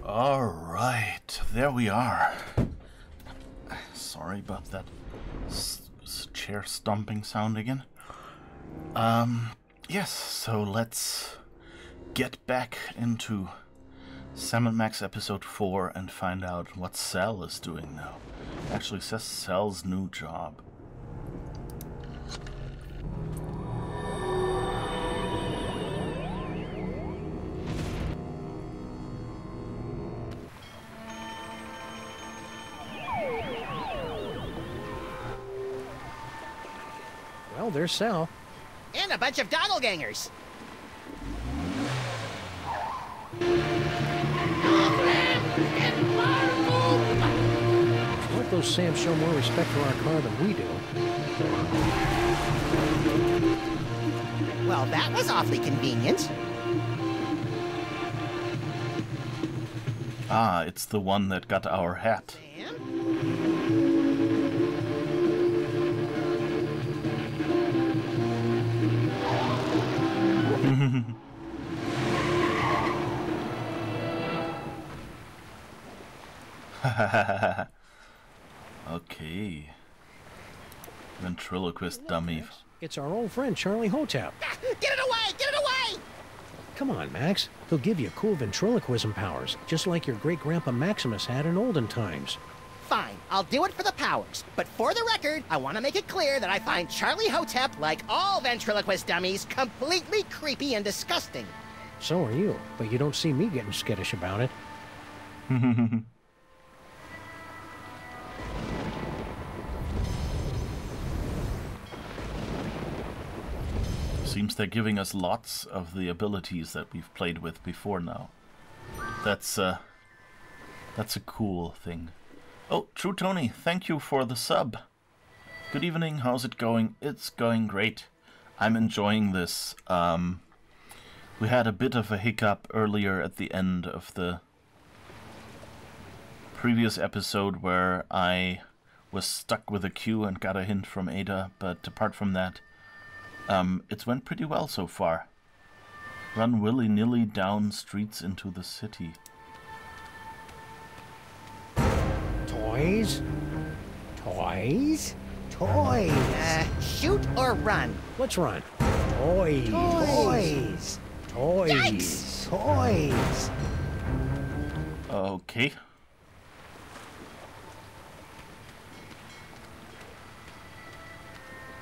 Alright, there we are. Sorry about that chair stomping sound again. Yes, so let's get back into Sam & Max episode 4 and find out what Sal is doing now. Actually says Sal's new job. Well, there's Sal. And a bunch of doppelgangers. Let those Sams show more respect for our car than we do. Well, that was awfully convenient. Ah, it's the one that got our hat. Okay. Ventriloquist dummy. It's our old friend Charlie Hotep. Get it away! Get it away! Come on, Max. He'll give you cool ventriloquism powers, just like your great-grandpa Maximus had in olden times. Fine, I'll do it for the powers. But for the record, I want to make it clear that I find Charlie Hotep, like all ventriloquist dummies, completely creepy and disgusting. So are you, but you don't see me getting skittish about it. Seems they're giving us lots of the abilities that we've played with before now. That's a cool thing. Oh, True Tony, thank you for the sub. Good evening, how's it going? It's going great. I'm enjoying this. We had a bit of a hiccup earlier at the end of the previous episode where I was stuck with a queue and got a hint from Ada, but apart from that, it's went pretty well so far. Run willy-nilly down streets into the city. Toys? Toys? Toys! Shoot or run? Let's run. Toys! Toys! Toys! Yikes! Toys! Okay.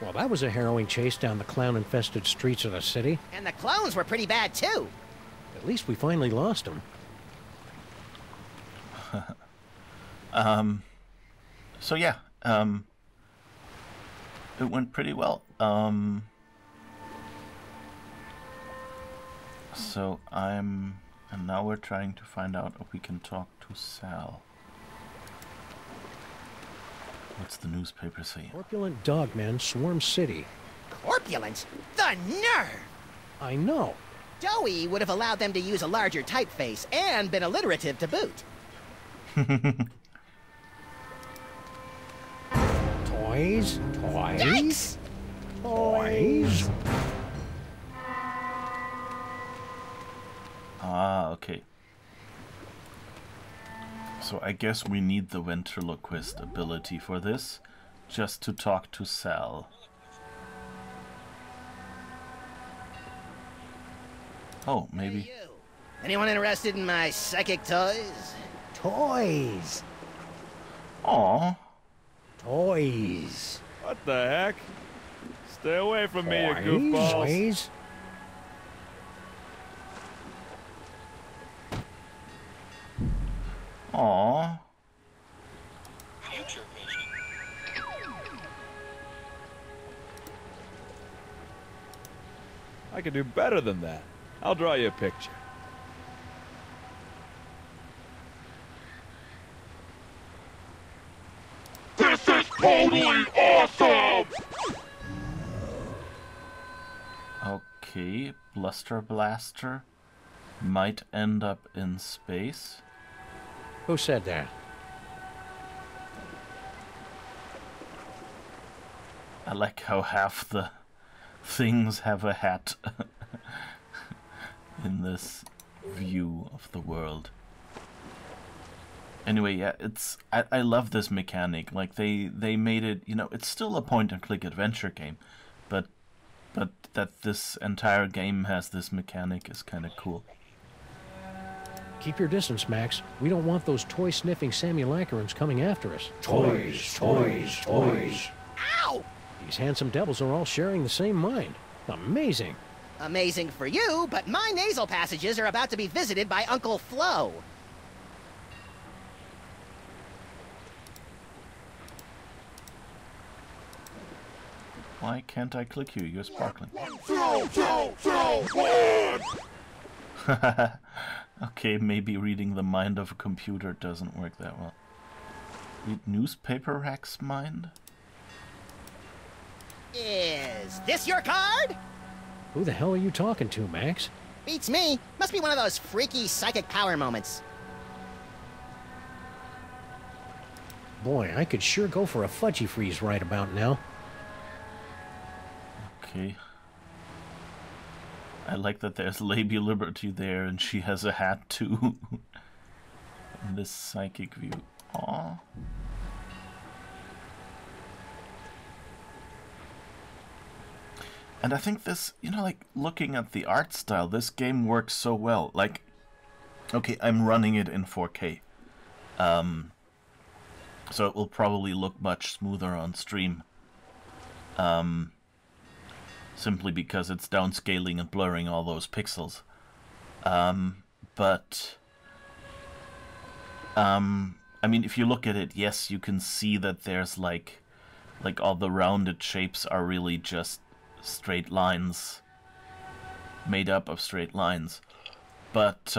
Well, that was a harrowing chase down the clown-infested streets of the city. And the clones were pretty bad, too. At least we finally lost them. So yeah, it went pretty well. And now we're trying to find out if we can talk to Sal. What's the newspaper saying? Corpulent dogmen swarm city. Corpulent? The nerve! I know. Joey would have allowed them to use a larger typeface and been alliterative to boot. Toys? Toys? Yikes! Toys? Ah, okay. So I guess we need the ventriloquist ability for this, just to talk to Sal. Oh, maybe. Hey, you. Anyone interested in my psychic toys? Toys! Aw. Toys! What the heck? Stay away from me, you Toys? goofballs. Toys? Aw. Future vision. I can do better than that. I'll draw you a picture. This is totally awesome! Okay, Bluster Blaster might end up in space. Who said that? I like how half the things have a hat in this view of the world. Anyway, yeah, I love this mechanic. Like they made it, it's still a point and click adventure game, but that this entire game has this mechanic is kind of cool. Keep your distance, Max. We don't want those toy-sniffing simulacrons coming after us. Toys, toys, toys. Ow! These handsome devils are all sharing the same mind. Amazing. Amazing for you, but my nasal passages are about to be visited by Uncle Flo. Why can't I click you? You're sparkling. Okay, maybe reading the mind of a computer doesn't work that well. Read newspaper rack's mind? Is this your card? Who the hell are you talking to, Max? Beats me. Must be one of those freaky psychic power moments. Boy, I could sure go for a fudgy freeze right about now. Okay. I like that there's Lady Liberty there and she has a hat too. In this psychic view. Aww. And I think this, like, looking at the art style, this game works so well. Like, okay, I'm running it in 4K. So it will probably look much smoother on stream. Simply because it's downscaling and blurring all those pixels. I mean, if you look at it, yes, you can see that there's like all the rounded shapes are really just straight lines, made up of straight lines. But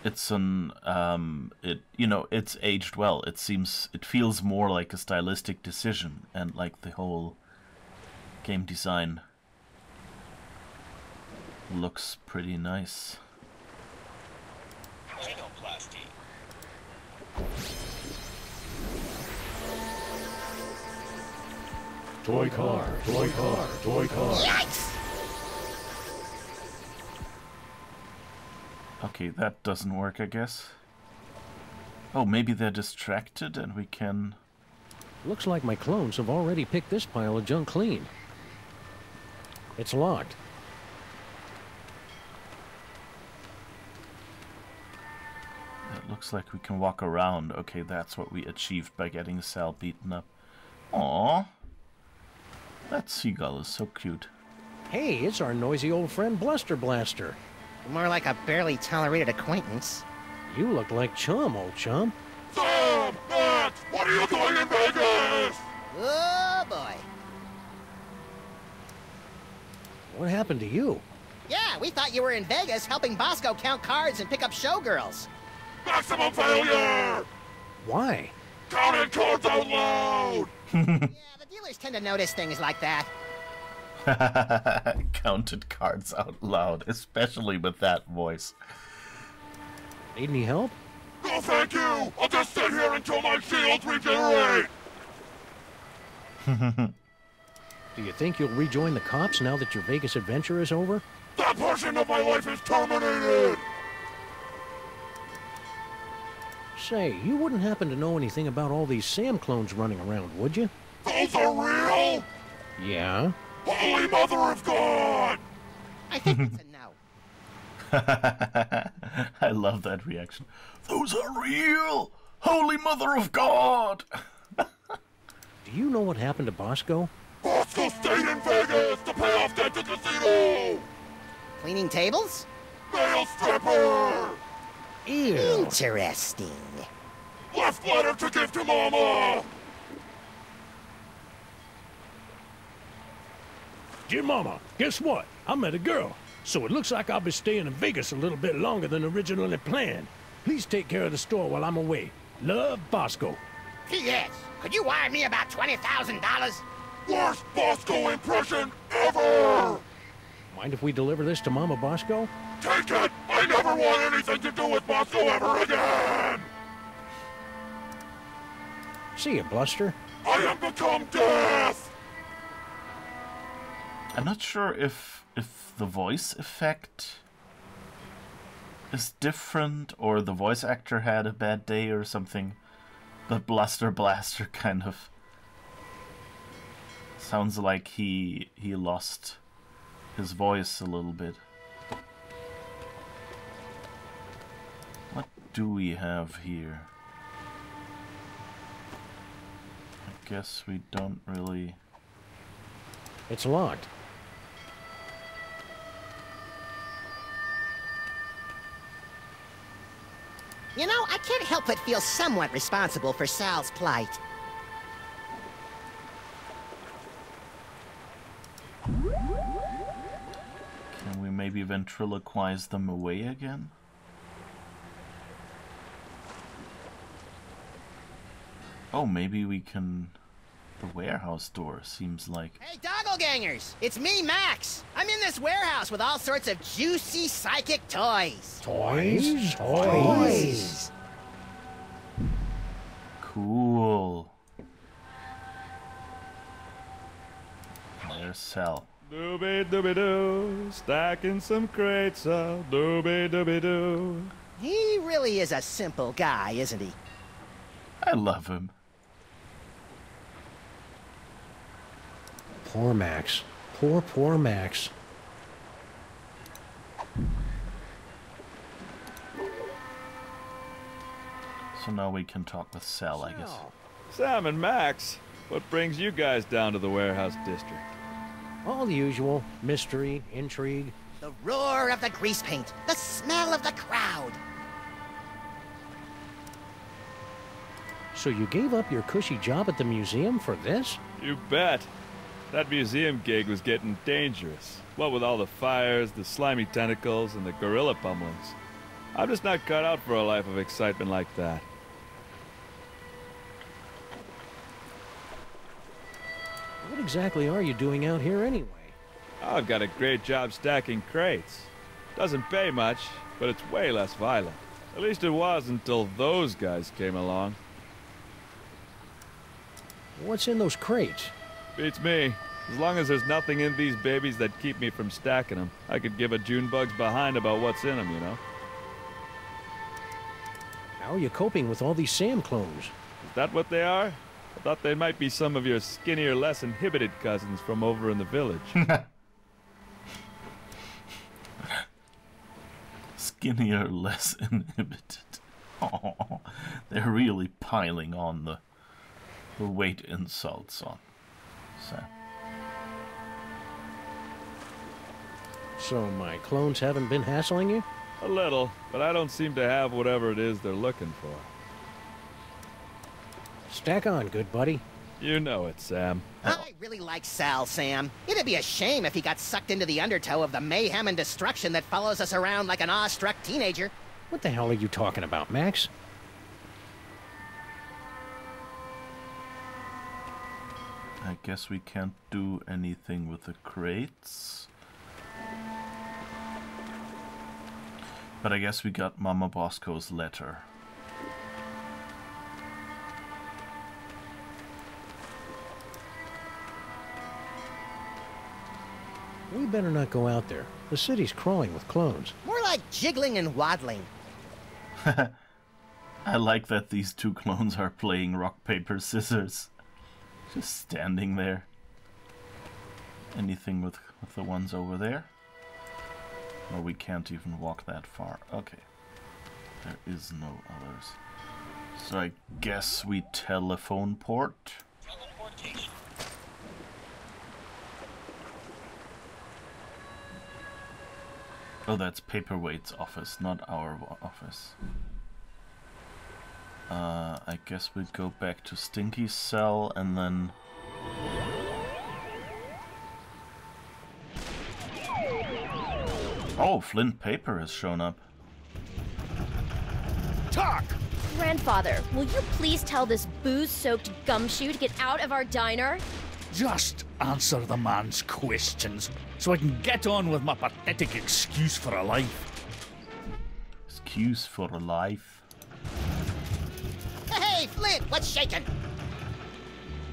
it's it's aged well. It feels more like a stylistic decision, and like the whole game design looks pretty nice. Genoplasty. Toy car, toy car, toy car. Yikes! Okay, that doesn't work, I guess. Oh, maybe they're distracted and we can... Looks like my clones have already picked this pile of junk clean. It's locked. It looks like we can walk around. Okay, that's what we achieved by getting Sal beaten up. Aww. That seagull is so cute. Hey, it's our noisy old friend Bluster Blaster. More like a barely tolerated acquaintance. You look like chum, old chum. Sam! Max! What are you doing in Vegas? Oh, boy. What happened to you? Yeah, we thought you were in Vegas helping Bosco count cards and pick up showgirls. Maximum failure! Why? Counting cards out loud! Yeah, the dealers tend to notice things like that. Counted cards out loud, especially with that voice. Need any help? No, thank you! I'll just sit here until my shields regenerate! Do you think you'll rejoin the cops now that your Vegas adventure is over? That portion of my life is terminated! Say, you wouldn't happen to know anything about all these Sam clones running around, would you? Those are real? Yeah? Holy Mother of God! I think it's a no. I love that reaction. Those are real! Holy Mother of God! Do you know what happened to Bosco? Bosco stayed in Vegas to pay off debt to casino! Cleaning tables? Male stripper! Ew! Interesting. Left letter to give to Mama! Dear Mama, guess what? I met a girl, so it looks like I'll be staying in Vegas a little bit longer than originally planned. Please take care of the store while I'm away. Love, Bosco. P.S. Could you wire me about $20,000? Worst Bosco impression ever! Mind if we deliver this to Mama Bosco? Take it! I never want anything to do with Bosco ever again! See ya, Bluster. I am become death! I'm not sure if the voice effect is different, or the voice actor had a bad day or something. But Bluster Blaster kind of sounds like he lost his voice a little bit. What do we have here? I guess we don't really... It's locked. You know, I can't help but feel somewhat responsible for Sal's plight. Can we maybe ventriloquize them away again? Oh, maybe we can... The warehouse door seems like... Hey, Dogglegangers! It's me, Max! I'm in this warehouse with all sorts of juicy psychic toys. Toys? Toys! Cool. There's Sal. Doobie-doobie-doo, stacking some crates up, doobie-doobie-doo. He really is a simple guy, isn't he? I love him. Poor Max. Poor Max. So now we can talk with Sal, I guess. Sam and Max, what brings you guys down to the warehouse district? All the usual. Mystery, intrigue. The roar of the grease paint, the smell of the crowd. So you gave up your cushy job at the museum for this? You bet. That museum gig was getting dangerous. What with all the fires, the slimy tentacles, and the gorilla pummelings. I'm just not cut out for a life of excitement like that. What exactly are you doing out here anyway? I've got a great job stacking crates. Doesn't pay much, but it's way less violent. At least it was until those guys came along. What's in those crates? Beats me. As long as there's nothing in these babies that keep me from stacking them, I could give a Junebug's behind about what's in them, you know? How are you coping with all these Sam clones? Is that what they are? I thought they might be some of your skinnier, less inhibited cousins from over in the village. Skinnier, less inhibited. Oh, they're really piling on the weight insults on Sam. So my clones haven't been hassling you? A little, but I don't seem to have whatever it is they're looking for. Stack on, good buddy. You know it, Sam. I really like Sal, Sam. It'd be a shame if he got sucked into the undertow of the mayhem and destruction that follows us around like an awestruck teenager. What the hell are you talking about, Max? I guess we can't do anything with the crates. But I guess we got Mama Bosco's letter. We better not go out there. The city's crawling with clones. More like jiggling and waddling. I like that these two clones are playing rock, paper, scissors. Just standing there. Anything with the ones over there? No, we can't even walk that far. Okay. There is no others. So I guess we telephone port. Teleportation. Oh, that's Paperweight's office, not our office. I guess we'd go back to Stinky's cell and then... Oh, Flint Paper has shown up. Talk! Grandfather, will you please tell this booze-soaked gumshoe to get out of our diner? Just answer the man's questions so I can get on with my pathetic excuse for a life. Excuse for a life. Hey, Flint, what's shaking?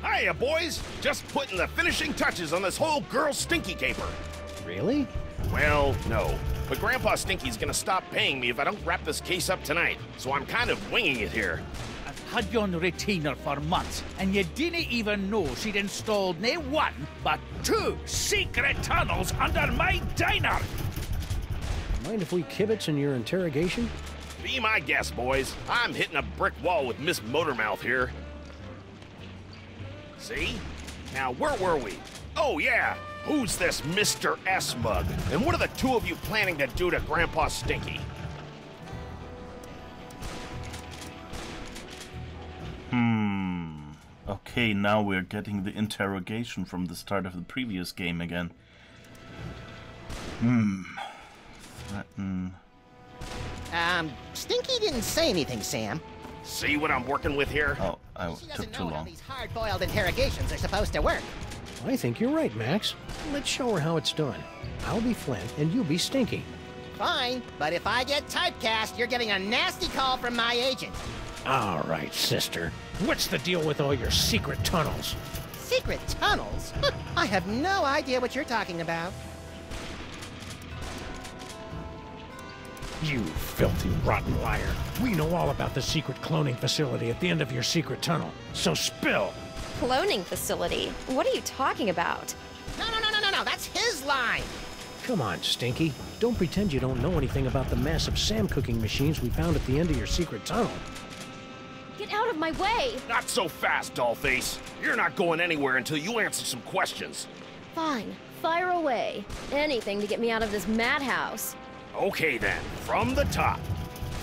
Hiya, boys! Just putting the finishing touches on this whole girl stinky caper. Really? Well, no. but Grandpa Stinky's gonna stop paying me if I don't wrap this case up tonight, so I'm kind of winging it here. I've had you on retainer for months, and you didn't even know she'd installed nae one, but 2 secret tunnels under my diner! Mind if we kibitz in your interrogation? Be my guest, boys. I'm hitting a brick wall with Miss Motormouth here. See? Now, where were we? Oh, yeah! Who's this Mr. S mug? And what are the 2 of you planning to do to Grandpa Stinky? Okay, now we're getting the interrogation from the start of the previous game again. Threaten. Stinky didn't say anything, Sam. See what I'm working with here? Oh, I She took doesn't too know how long. these hard-boiled interrogations are supposed to work. I think you're right, Max. Let's show her how it's done. I'll be Flint, and you be Stinky. Fine, but if I get typecast, you're getting a nasty call from my agent. All right, sister. What's the deal with all your secret tunnels? Secret tunnels? I have no idea what you're talking about. You filthy, rotten liar. We know all about the secret cloning facility at the end of your secret tunnel. So spill! Cloning facility? What are you talking about? No, that's his line. Come on, Stinky. Don't pretend you don't know anything about the massive Sam cooking machines we found at the end of your secret tunnel. Get out of my way! Not so fast, Dollface. You're not going anywhere until you answer some questions. Fine, fire away. Anything to get me out of this madhouse. Okay then, from the top.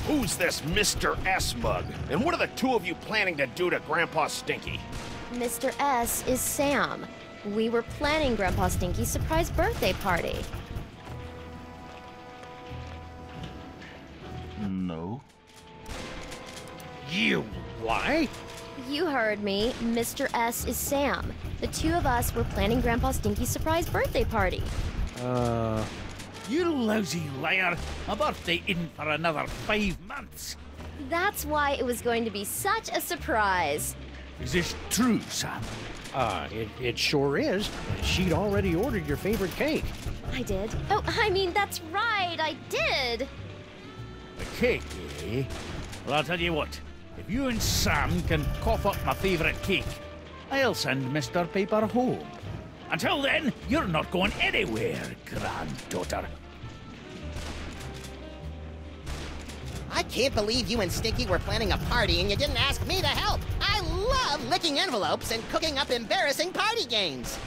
Who's this Mr. S mug? And what are the 2 of you planning to do to Grandpa Stinky? Mr. S is Sam. We were planning Grandpa Stinky's surprise birthday party. No. You lie? You heard me. Mr. S is Sam. The 2 of us were planning Grandpa Stinky's surprise birthday party. You lousy liar! My birthday isn't for another 5 months. That's why it was going to be such a surprise. Is this true, Sam? It sure is. She'd already ordered your favorite cake. I did. Oh, I mean, that's right, I did. The cake, eh? Well, I'll tell you what. If you and Sam can cough up my favourite cake, I'll send Mr. Paper home. Until then, you're not going anywhere, granddaughter. I can't believe you and Stinky were planning a party and you didn't ask me to help. I love licking envelopes and cooking up embarrassing party games.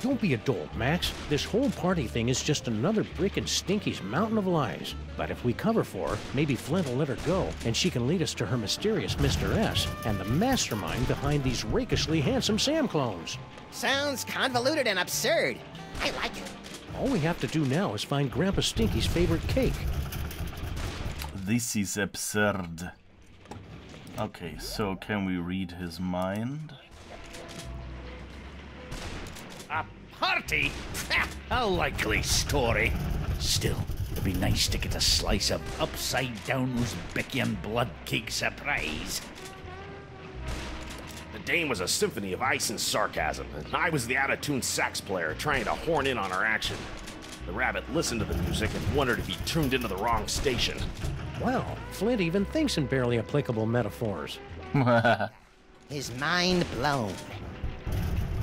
Don't be a dolt, Max. This whole party thing is just another brick in Stinky's mountain of lies. But if we cover for her, maybe Flint will let her go, and she can lead us to her mysterious Mr. S and the mastermind behind these rakishly handsome Sam clones. Sounds convoluted and absurd. I like it. All we have to do now is find Grandpa Stinky's favorite cake. This is absurd. Okay, so can we read his mind? A party? A likely story. Still, it'd be nice to get a slice of upside-down Uzbekian blood cake surprise. The dame was a symphony of ice and sarcasm, and I was the out-of-tune sax player trying to horn in on her action. The rabbit listened to the music and wondered if he tuned into the wrong station. Wow, Flint even thinks in barely applicable metaphors. His mind blown.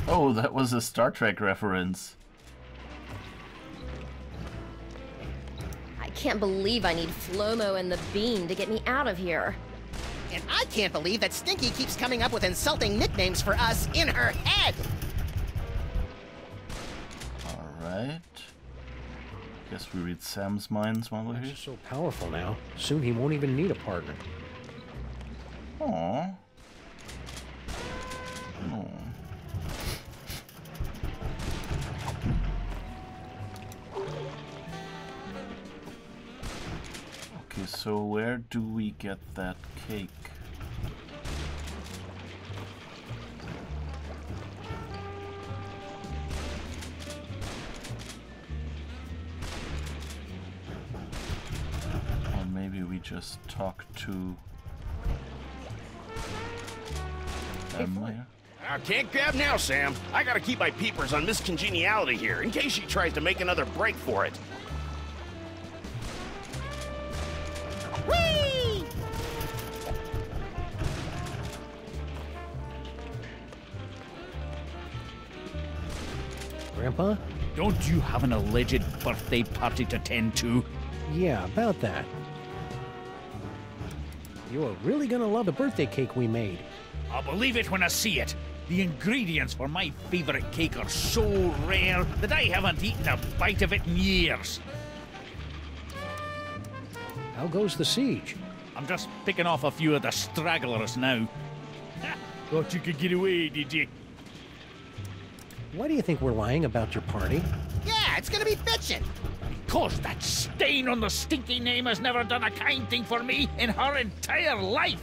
Oh, that was a Star Trek reference. I can't believe I need Flomo and the Bean to get me out of here. And I can't believe that Stinky keeps coming up with insulting nicknames for us in her head. Alright. Guess we read Sam's minds while we're here. He's so powerful now. Soon he won't even need a partner. Aww. Oh. Okay, so where do we get that cake? Or maybe we just talk to Emma. I can't grab now, Sam. I gotta keep my peepers on Miss Congeniality here, in case she tries to make another break for it. Grandpa? Don't you have an alleged birthday party to tend to? Yeah, about that. You are really gonna love the birthday cake we made. I'll believe it when I see it. The ingredients for my favorite cake are so rare that I haven't eaten a bite of it in years. How goes the siege? I'm just picking off a few of the stragglers now. Thought you could get away, did you? Why do you think we're lying about your party? Yeah, it's gonna be bitchin'. Because that stain on the stinky name has never done a kind thing for me in her entire life.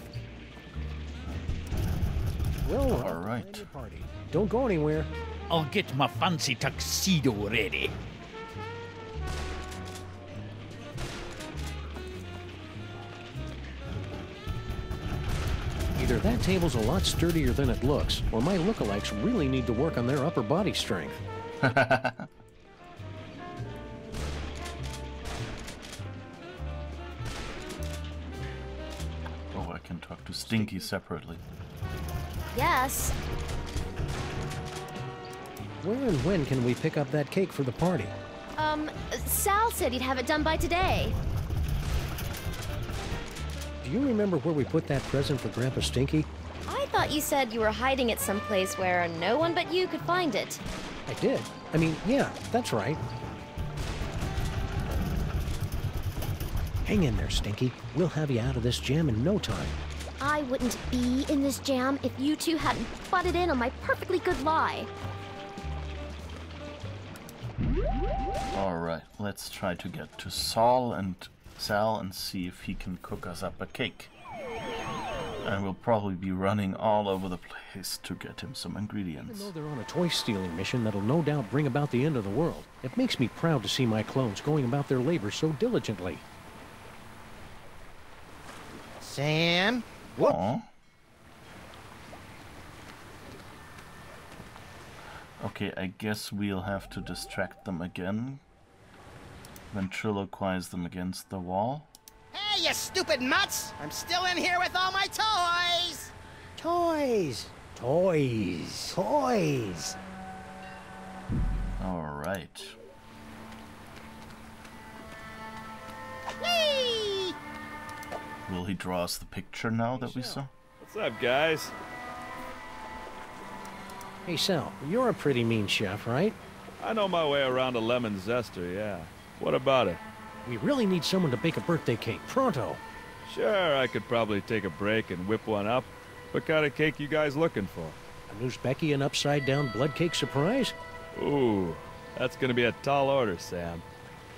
Well, All right. party. Don't go anywhere. I'll get my fancy tuxedo ready. Either that table's a lot sturdier than it looks, or my lookalikes really need to work on their upper body strength. Oh, I can talk to Stinky separately. Yes. Where and when can we pick up that cake for the party? Sal said he'd have it done by today. Do you remember where we put that present for Grandpa Stinky? I thought you said you were hiding it someplace where no one but you could find it. I did. I mean, yeah, that's right. Hang in there, Stinky. We'll have you out of this jam in no time. I wouldn't be in this jam if you two hadn't butted in on my perfectly good lie. Alright, let's try to get to Sal and see if he can cook us up a cake. And we'll probably be running all over the place to get him some ingredients. Even though they're on a toy-stealing mission that'll no doubt bring about the end of the world, it makes me proud to see my clones going about their labor so diligently. Sam? What? Okay, I guess we'll have to distract them again. Ventriloquize them against the wall. Hey, you stupid mutts! I'm still in here with all my toys! Toys! Toys! Toys! Alright. Whee! Will he draw us the picture now that we saw? What's up, guys? Hey, Sal, you're a pretty mean chef, right? I know my way around a lemon zester, yeah. What about it? We really need someone to bake a birthday cake, pronto. Sure, I could probably take a break and whip one up. What kind of cake you guys looking for? A Newsbecky an upside-down blood cake surprise? Ooh, that's gonna be a tall order, Sam.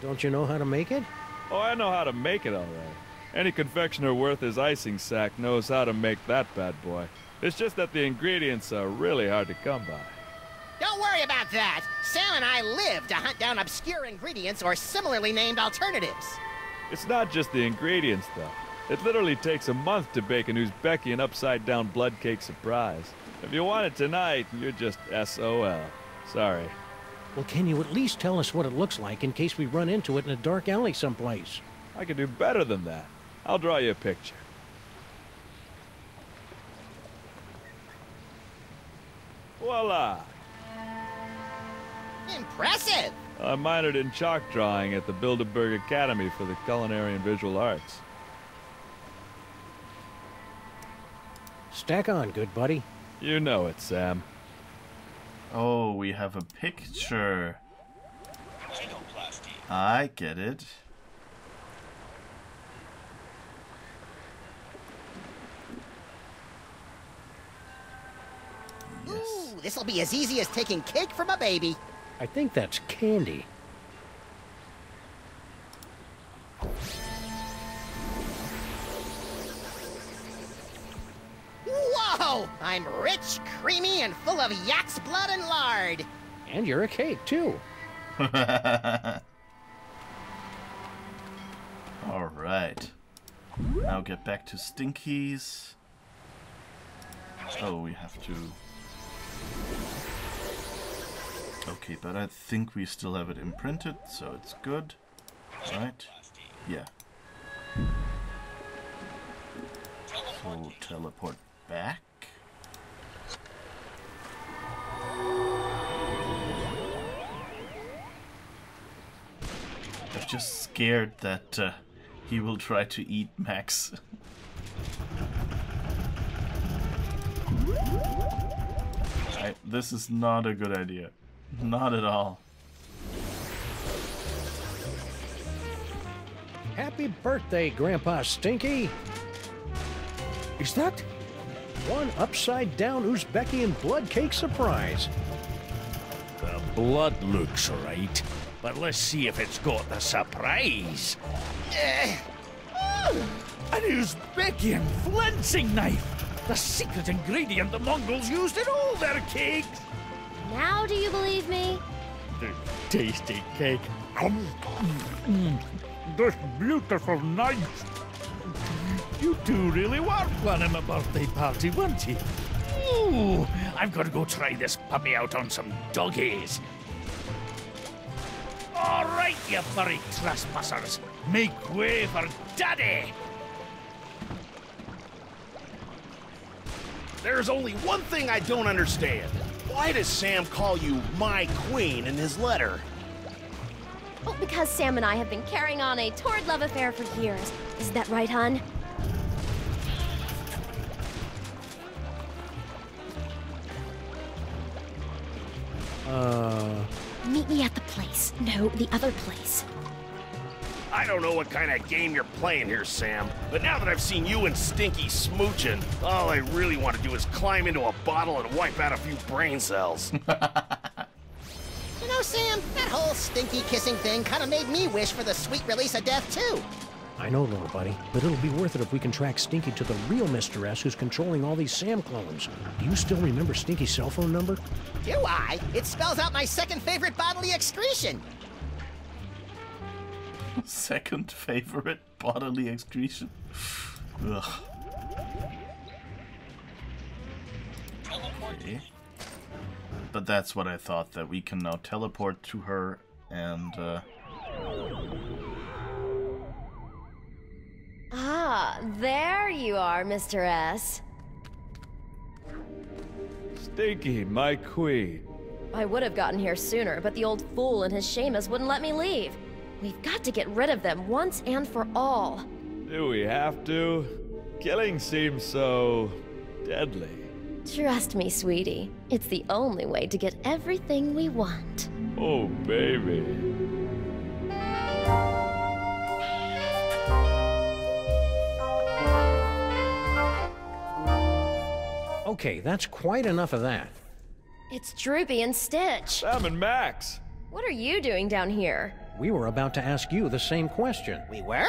Don't you know how to make it? Oh, I know how to make it all right. Any confectioner worth his icing sack knows how to make that bad boy. It's just that the ingredients are really hard to come by. Don't worry about that! Sam and I live to hunt down obscure ingredients or similarly named alternatives. It's not just the ingredients, though. It literally takes a month to bake a Newsbecky an upside-down blood cake surprise. If you want it tonight, you're just SOL. Sorry. Well, can you at least tell us what it looks like in case we run into it in a dark alley someplace? I can do better than that. I'll draw you a picture. Voila! Impressive! I minored in chalk drawing at the Bilderberg Academy for the Culinary and Visual Arts. Stack on, good buddy. You know it, Sam. Oh, we have a picture. I get it. Yes. Ooh, this'll be as easy as taking cake from a baby. I think that's candy. Whoa! I'm rich, creamy, and full of yak's blood and lard. And you're a cake, too. Alright. Now get back to Stinky's. Oh, we have to... Okay, but I think we still have it imprinted, so it's good. Right? Yeah. So teleport back. just scared that he will try to eat Max. This is not a good idea. Not at all. Happy birthday, Grandpa Stinky! Is that? One upside-down Uzbekian blood cake surprise. The blood looks right, but let's see if it's got the surprise. An Uzbekian flensing knife! The secret ingredient the Mongols used in all their cakes! Now do you believe me? The tasty cake. This beautiful knife. You two really were planning a birthday party, weren't you? Ooh, I've got to go try this puppy out on some doggies. All right, you furry trespassers. Make way for Daddy! There's only one thing I don't understand. Why does Sam call you my queen in his letter? Oh, because Sam and I have been carrying on a torrid love affair for years. Is that right, hon? Meet me at the place. No, the other place. I don't know what kind of game you're playing here, Sam, but now that I've seen you and Stinky smooching, all I really want to do is climb into a bottle and wipe out a few brain cells. You know, Sam, that whole stinky kissing thing kind of made me wish for the sweet release of death, too. I know, little buddy, but it'll be worth it if we can track Stinky to the real Mr. S who's controlling all these Sam clones. Do you still remember Stinky's cell phone number? Do I? It spells out my second favorite bodily excretion. Second favorite bodily excretion? Ugh. Okay. But that's what I thought, that we can now teleport to her and, Ah, there you are, Mr. S. Stinky, my queen. I would have gotten here sooner, but the old fool and his Seamus wouldn't let me leave. We've got to get rid of them once and for all. Do we have to? Killing seems so deadly. Trust me, sweetie. It's the only way to get everything we want. Oh, baby. Okay, that's quite enough of that. It's Droopy and Stitch. Sam and Max. What are you doing down here? We were about to ask you the same question. We were?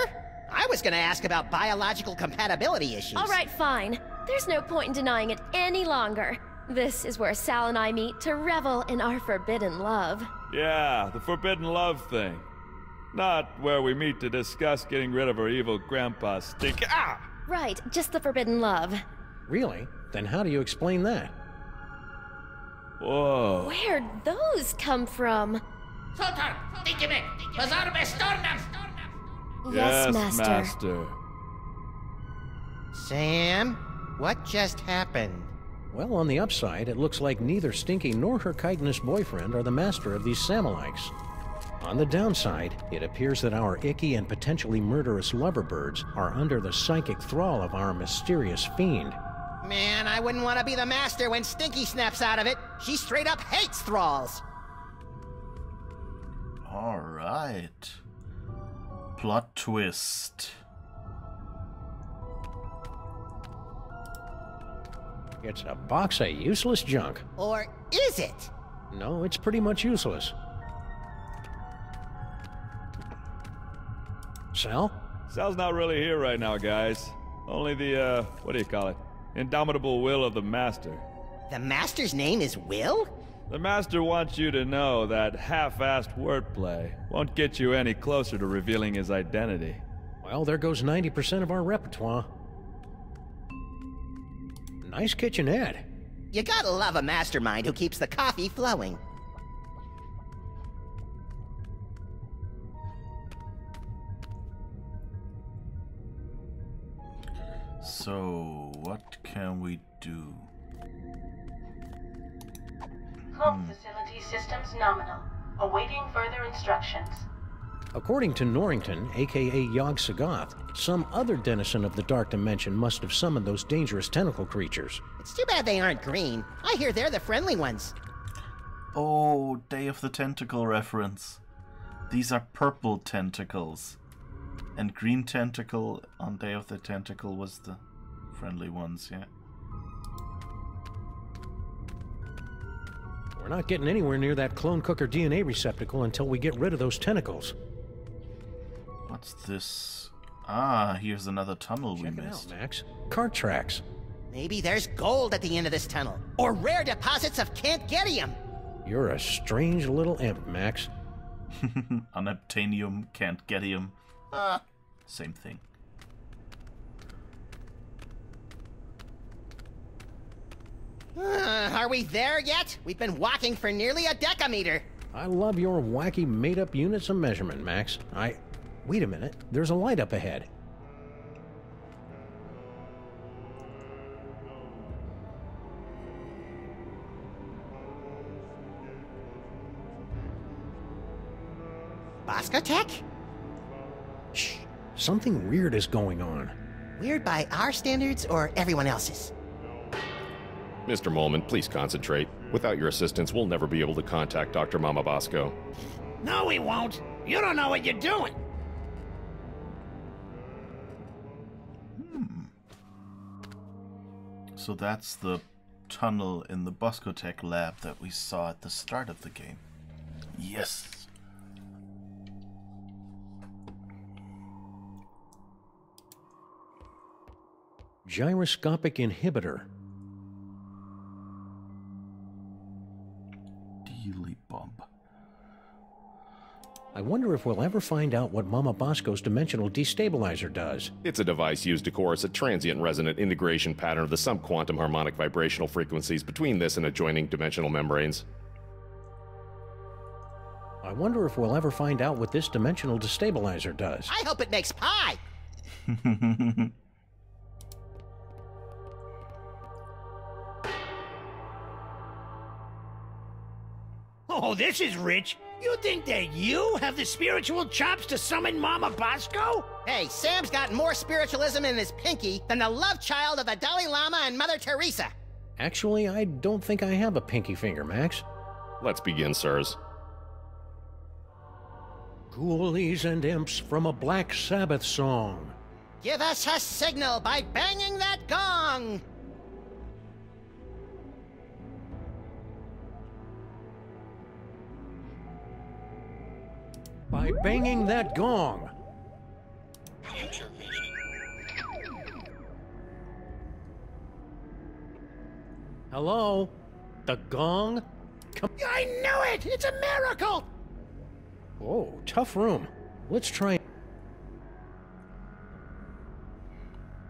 I was gonna ask about biological compatibility issues. All right, fine. There's no point in denying it any longer. This is where Sal and I meet to revel in our forbidden love. Yeah, the forbidden love thing. Not where we meet to discuss getting rid of our evil grandpa Stinky. Ah! Right, just the forbidden love. Really? Then how do you explain that? Whoa. Where'd those come from? Yes, Master. Sam, what just happened? Well, on the upside, it looks like neither Stinky nor her chitinous boyfriend are the master of these Samalikes. On the downside, it appears that our icky and potentially murderous loverbirds are under the psychic thrall of our mysterious fiend. Man, I wouldn't want to be the master when Stinky snaps out of it. She straight up hates thralls. alright. Plot twist. It's a box of useless junk. Or is it? No, it's pretty much useless. Sal? Sal's not really here right now, guys. Only the, what do you call it? Indomitable will of the Master. The master's name is Will? The Master wants you to know that half-assed wordplay won't get you any closer to revealing his identity. Well, there goes 90% of our repertoire. Nice kitchenette. You gotta love a mastermind who keeps the coffee flowing. So, what can we do? Home facility systems nominal. Awaiting further instructions. According to Norrington, aka Yog-Sothoth, some other denizen of the Dark Dimension must have summoned those dangerous tentacle creatures. It's too bad they aren't green. I hear they're the friendly ones. Oh, Day of the Tentacle reference. These are purple tentacles. And green tentacle on Day of the Tentacle was the friendly ones, yeah. We're not getting anywhere near that clone cooker DNA receptacle until we get rid of those tentacles. What's this? Ah, here's another tunnel we Check it missed. out, Max. Cart tracks. Maybe there's gold at the end of this tunnel. Or rare deposits of Cantgetium. You're a strange little imp, Max. Unobtainium, Cantgetium. Ah, same thing. Are we there yet? We've been walking for nearly a decameter. I love your wacky made-up units of measurement, Max. Wait a minute. There's a light up ahead. Boscotech? Shh. Something weird is going on. Weird by our standards or everyone else's? Mr. Molman, please concentrate. Without your assistance, we'll never be able to contact Dr. Mama Bosco. No, we won't. You don't know what you're doing. So that's the tunnel in the Boscotech lab that we saw at the start of the game. Yes! Gyroscopic inhibitor. Dealy bomb. I wonder if we'll ever find out what Mama Bosco's dimensional destabilizer does. It's a device used to coerce a transient resonant integration pattern of the subquantum harmonic vibrational frequencies between this and adjoining dimensional membranes. I wonder if we'll ever find out what this dimensional destabilizer does. I hope it makes pie. Oh, this is rich. You think that you have the spiritual chops to summon Mama Bosco? Hey, Sam's got more spiritualism in his pinky than the love child of the Dalai Lama and Mother Teresa. Actually, I don't think I have a pinky finger, Max. Let's begin, sirs. Ghoulies and imps from a Black Sabbath song. Give us a signal by banging that gong. By banging that gong. Hello? The gong? Come. I knew it! It's a miracle! Oh, tough room. Let's try.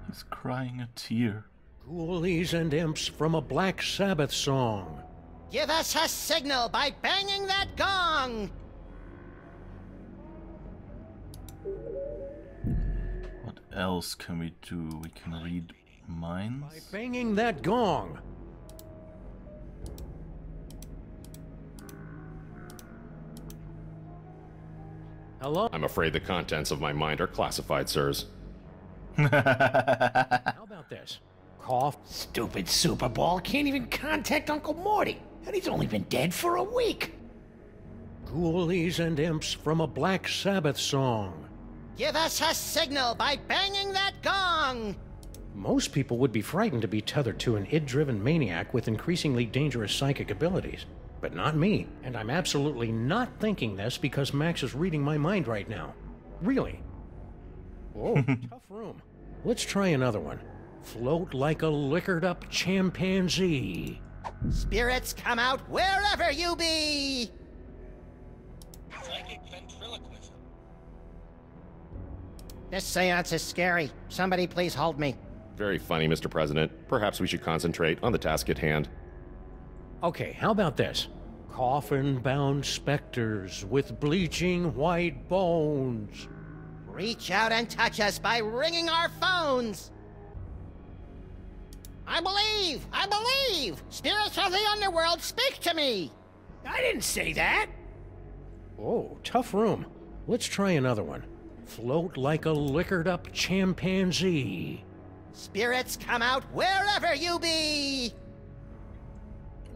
He's crying a tear. Ghoulies and imps from a Black Sabbath song. Give us a signal by banging that gong. What else can we do? We can read minds? By banging that gong. Hello? I'm afraid the contents of my mind are classified, sirs. How about this? Cough. Stupid Super Bowl can't even contact Uncle Morty, and he's only been dead for a week. Ghoulies and imps from a Black Sabbath song. Give us a signal by banging that gong. Most people would be frightened to be tethered to an id-driven maniac with increasingly dangerous psychic abilities. But not me. And I'm absolutely not thinking this because Max is reading my mind right now. Really. Oh, tough room. Let's try another one. Float like a liquored-up chimpanzee. Spirits come out wherever you be. Psychic ventriloquism. This seance is scary. Somebody please hold me. Very funny, Mr. President. Perhaps we should concentrate on the task at hand. Okay, how about this? Coffin-bound specters with bleaching white bones. Reach out and touch us by ringing our phones. I believe! I believe! Spirits of the underworld, speak to me! I didn't say that. Oh, tough room. Let's try another one. Float like a liquored-up chimpanzee. Spirits come out wherever you be!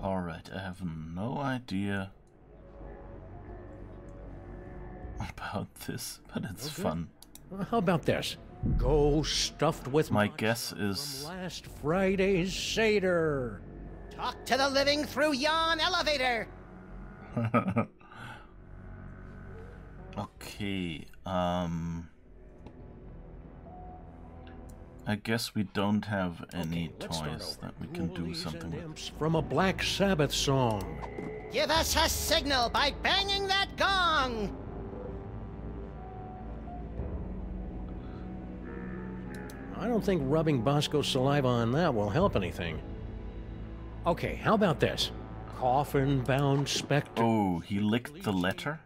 Alright, I have no idea about this, but it's fun. How about this? Go stuffed with my guess is from last Friday's Seder. Talk to the living through yon elevator! Okay, I guess we don't have any toys that we can do something with. From a Black Sabbath song. Give us a signal by banging that gong! I don't think rubbing Bosco's saliva on that will help anything. Okay, how about this? Coffin-bound specter. Oh, he licked the letter?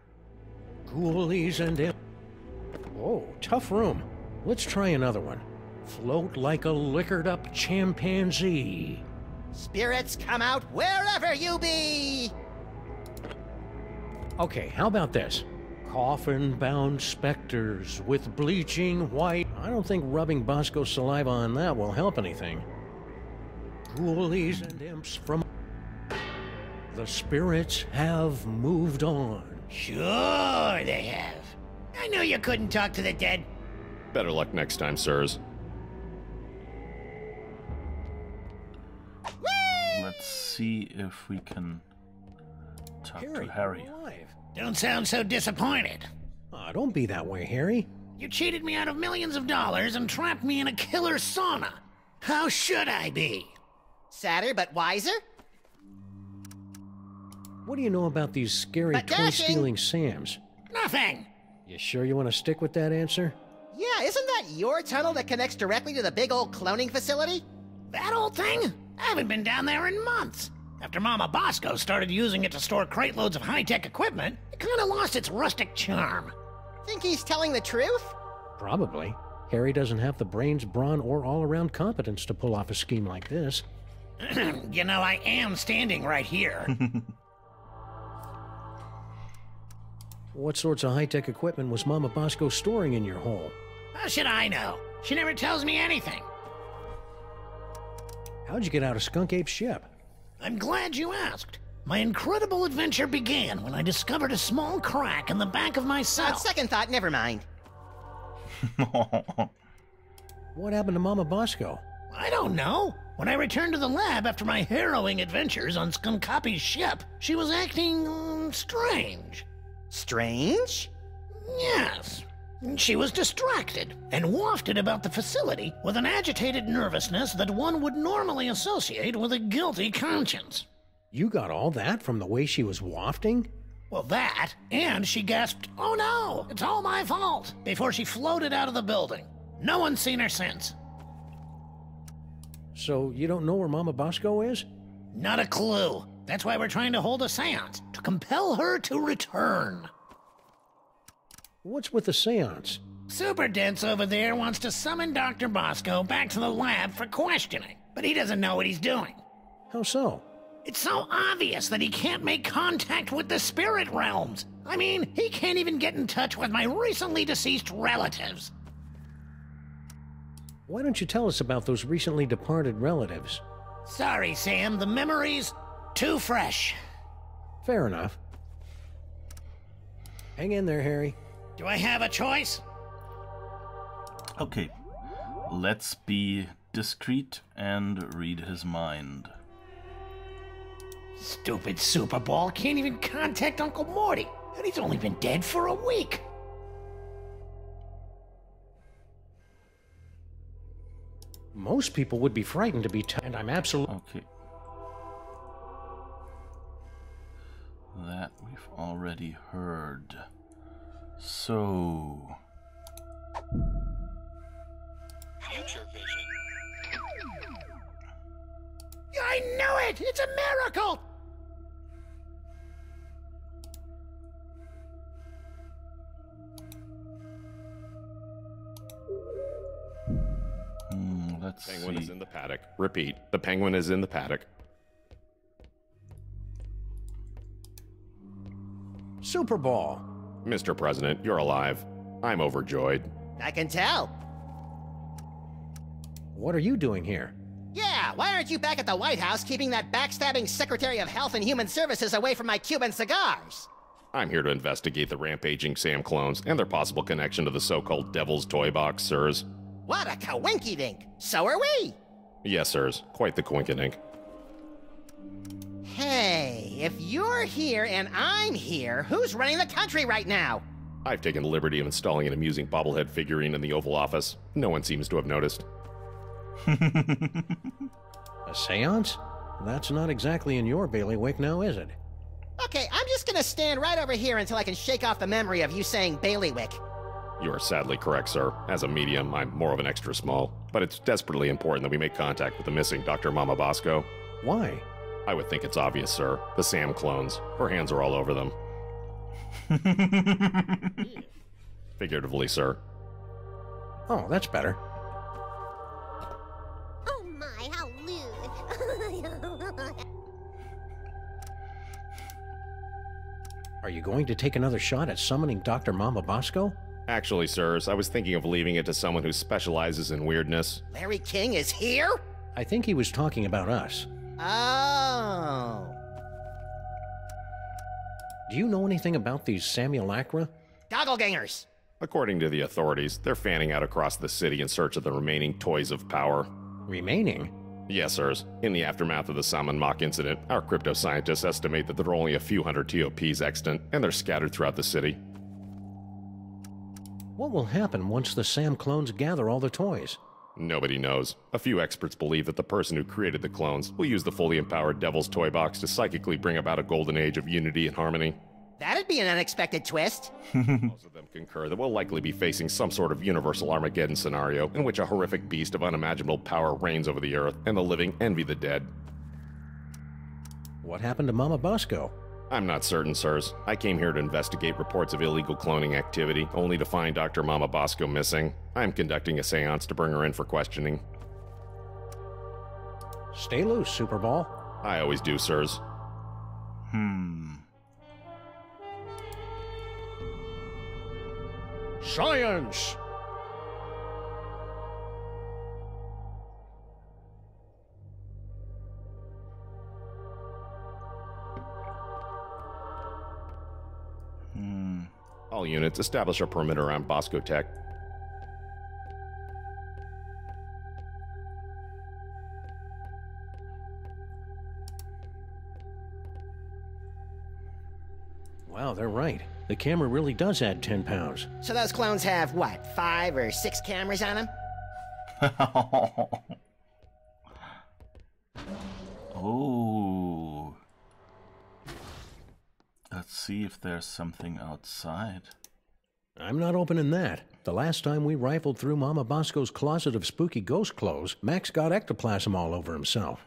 Ghoulies and... Oh, tough room. Let's try another one. Float like a liquored-up chimpanzee. Spirits come out wherever you be! Okay, how about this? Coffin-bound specters with bleaching white... I don't think rubbing Bosco's saliva on that will help anything. Ghoulies and imps from... The spirits have moved on. Sure they have. I knew you couldn't talk to the dead. Better luck next time, sirs. Let's see if we can talk to Harry. Alive. Don't sound so disappointed. Oh, don't be that way, Harry. You cheated me out of millions of dollars and trapped me in a killer sauna. How should I be? Sadder but wiser? What do you know about these scary toy-stealing Sams? Nothing. You sure you want to stick with that answer? Yeah, isn't that your tunnel that connects directly to the big old cloning facility? That old thing? I haven't been down there in months. After Mama Bosco started using it to store crate loads of high-tech equipment, it kind of lost its rustic charm. Think he's telling the truth? Probably. Harry doesn't have the brains, brawn, or all-around competence to pull off a scheme like this. You know, I am standing right here. What sorts of high-tech equipment was Mama Bosco storing in your hole? How should I know? She never tells me anything. How'd you get out of Skunk Ape's ship? I'm glad you asked. My incredible adventure began when I discovered a small crack in the back of my cell. On second thought, never mind. What happened to Mama Bosco? I don't know. When I returned to the lab after my harrowing adventures on Skunkapi's ship, she was acting strange. Strange? Yes. She was distracted and wafted about the facility with an agitated nervousness that one would normally associate with a guilty conscience. You got all that from the way she was wafting? Well, that, and she gasped, "Oh no, it's all my fault," before she floated out of the building. No one's seen her since. So you don't know where Mama Bosco is? Not a clue. That's why we're trying to hold a seance, to compel her to return. What's with the seance? Super Dense over there wants to summon Dr. Bosco back to the lab for questioning, but he doesn't know what he's doing. How so? It's so obvious that he can't make contact with the spirit realms. I mean, he can't even get in touch with my recently deceased relatives. Why don't you tell us about those recently departed relatives? Sorry, Sam, the memories too fresh. Fair enough. Hang in there, Harry. Do I have a choice? Okay, let's be discreet and read his mind. Stupid Super Ball can't even contact Uncle Morty, and he's only been dead for a week. Most people would be frightened to be and I'm absolutely... Okay. That we've already heard. So... Future vision. I knew it! It's a miracle! Let's Penguin see. is in the paddock. Repeat, the penguin is in the paddock. Super Ball. Mr. President, you're alive. I'm overjoyed. I can tell. What are you doing here? Yeah, why aren't you back at the White House keeping that backstabbing Secretary of Health and Human Services away from my Cuban cigars? I'm here to investigate the rampaging Sam clones and their possible connection to the so-called Devil's Toy Box, sirs. What a coinkydink! So are we! Yes, sirs. Quite the coinkydink. Hey, if you're here and I'm here, who's running the country right now? I've taken the liberty of installing an amusing bobblehead figurine in the Oval Office. No one seems to have noticed. A seance? That's not exactly in your bailiwick now, is it? Okay, I'm just gonna stand right over here until I can shake off the memory of you saying bailiwick. You are sadly correct, sir. As a medium, I'm more of an extra small. But it's desperately important that we make contact with the missing Dr. Mama Bosco. Why? I would think it's obvious, sir. The Sam clones. Her hands are all over them. Figuratively, sir. Oh, that's better. Oh my, how lewd. Are you going to take another shot at summoning Dr. Mama Bosco? Actually, sirs, I was thinking of leaving it to someone who specializes in weirdness. Larry King is here? I think he was talking about us. Oh. Do you know anything about these simulacra? Doppelgangers. According to the authorities, they're fanning out across the city in search of the remaining toys of power. Remaining? Yes, sirs. In the aftermath of the Salmon Mock incident, our crypto scientists estimate that there are only a few hundred TOPs extant, and they're scattered throughout the city. What will happen once the Sam clones gather all the toys? Nobody knows. A few experts believe that the person who created the clones will use the fully empowered Devil's Toy Box to psychically bring about a golden age of unity and harmony. That'd be an unexpected twist. Most of them concur that we'll likely be facing some sort of universal Armageddon scenario in which a horrific beast of unimaginable power reigns over the earth, and the living envy the dead. What happened to Mama Bosco? I'm not certain, sirs. I came here to investigate reports of illegal cloning activity, only to find Dr. Mama Bosco missing. I'm conducting a seance to bring her in for questioning. Stay loose, Superball. I always do, sirs. Science! All units, establish a perimeter around Bosco Tech. Wow, they're right. The camera really does add 10 pounds. So those clones have, what, 5 or 6 cameras on them? Oh. Let's see if there's something outside. I'm not opening that. The last time we rifled through Mama Bosco's closet of spooky ghost clothes, Max got ectoplasm all over himself.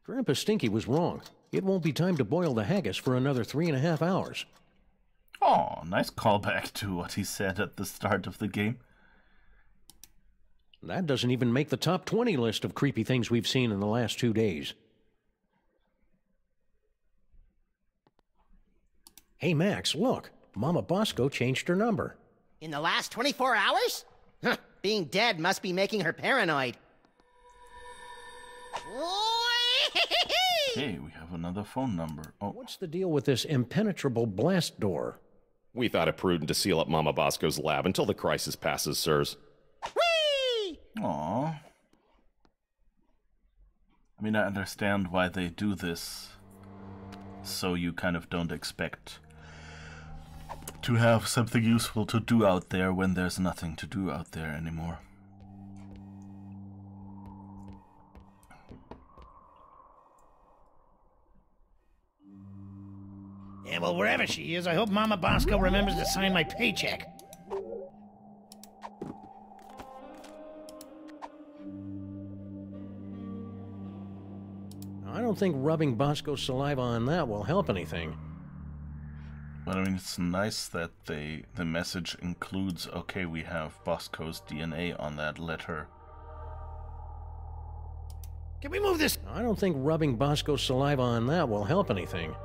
Grandpa Stinky was wrong. It won't be time to boil the haggis for another 3.5 hours. Oh, nice callback to what he said at the start of the game. That doesn't even make the top 20 list of creepy things we've seen in the last 2 days. Hey, Max, look. Mama Bosco changed her number. In the last 24 hours? Huh, being dead must be making her paranoid. Hey, we have another phone number. Oh. What's the deal with this impenetrable blast door? We thought it prudent to seal up Mama Bosco's lab until the crisis passes, sirs. Whee! Aww. I mean, I understand why they do this. So you kind of don't expect to have something useful to do out there when there's nothing to do out there anymore. Yeah, well, wherever she is, I hope Mama Bosco remembers to sign my paycheck. I don't think rubbing Bosco's saliva on that will help anything. But I mean, it's nice that the message includes, okay, we have Bosco's DNA on that letter. Can we move this? I don't think rubbing Bosco's saliva on that will help anything.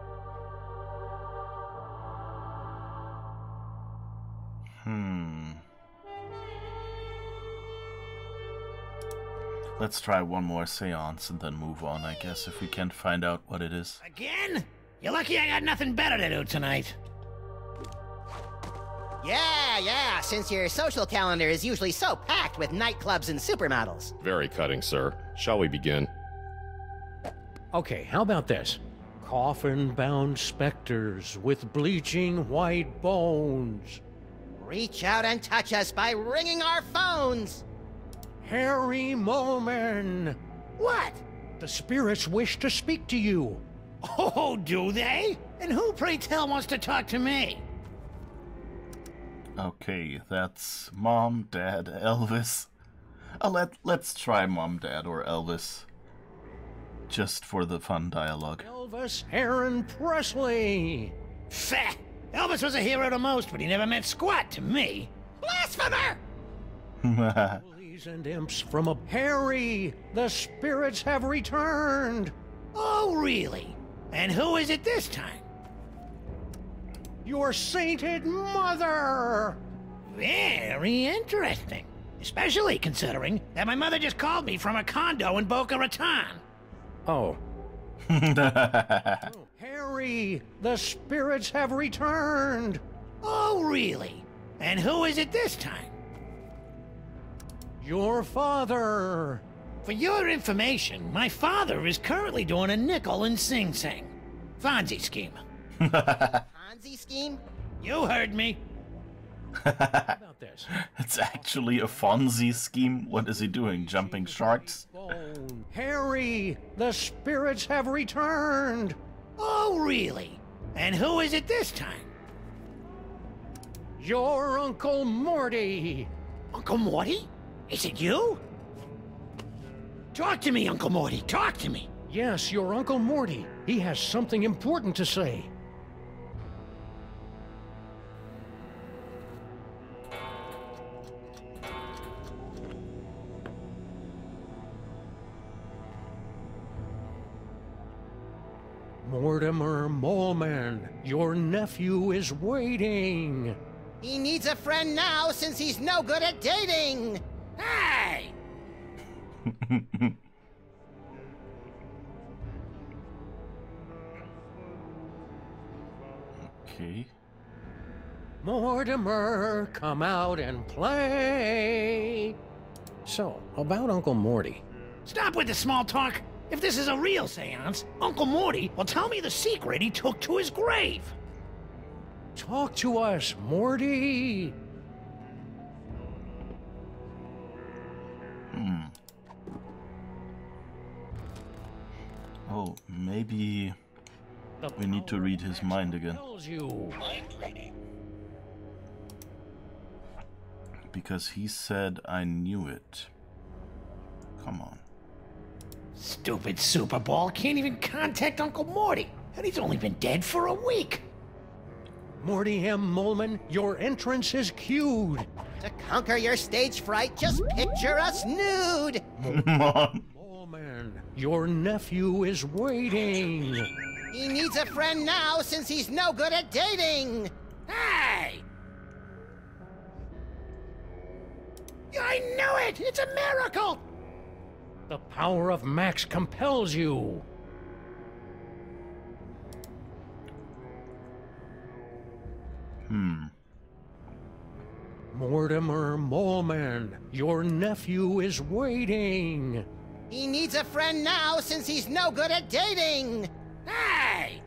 Let's try one more seance and then move on, I guess, if we can't find out what it is. Again? You're lucky I got nothing better to do tonight. Yeah, since your social calendar is usually so packed with nightclubs and supermodels. Very cutting, sir. Shall we begin? Okay, how about this? Coffin-bound specters with bleaching white bones. Reach out and touch us by ringing our phones. Harry Molman. What? The spirits wish to speak to you. Oh, do they? And who, pray tell, wants to talk to me? Okay, that's Mom, Dad, Elvis. Let's try Mom, Dad, or Elvis. Just for the fun dialogue. Elvis Aaron Presley. Feh! Elvis was a hero to most, but he never meant squat to me. Blasphemer! Bullies and imps from a Harry. The spirits have returned. Oh, really? And who is it this time? Your sainted mother! Very interesting. Especially considering that my mother just called me from a condo in Boca Raton. Oh. Harry, the spirits have returned. Oh, really? And who is it this time? Your father. For your information, my father is currently doing a nickel in Sing Sing. Fonzie scheme. Ponzi scheme? You heard me. About this. It's actually a Fonzie scheme. What is he doing? Jumping sharks? Harry, the spirits have returned. Oh, really? And who is it this time? Your Uncle Morty. Uncle Morty? Is it you? Talk to me, Uncle Morty. Talk to me. Yes, your Uncle Morty. He has something important to say. Mortimer Moleman, your nephew is waiting. He needs a friend now since he's no good at dating. Hey! Okay. Mortimer, come out and play. So, about Uncle Morty. Stop with the small talk. If this is a real seance, Uncle Morty will tell me the secret he took to his grave. Talk to us, Morty. Oh, maybe we need to read his mind again. Because he said I knew it. Come on. Stupid Super Ball can't even contact Uncle Morty, and he's only been dead for a week. Morty M. Moleman, your entrance is cued. To conquer your stage fright, just picture us nude. Moleman, your nephew is waiting. He needs a friend now since he's no good at dating. Hey! I knew it! It's a miracle! The power of Max compels you. Mortimer Moleman, your nephew is waiting. He needs a friend now since he's no good at dating. Hey!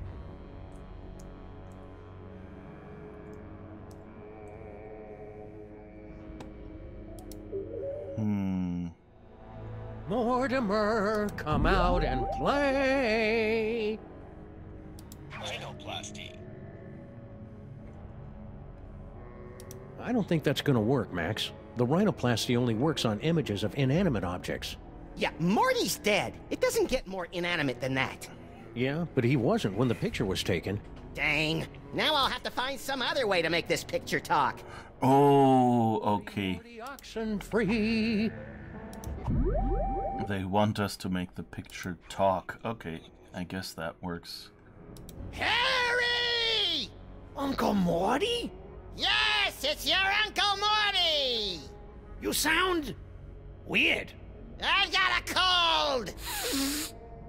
Mortimer, come out and play. Rhinoplasty. I don't think that's going to work, Max. The rhinoplasty only works on images of inanimate objects. Yeah, Morty's dead. It doesn't get more inanimate than that. Yeah, but he wasn't when the picture was taken. Dang. Now I'll have to find some other way to make this picture talk. Oh, okay. Oxen free. They want us to make the picture talk. Okay, I guess that works. Harry! Uncle Morty? Yes, it's your Uncle Morty! You sound weird. I've got a cold!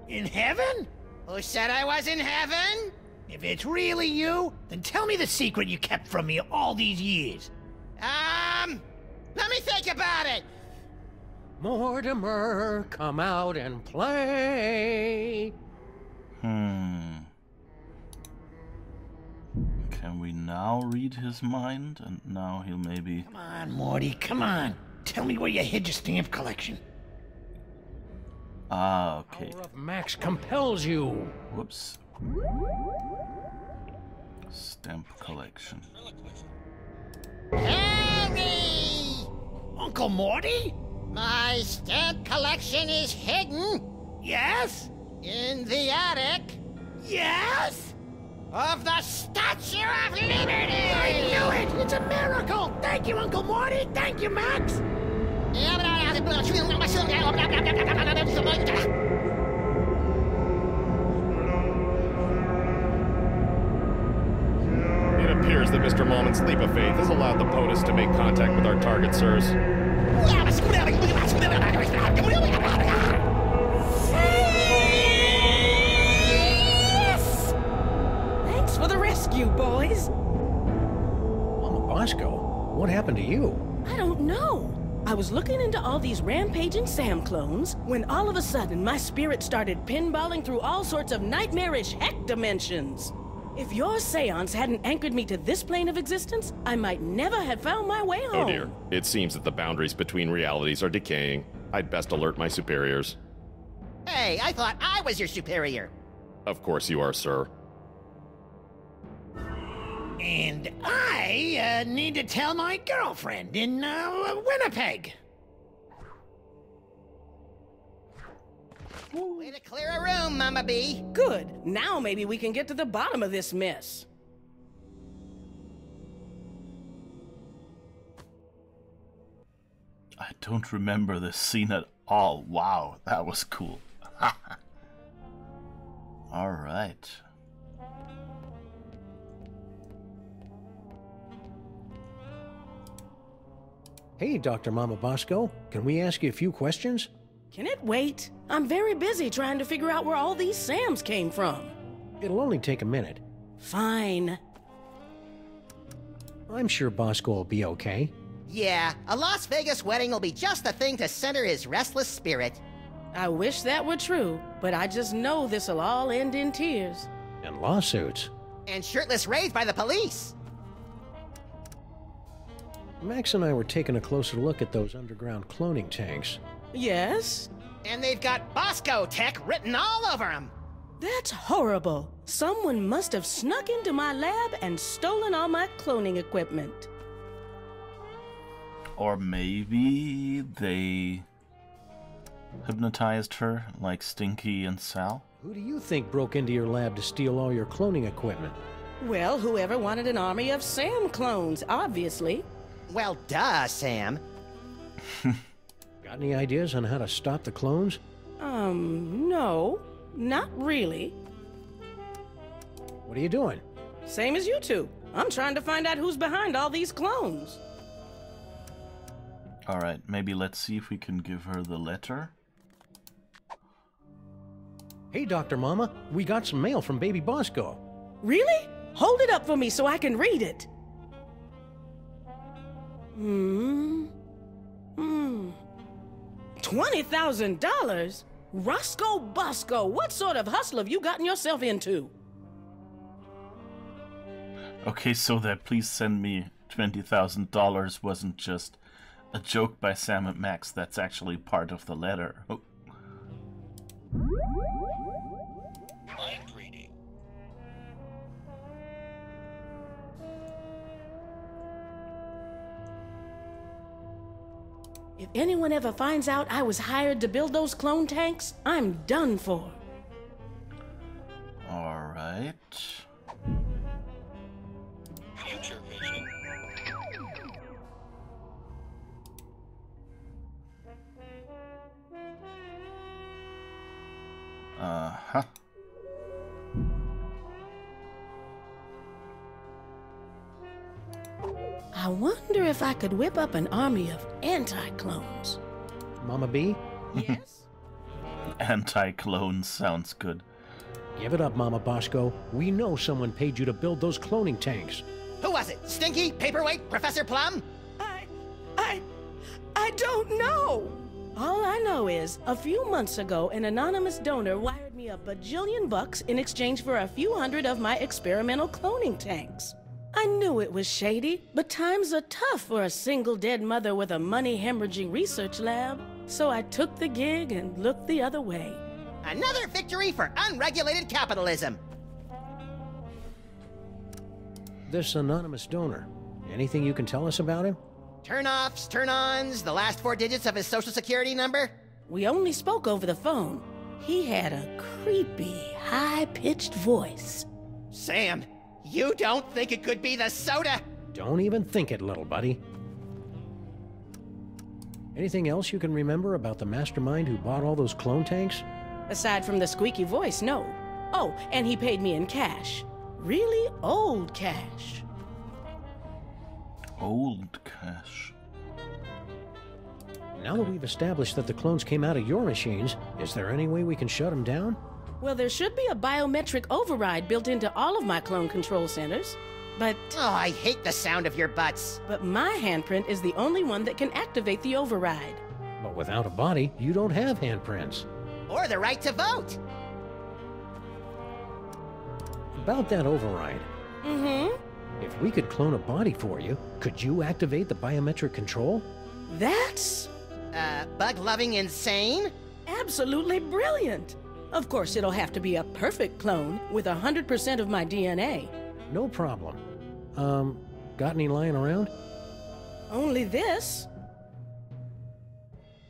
In heaven? Who said I was in heaven? If it's really you, then tell me the secret you kept from me all these years. Let me think about it. Mortimer, come out and play. Can we now read his mind? And now he'll maybe... Come on, Morty, come on. Tell me where you hid your stamp collection. Ah, okay. Power of Max compels you. Whoops. Stamp collection. Harry! Uncle Morty? My stamp collection is hidden. Yes? In the attic. Yes? Of the Statue of Liberty! I knew it! It's a miracle! Thank you, Uncle Morty! Thank you, Max! It appears that Mr. Mallman's leap of faith has allowed the POTUS to make contact with our target, sirs. Thanks for the rescue, boys. Mama Bosco, what happened to you? I don't know. I was looking into all these rampaging Sam clones when all of a sudden my spirit started pinballing through all sorts of nightmarish heck dimensions. If your seance hadn't anchored me to this plane of existence, I might never have found my way home. Oh dear. It seems that the boundaries between realities are decaying. I'd best alert my superiors. Hey, I thought I was your superior. Of course you are, sir. And I need to tell my girlfriend in Winnipeg. Way to clear a room, Mama B. Good. Now maybe we can get to the bottom of this mess. I don't remember this scene at all. Wow, that was cool. All right. Hey, Dr. Mama Bosco, can we ask you a few questions? Can it wait? I'm very busy trying to figure out where all these Sams came from. It'll only take a minute. Fine. I'm sure Bosco will be okay. Yeah, a Las Vegas wedding will be just the thing to center his restless spirit. I wish that were true, but I just know this'll all end in tears. And lawsuits. And shirtless raids by the police. Max and I were taking a closer look at those underground cloning tanks. Yes? And they've got Bosco Tech written all over them. That's horrible. Someone must have snuck into my lab and stolen all my cloning equipment. Or maybe they hypnotized her like Stinky and Sal? Who do you think broke into your lab to steal all your cloning equipment? Well, whoever wanted an army of Sam clones, obviously. Well, duh, Sam. Got any ideas on how to stop the clones? No. Not really. What are you doing? Same as you two. I'm trying to find out who's behind all these clones. Alright, maybe let's see if we can give her the letter. Hey, Dr. Mama, we got some mail from Baby Bosco. Really? Hold it up for me so I can read it. $20,000? Roscoe Bosco, what sort of hustle have you gotten yourself into? Okay, so that please send me $20,000 wasn't just a joke by Sam and Max. That's actually part of the letter. Oh. If anyone ever finds out I was hired to build those clone tanks, I'm done for. All right. Future vision. Uh-huh. I wonder if I could whip up an army of anti-clones. Mama B, Yes? Anti-clone sounds good. Give it up, Mama Bosco. We know someone paid you to build those cloning tanks. Who was it? Stinky? Paperweight? Professor Plum? I don't know. All I know is, a few months ago, an anonymous donor wired me $1 bajillion in exchange for a few hundred of my experimental cloning tanks. I knew it was shady, but times are tough for a single dead mother with a money-hemorrhaging research lab. So I took the gig and looked the other way. Another victory for unregulated capitalism. This anonymous donor, anything you can tell us about him? Turn-offs, turn-ons, the last 4 digits of his social security number? We only spoke over the phone. He had a creepy, high-pitched voice. Sam, you don't think it could be the soda? Don't even think it, little buddy. Anything else you can remember about the mastermind who bought all those clone tanks? Aside from the squeaky voice, no. Oh, and he paid me in cash. Really old cash. Old cash. Now that we've established that the clones came out of your machines, is there any way we can shut them down? Well, there should be a biometric override built into all of my clone control centers. But... Oh, I hate the sound of your butts. But my handprint is the only one that can activate the override. But without a body, you don't have handprints. Or the right to vote. About that override. Mm-hmm. If we could clone a body for you, could you activate the biometric control? That's... bug-loving insane? Absolutely brilliant. Of course, it'll have to be a perfect clone with 100% of my DNA. No problem. Got any lying around? Only this.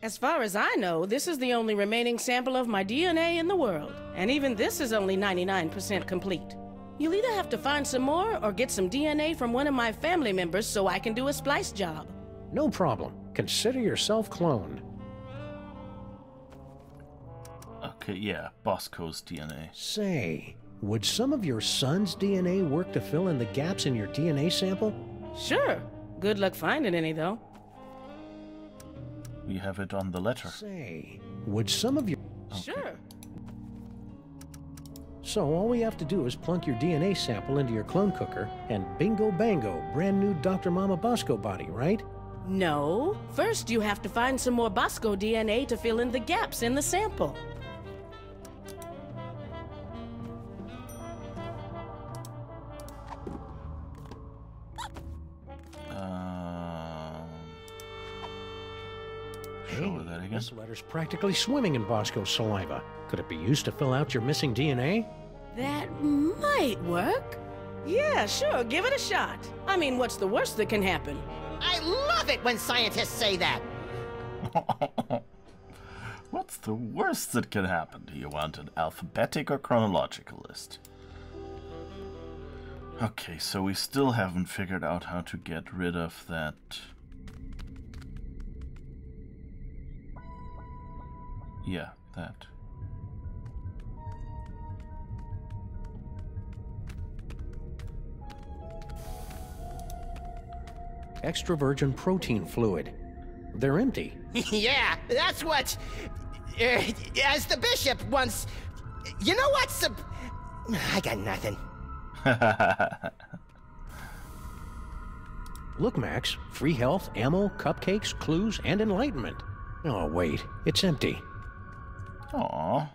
As far as I know, this is the only remaining sample of my DNA in the world. And even this is only 99% complete. You'll either have to find some more or get some DNA from one of my family members so I can do a splice job. No problem. Consider yourself cloned. Okay, yeah, Bosco's DNA. Say, would some of your son's DNA work to fill in the gaps in your DNA sample? Sure. Good luck finding any, though. We have it on the letter. Say, would some of your... Okay. Sure. So all we have to do is plunk your DNA sample into your clone cooker, and bingo bango, brand new Dr. Mama Bosco body, right? No. First, you have to find some more Bosco DNA to fill in the gaps in the sample. Hey, this letter's practically swimming in Bosco's saliva. Could it be used to fill out your missing DNA? That might work. Yeah, sure, give it a shot. I mean, what's the worst that can happen? I love it when scientists say that. What's the worst that can happen? Do you want an alphabetic or chronological list? Okay, so we still haven't figured out how to get rid of that... Yeah, that. Extra virgin protein fluid. They're empty. Yeah, that's what... as the bishop once... You know what, I got nothing. Look, Max. Free health, ammo, cupcakes, clues, and enlightenment. Oh, wait. It's empty. Aww.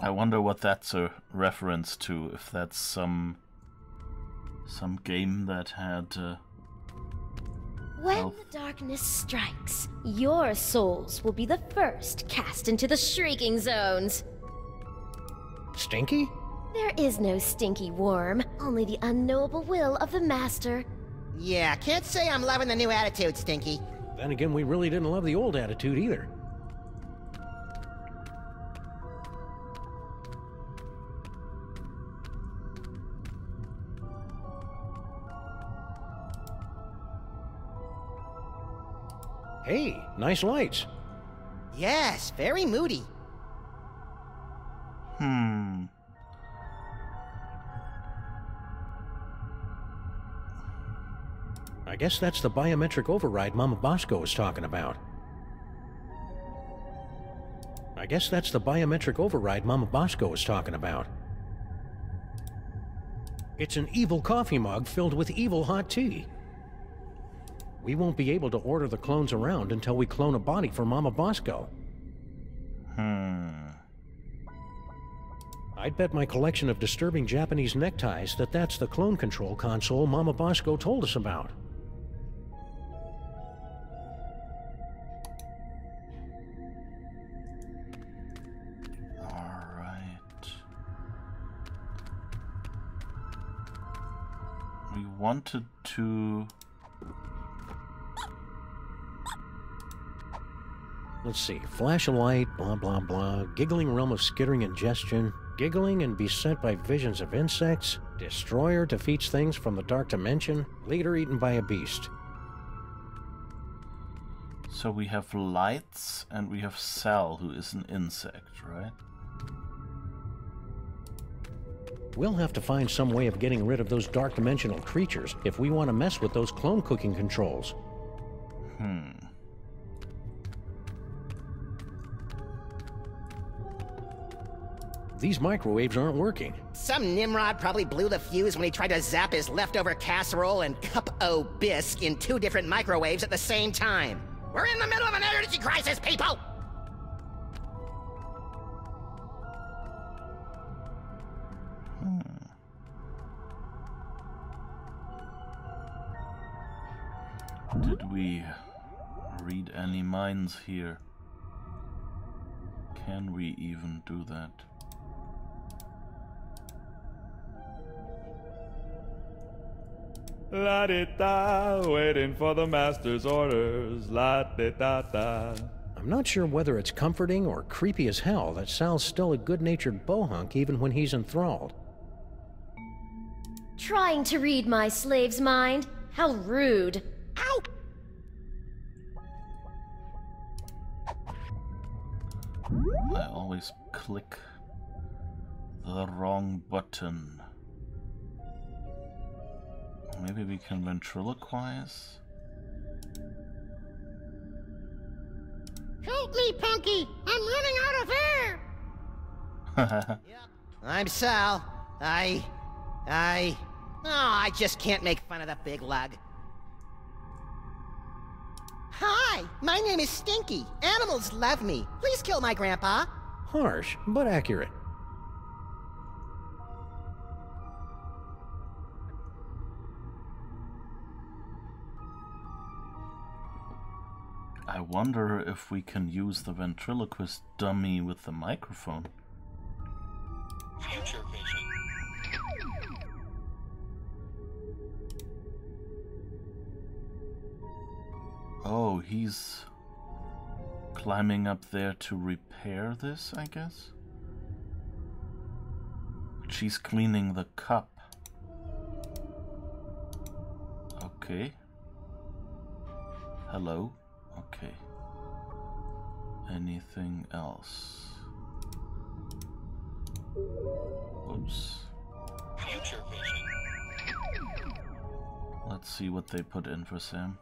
I wonder what that's a reference to, if that's some game that had When the darkness strikes, your souls will be the first cast into the shrieking zones. Stinky? There is no stinky worm, only the unknowable will of the Master. Yeah, can't say I'm loving the new attitude, Stinky. Then again, we really didn't love the old attitude either. Hey, nice lights. Yes, very moody. I guess that's the biometric override Mama Bosco was talking about. guess that's the biometric override Mama Bosco was talking about. It's an evil coffee mug filled with evil hot tea. We won't be able to order the clones around until we clone a body for Mama Bosco. I'd bet my collection of disturbing Japanese neckties that that's the clone control console Mama Bosco told us about. We wanted to... Let's see. Flash a light, blah, blah, blah. Giggling realm of skittering ingestion. Giggling and beset by visions of insects. Destroyer defeats things from the dark dimension. Leader eaten by a beast. So we have lights and we have Sal, who is an insect, right? We'll have to find some way of getting rid of those dark dimensional creatures if we want to mess with those clone cooking controls. These microwaves aren't working. Some Nimrod probably blew the fuse when he tried to zap his leftover casserole and cup o' bisque in 2 different microwaves at the same time. We're in the middle of an energy crisis, people! Did we read any minds here? Can we even do that? La-di-da, waiting for the master's orders. La-di-da-da. I'm not sure whether it's comforting or creepy as hell that Sal's still a good-natured bohunk even when he's enthralled. Trying to read my slave's mind? How rude. Ow! I always click the wrong button. Maybe we can ventriloquize? Help me, Punky! I'm running out of air! I'm Sal. I just can't make fun of the big lug. Hi, my name is Stinky. Animals love me. Please kill my grandpa. Harsh, but accurate. I wonder if we can use the ventriloquist dummy with the microphone. Future vision. Oh, he's climbing up there to repair this, I guess? She's cleaning the cup. Okay. Hello? Okay. Anything else? Oops. Future vision. Let's see what they put in for Sam.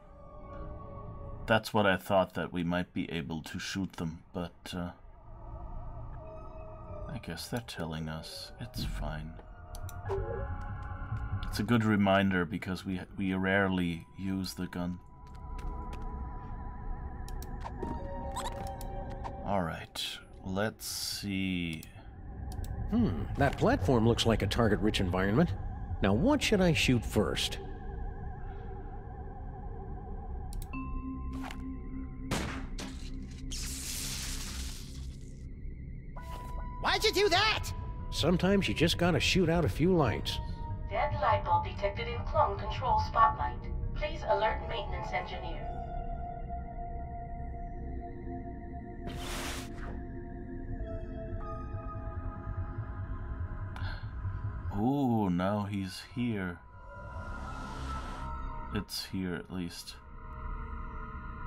That's what I thought, that we might be able to shoot them, but I guess they're telling us it's fine. It's a good reminder because we rarely use the gun. Alright, let's see. That platform looks like a target-rich environment. Now what should I shoot first? Why'd you do that? Sometimes you just gotta shoot out a few lights. Dead light bulb detected in clone control spotlight. Please alert maintenance engineer. Ooh, now he's here. It's here at least.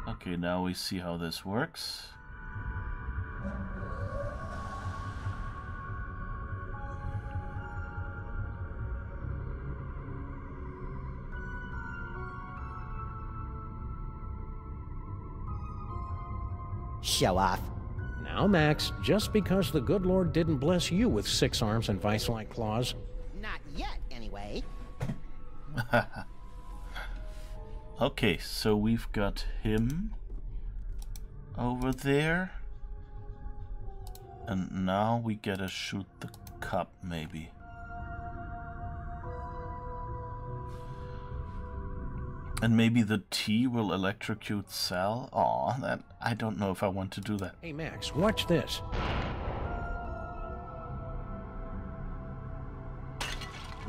Okay, now we see how this works. Show off. Now, Max, just because the good Lord didn't bless you with 6 arms and vice-like claws. Not yet, anyway. Okay, so we've got him over there. And now we gotta shoot the cup, maybe. And maybe the tea will electrocute Sal? Aw, that I don't know if I want to do that. Hey, Max, watch this.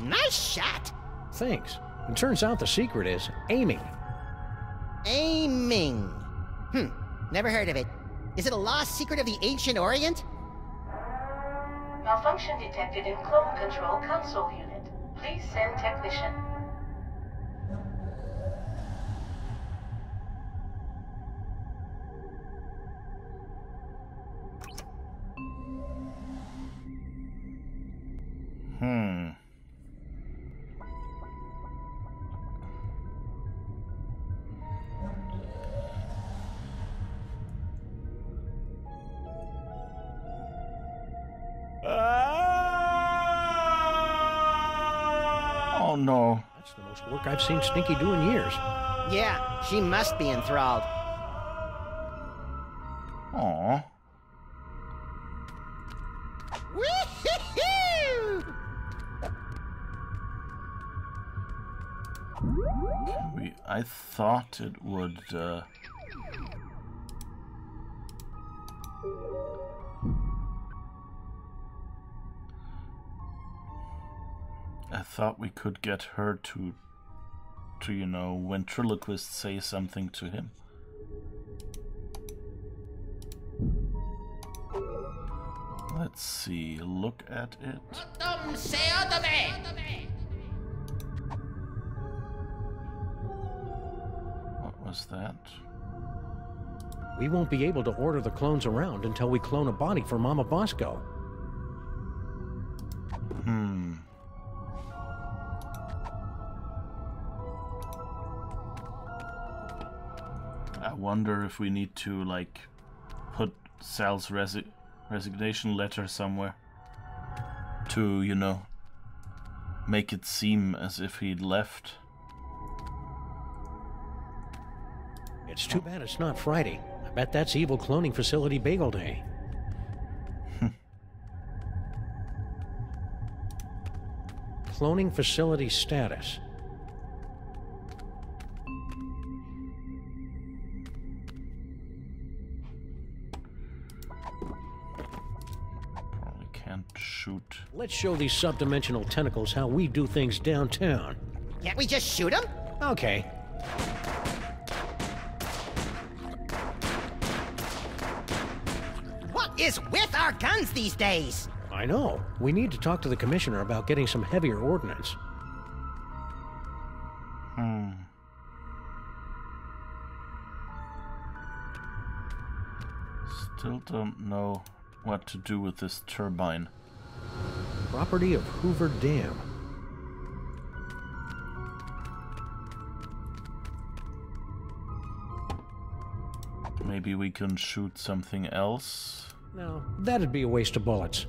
Nice shot! Thanks. It turns out the secret is aiming. Aiming. Never heard of it. Is it a lost secret of the ancient Orient? Malfunction detected in clone control console unit. Please send technician. Oh no. That's the most work I've seen Stinky do in years. Yeah, she must be enthralled. Aw. Woo-hoo-hoo! I thought it would, I thought we could get her to you know, ventriloquist say something to him. Let's see, look at it. What was that? We won't be able to order the clones around until we clone a body for Mama Bosco. I wonder if we need to, like, put Sal's resignation letter somewhere to, you know, make it seem as if he'd left. It's too bad it's not Friday. I bet that's Evil Cloning Facility Bagel Day. Cloning facility status. Probably can't shoot. Let's show these subdimensional tentacles how we do things downtown. Can't we just shoot him? Okay. What is with our guns these days? I know. We need to talk to the commissioner about getting some heavier ordnance. Still don't know what to do with this turbine. Property of Hoover Dam. Maybe we can shoot something else? No, that'd be a waste of bullets.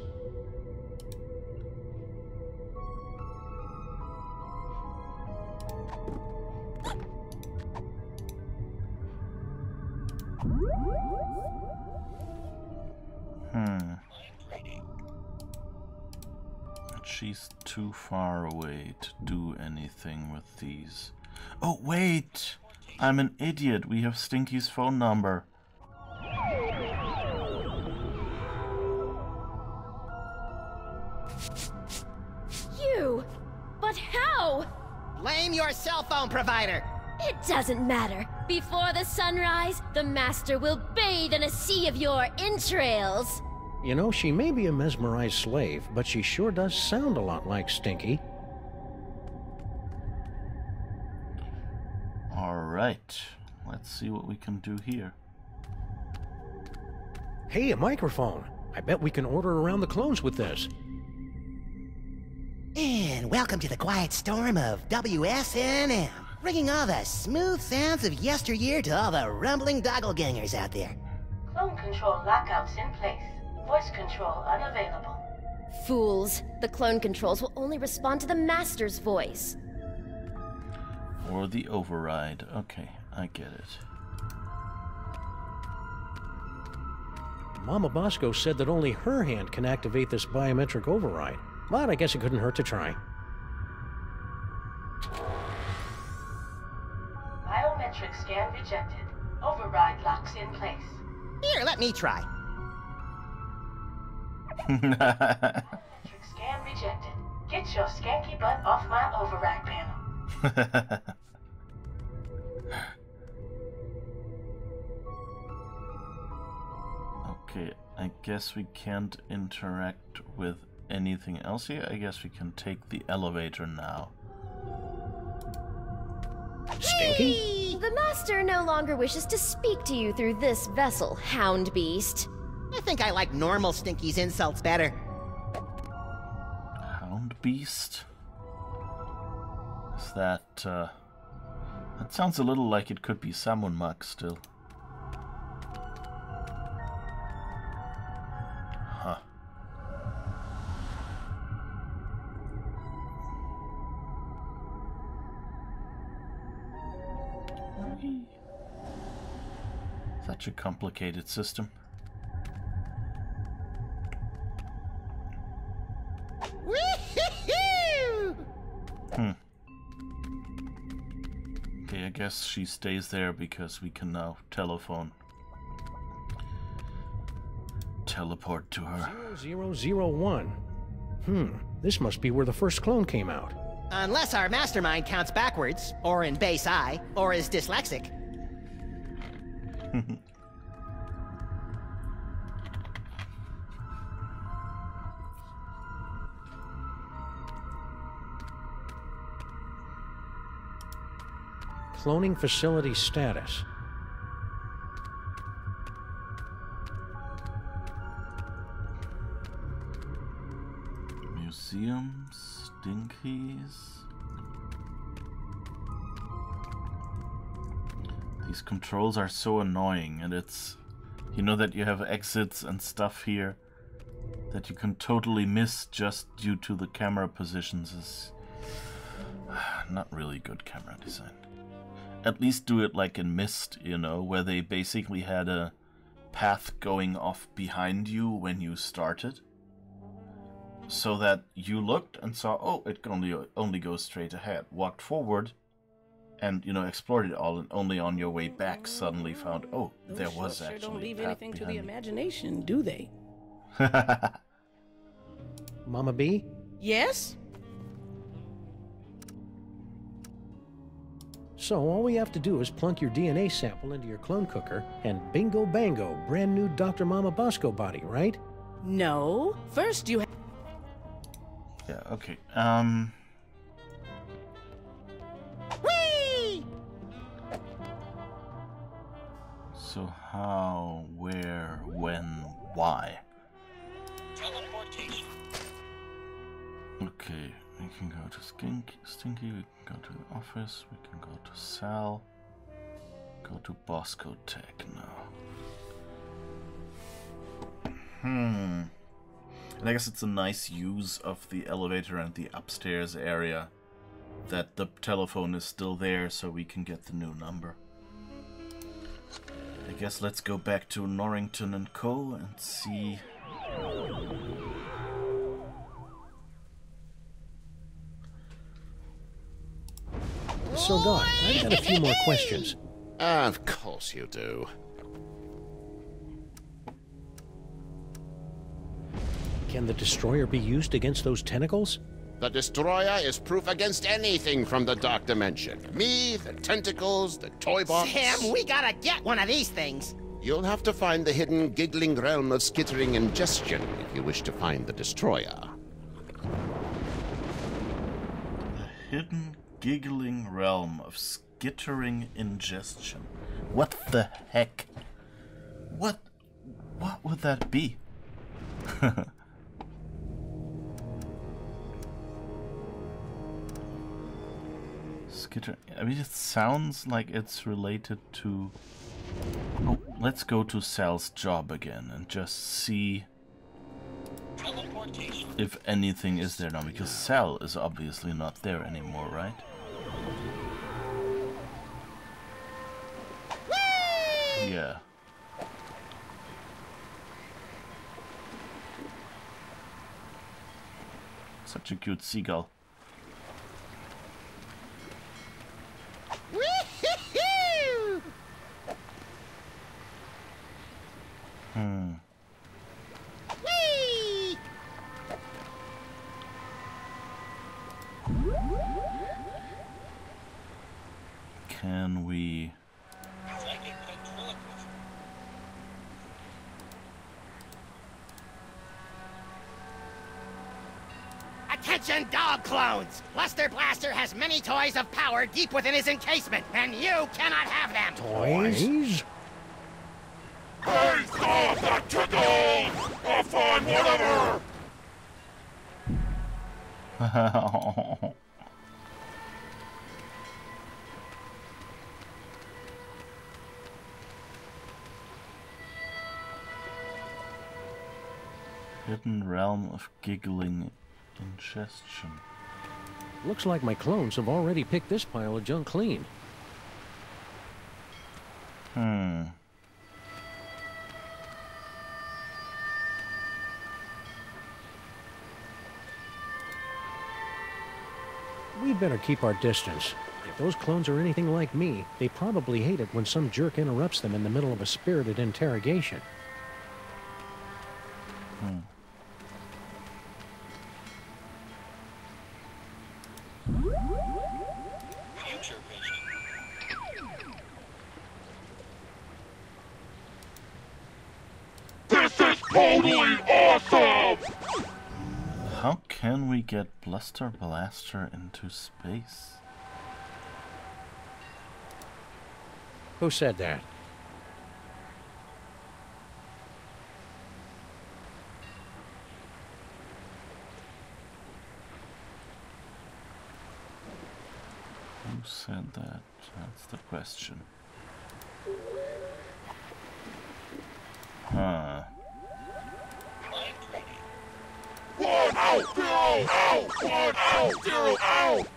She's too far away to do anything with these. Oh, wait! I'm an idiot. We have Stinky's phone number. You? But how? Blame your cell phone provider. It doesn't matter. Before the sunrise, the Master will bathe in a sea of your entrails. You know, she may be a mesmerized slave, but she sure does sound a lot like Stinky. Alright, let's see what we can do here. Hey, a microphone. I bet we can order around the clones with this. And welcome to the quiet storm of WSNM, bringing all the smooth sounds of yesteryear to all the rumbling doppelgangers out there. Clone control lockouts in place. Voice control unavailable. Fools. The clone controls will only respond to the Master's voice. Or the override. Okay, I get it. Mama Bosco said that only her hand can activate this biometric override. But I guess it couldn't hurt to try. Biometric scan rejected. Override locks in place. Here, let me try. Biometric scan rejected. Get your skanky butt off my override panel. Okay, I guess we can't interact with anything else here. I guess we can take the elevator now. Stinky? Hey! The Master no longer wishes to speak to you through this vessel, Hound Beast. I think I like normal Stinky's insults better. Hound Beast? Is that, that sounds a little like it could be Samun Mak still. Huh. Such a complicated system. Okay, I guess she stays there because we can now telephone. Teleport to her. 0001. This must be where the first clone came out. Unless our mastermind counts backwards, or in base I, or is dyslexic. Cloning facility status. Museum, Stinkies. These controls are so annoying, and it's, you know, that you have exits and stuff here that you can totally miss just due to the camera positions is not really good camera design. At least do it like in Myst, you know, where they basically had a path going off behind you when you started. So that you looked and saw, oh, it only goes straight ahead. Walked forward and, you know, explored it all, and only on your way back suddenly found, oh, there was actually don't leave a path anything to the behind me. imagination, do they? Mama B? Yes? So all we have to do is plunk your DNA sample into your clone cooker, and bingo bango, brand new Dr. Mama Bosco body, right? No. First you Yeah, okay. Whee! So how, where, when, why? Teleportation. Okay, we can go to Stinky, we can go to the office, we can go to Sal, go to Bosco Tech now. And I guess it's a nice use of the elevator and the upstairs area that the telephone is still there so we can get the new number. I guess let's go back to Norrington and Co. and see... So, Doc, I've got a few more questions. Of course you do. Can the destroyer be used against those tentacles? The destroyer is proof against anything from the dark dimension. Me, the tentacles, the toy box. Sam, we gotta get one of these things. You'll have to find the hidden giggling realm of skittering ingestion if you wish to find the destroyer. The hidden giggling realm of skittering ingestion. What the heck? What would that be? Skitter. I mean, it sounds like it's related to. Oh, Let's go to Sal's job again and just see if anything is there now, because Sal is obviously not there anymore, right? Whee! Yeah. Such a cute seagull. Wee-hee-hoo! Whee! Can we... Attention, dog clones! Buster Blaster has many toys of power deep within his encasement, and you cannot have them! Toys? Hey, stop! That tickles! Oh, fine, whatever! Hidden realm of giggling ingestion. Looks like my clones have already picked this pile of junk clean. We'd better keep our distance. If those clones are anything like me, they probably hate it when some jerk interrupts them in the middle of a spirited interrogation. Future vision. This is totally awesome! How can we get Buster Blaster into space? Who said that? Who said that? That's the question. Huh. One out, zero out! One out, zero out!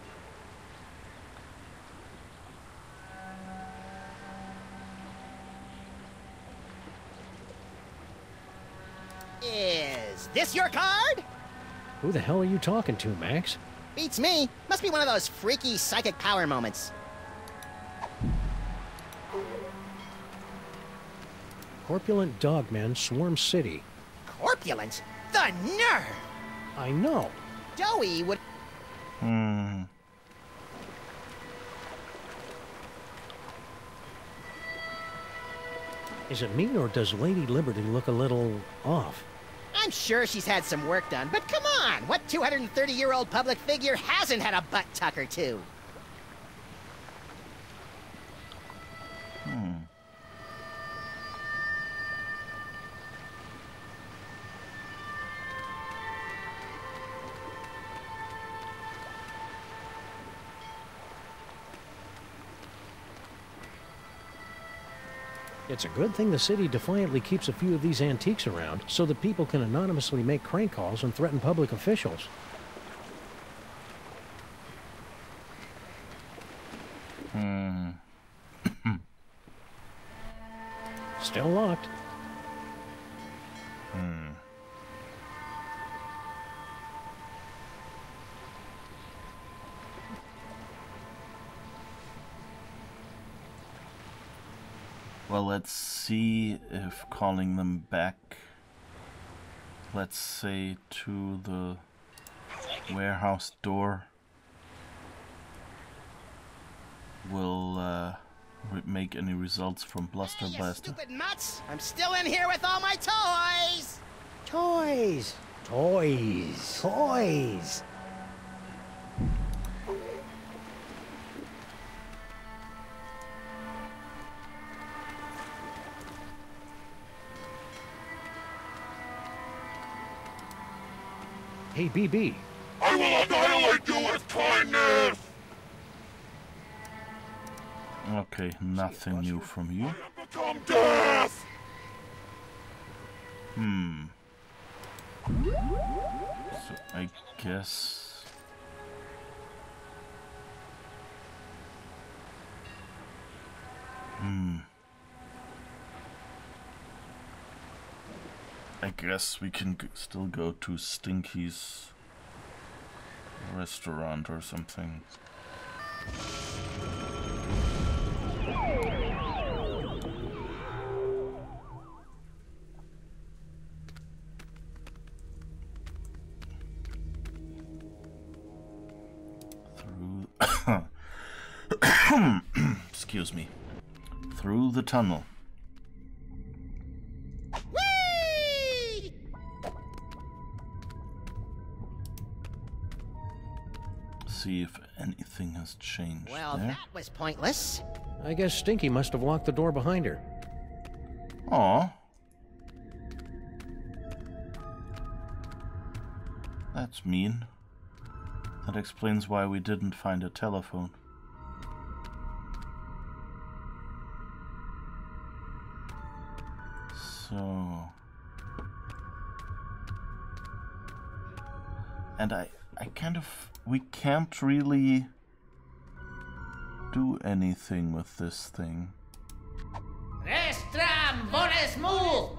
Is this your card? Who the hell are you talking to, Max? Beats me. Must be one of those freaky psychic power moments. Corpulent Dogman, Swarm City. Corpulent? The nerve! I know. Joey would... Is it me, or does Lady Liberty look a little off? I'm sure she's had some work done, but come on! What 230-year-old public figure hasn't had a butt tuck or two? It's a good thing the city defiantly keeps a few of these antiques around so that people can anonymously make crank calls and threaten public officials. Still locked. Well, let's see if calling them back, let's say to the warehouse door, will make any results from Buster Hey, you Blaster. stupid nuts! I'm still in here with all my toys! Toys. Toys. Toys. Hey, BB. I will annihilate you with kindness! Okay, nothing new from you. I am the Come death! So I guess... I guess we can still go to Stinky's restaurant or something. Excuse me. Through the tunnel. See if anything has changed. Well, there. that was pointless. I guess Stinky must have locked the door behind her. Aw. That's mean. That explains why we didn't find a telephone. So... And I kind of... We can't really do anything with this thing. Restram, Boris, move!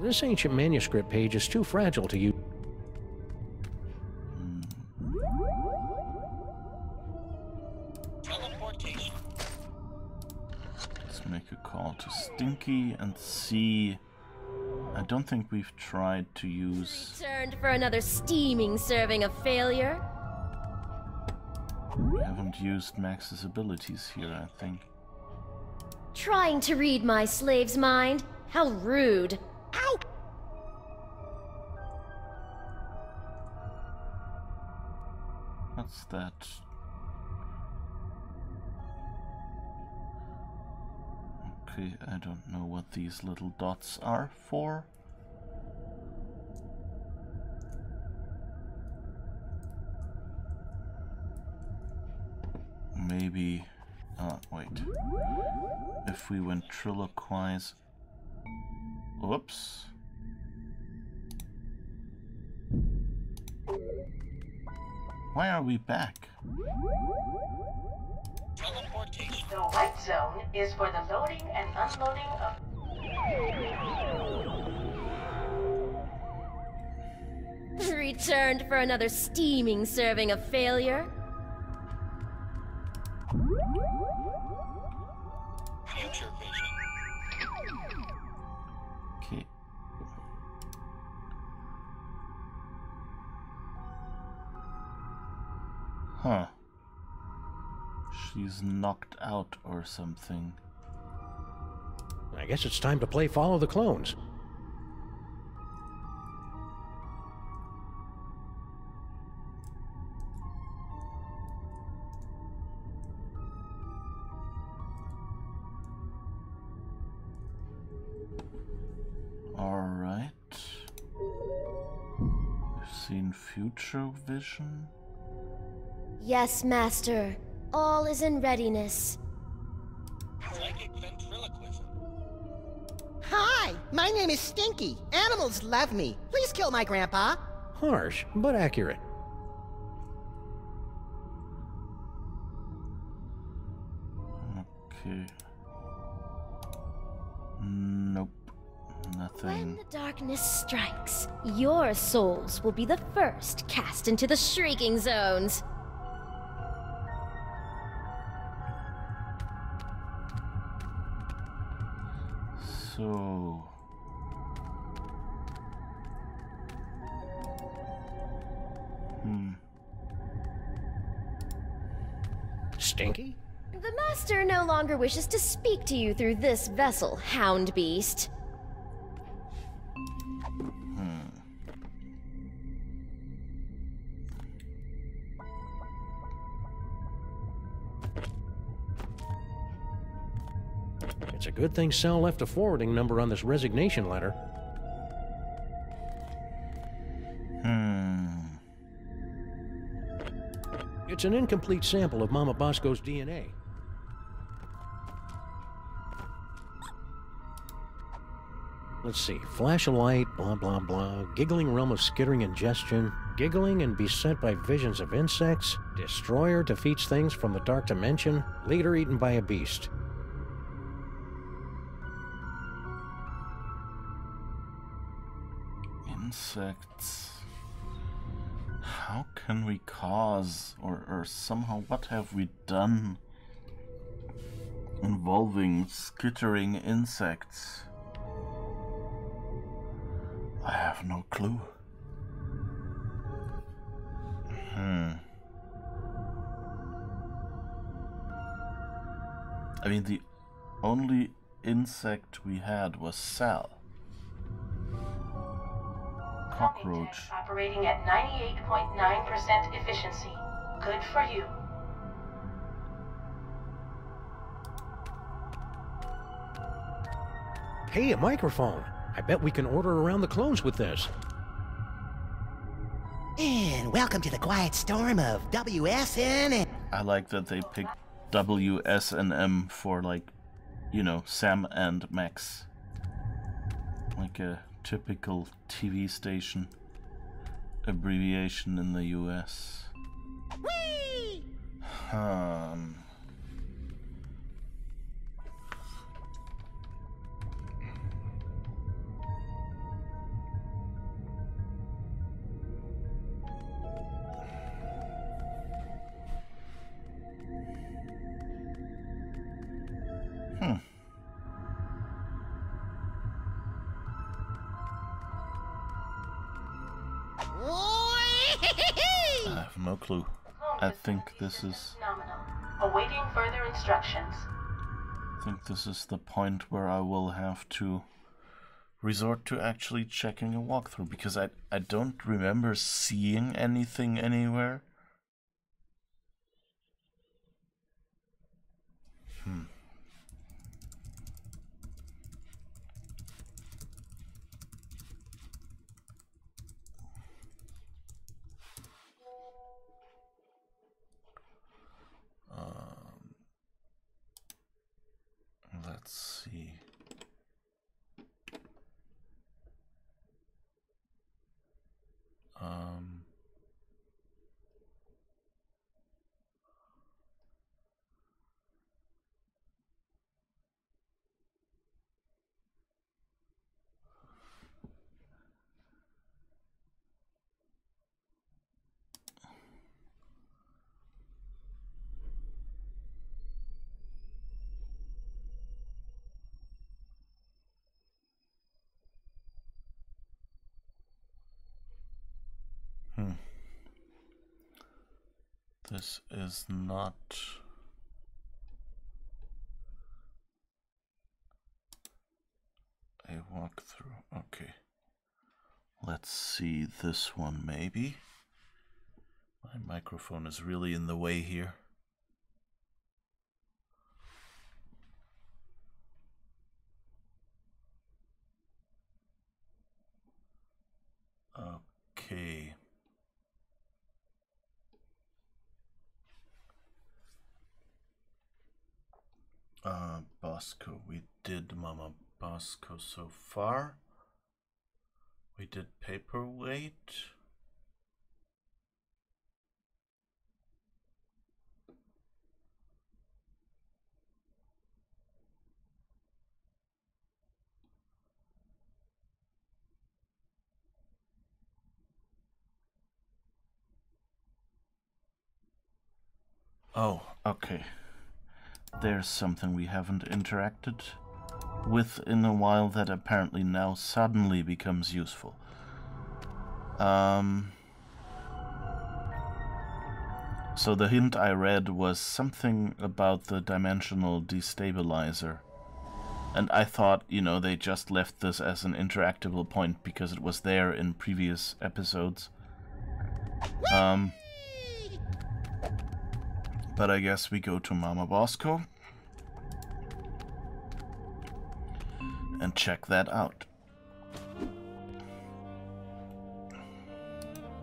This ancient manuscript page is too fragile to use. Teleportation. Let's make a call to Stinky and see. I don't think we've tried to use. Returned for another steaming serving of failure. We haven't used Max's abilities here, I think. Trying to read my slave's mind? How rude. Ow! What's that? Okay, I don't know what these little dots are for. Maybe... wait. If we ventriloquize... Whoops. Why are we back? Teleportation. The white zone is for the loading and unloading of... Returned for another steaming serving of failure. Future vision. Okay. Huh. She's knocked out or something. I guess it's time to play Follow the Clones. Alright. We've seen future vision. Yes, Master. All is in readiness. Psychic ventriloquism. Hi, my name is Stinky. Animals love me. Please kill my grandpa. Harsh, but accurate. Okay. Nope. Nothing. When the darkness strikes, your souls will be the first cast into the shrieking zones. So... Stinky? The Master no longer wishes to speak to you through this vessel, Hound Beast. It's a good thing Sal left a forwarding number on this resignation letter. It's an incomplete sample of Mama Bosco's DNA. Let's see. Flash of light, blah, blah, blah. Giggling realm of skittering ingestion. Giggling and beset by visions of insects. Destroyer defeats things from the dark dimension. Leader eaten by a beast. Insects. How can we cause, or somehow, what have we done involving skittering insects? I have no clue. I mean, the only insect we had was Sal. Cockroach. Operating at 98.9% efficiency. Good for you. Hey, a microphone. I bet we can order around the clones with this. And welcome to the quiet storm of WSN. I like that they picked WSNM for, like, you know, Sam and Max. Like a typical TV station abbreviation in the US. Whee! I have no clue. I think this is... Awaiting further instructions. I think this is the point where I will have to resort to actually checking a walkthrough, because I don't remember seeing anything anywhere. Let's see. This is not a walkthrough. Okay. Let's see this one, maybe. My microphone is really in the way here. Okay. Bosco. We did Mama Bosco so far. We did Paperweight. Oh, okay. There's something we haven't interacted with in a while that apparently now suddenly becomes useful. So the hint I read was something about the dimensional destabilizer. And I thought, you know, they just left this as an interactable point because it was there in previous episodes. But I guess we go to Mama Bosco and check that out.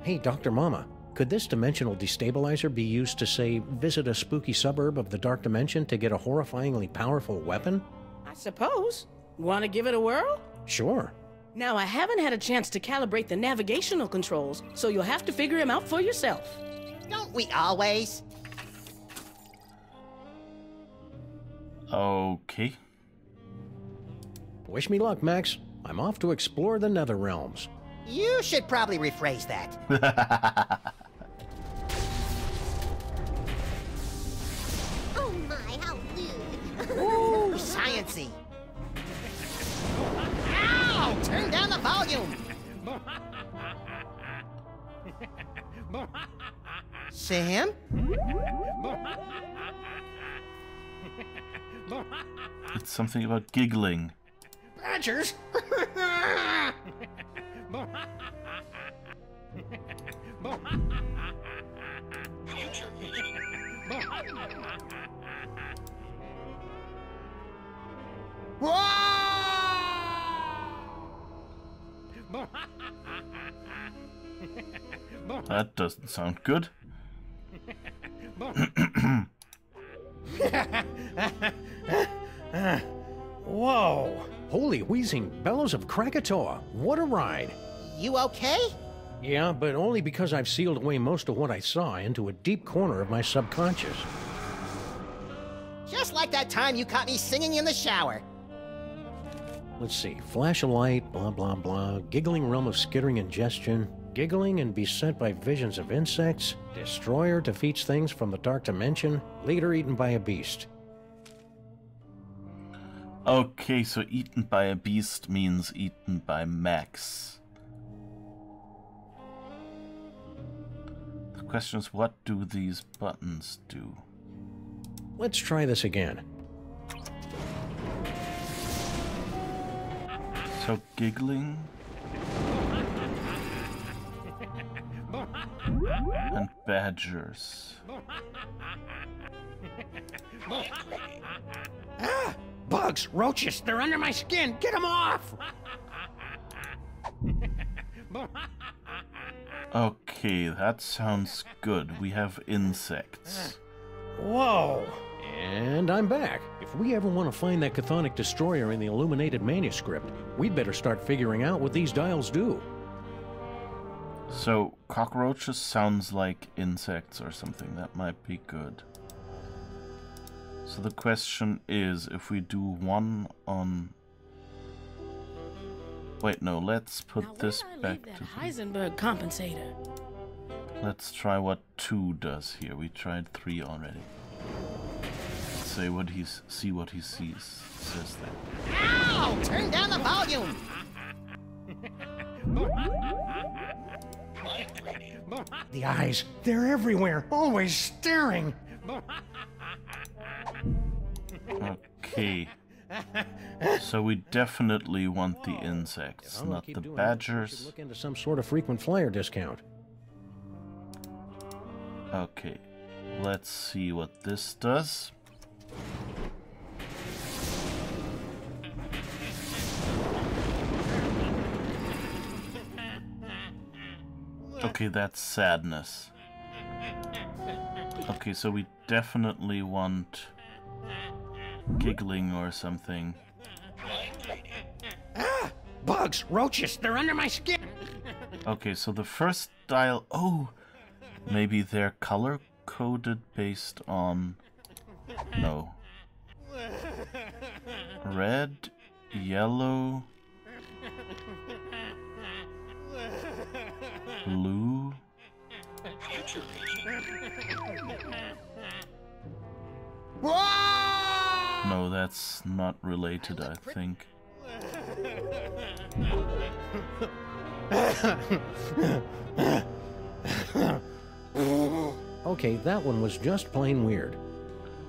Hey, Dr. Mama, Could this dimensional destabilizer be used to, say, visit a spooky suburb of the Dark Dimension to get a horrifyingly powerful weapon? I suppose. Want to give it a whirl? Sure. Now, I haven't had a chance to calibrate the navigational controls, so you'll have to figure him out for yourself. Don't we always? Okay. Wish me luck, Max. I'm off to explore the Nether Realms. You should probably rephrase that. Oh my, how rude. Ooh, science-y. Ow! Turn down the volume! Sam? It's something about giggling. Badgers? Future vision. That doesn't sound good. Whoa! Holy wheezing bellows of Krakatoa! What a ride! You okay? Yeah, but only because I've sealed away most of what I saw into a deep corner of my subconscious. Just like that time you caught me singing in the shower. Let's see. Flash of light, blah blah blah, giggling realm of skittering ingestion, giggling and beset by visions of insects, destroyer defeats things from the dark dimension, leader eaten by a beast. Okay, so eaten by a beast means eaten by Max. The question is, what do these buttons do? Let's try this again. So giggling and badgers. Ah! Bugs, roaches, they're under my skin. Get them off! Okay, that sounds good. We have insects. Whoa! And I'm back. If we ever want to find that chthonic destroyer in the illuminated manuscript, we'd better start figuring out what these dials do. So, cockroaches sounds like insects or something. That might be good. So the question is, if we do one on... Wait, no, let's put this back to... Heisenberg compensator. Let's try what 2 does here. We tried 3 already. Let's say what he's... see what he sees. Says that. Ow! Turn down the volume! The eyes, they're everywhere, always staring. Okay. So we definitely want the insects, not the badgers. Look into some sort of frequent flyer discount. Okay. Let's see what this does. Okay, that's sadness. Okay, so we definitely want giggling or something. Ah! Bugs, roaches, they're under my skin. Okay, so the first dial... Oh! Maybe they're color-coded based on... No. Red, yellow... Blue... Future vision. No, that's not related, I think. Okay, that one was just plain weird.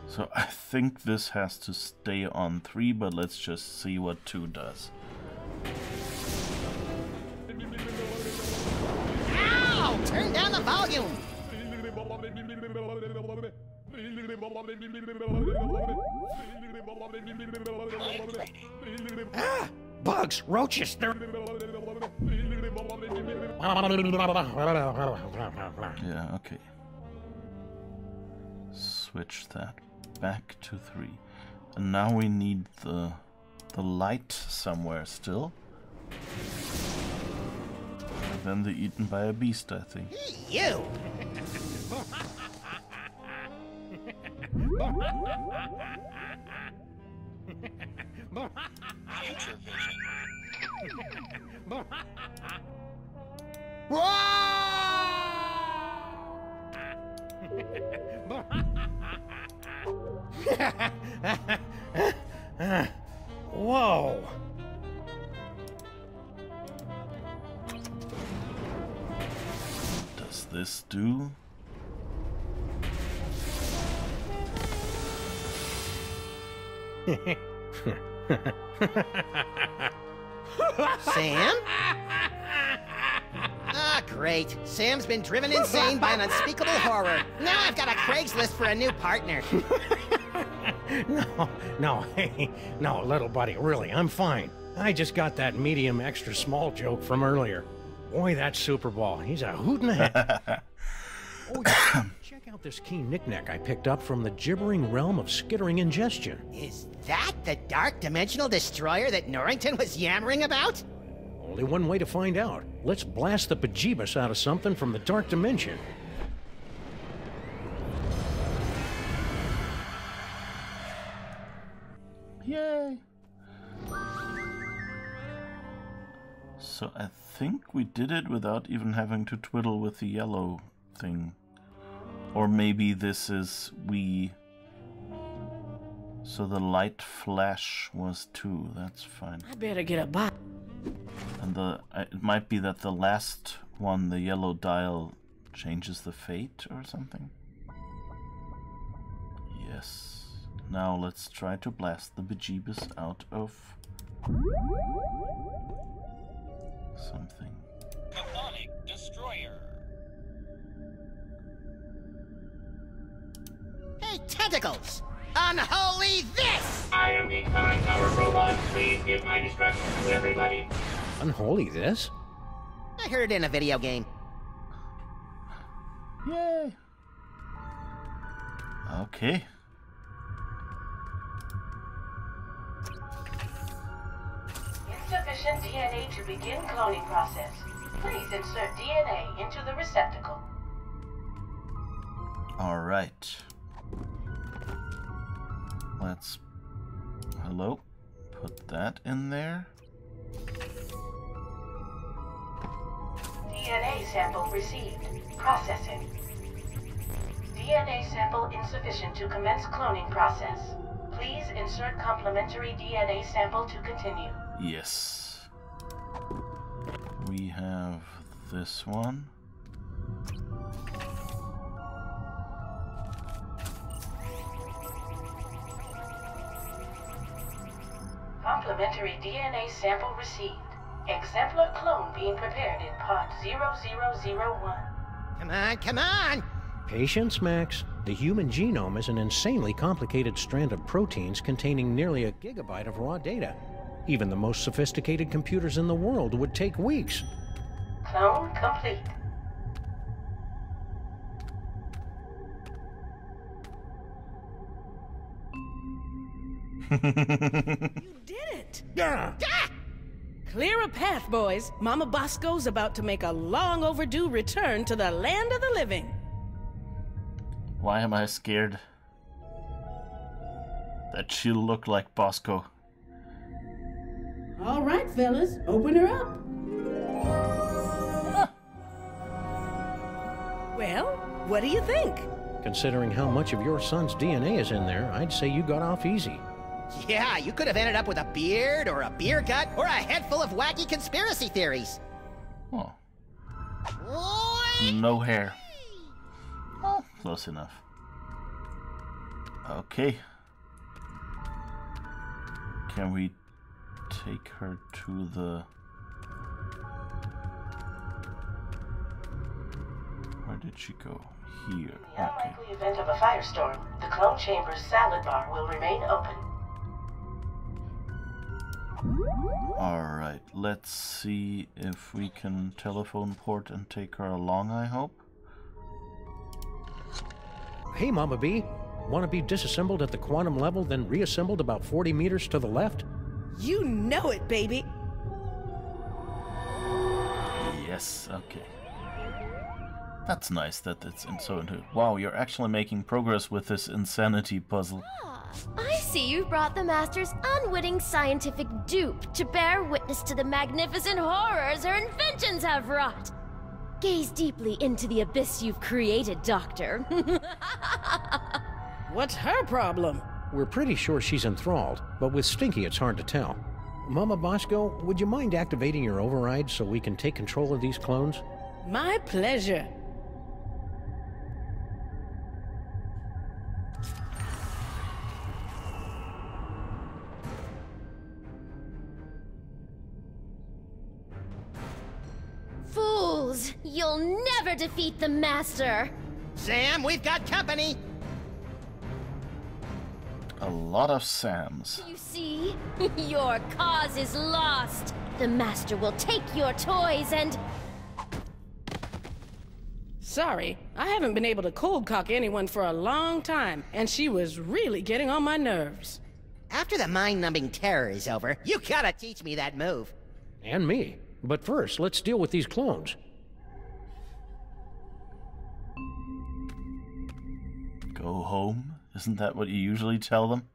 So I think this has to stay on 3, but let's just see what 2 does. Ow! Turn down the volume! Ah! Bugs, roaches, they're... Yeah, okay. Switch that back to 3. And now we need the light somewhere still. And then they're eaten by a beast, I think. You! Future vision. Whoa! Does this do? Sam? Ah, great. Sam's been driven insane by an unspeakable horror. Now I've got a Craigslist for a new partner. No, little buddy, really, I'm fine. I just got that medium extra small joke from earlier. Boy, that Super Ball, he's a hoot and a half. Oh, yeah. Check out this key knick-knack I picked up from the gibbering realm of skittering ingestion. Is that the dark dimensional destroyer that Norrington was yammering about? Only one way to find out. Let's blast the bejeebus out of something from the dark dimension. Yay! So I think we did it without even having to twiddle with the yellow thing. Or maybe this is so the light flash was 2. That's fine. I better get a box. And it might be that the last one, the yellow dial, changes the fate or something. Yes. Now let's try to blast the bejeebus out of something. Chthonic destroyer. Hey, tentacles! Unholy this! I am the Time Tower robot. Please give my instructions to everybody. Unholy this? I heard it in a video game. Yay! Okay. Insufficient DNA to begin cloning process. Please insert DNA into the receptacle. Alright. Let's... Hello? Put that in there. DNA sample received. Processing. DNA sample insufficient to commence cloning process. Please insert complementary DNA sample to continue. Yes. We have this one. Complementary DNA sample received. Exemplar clone being prepared in part 0001. Come on, come on! Patience, Max. The human genome is an insanely complicated strand of proteins containing nearly a gigabyte of raw data. Even the most sophisticated computers in the world would take weeks. Clone complete. You did it! Yeah! Clear a path, boys. Mama Bosco's about to make a long overdue return to the land of the living. Why am I scared? That she'll look like Bosco. All right, fellas, open her up. Well, what do you think? Considering how much of your son's DNA is in there, I'd say you got off easy. Yeah, you could have ended up with a beard, or a beer gut, or a head full of wacky conspiracy theories. Oh. No hair. Oh, close enough. Okay. Can we take her to the... Where did she go? Here. In the unlikely event of a firestorm, the clone chamber's salad bar will remain open. Alright, let's see if we can telephone port and take her along, I hope. Hey, Mama B. Want to be disassembled at the quantum level, then reassembled about 40 meters to the left? You know it, baby. Yes, okay. That's nice that it's so. Wow, you're actually making progress with this insanity puzzle. I see you brought the Master's unwitting scientific dupe to bear witness to the magnificent horrors her inventions have wrought. Gaze deeply into the abyss you've created, Doctor. What's her problem? We're pretty sure she's enthralled, but with Stinky it's hard to tell. Mama Bosco, would you mind activating your override so we can take control of these clones? My pleasure. Fools! You'll never defeat the Master! Sam, we've got company! A lot of Sams. You see? Your cause is lost! The Master will take your toys and... Sorry, I haven't been able to cold cock anyone for a long time, and she was really getting on my nerves. After the mind-numbing terror is over, you gotta teach me that move. And me. But first, let's deal with these clones. Go home? Isn't that what you usually tell them?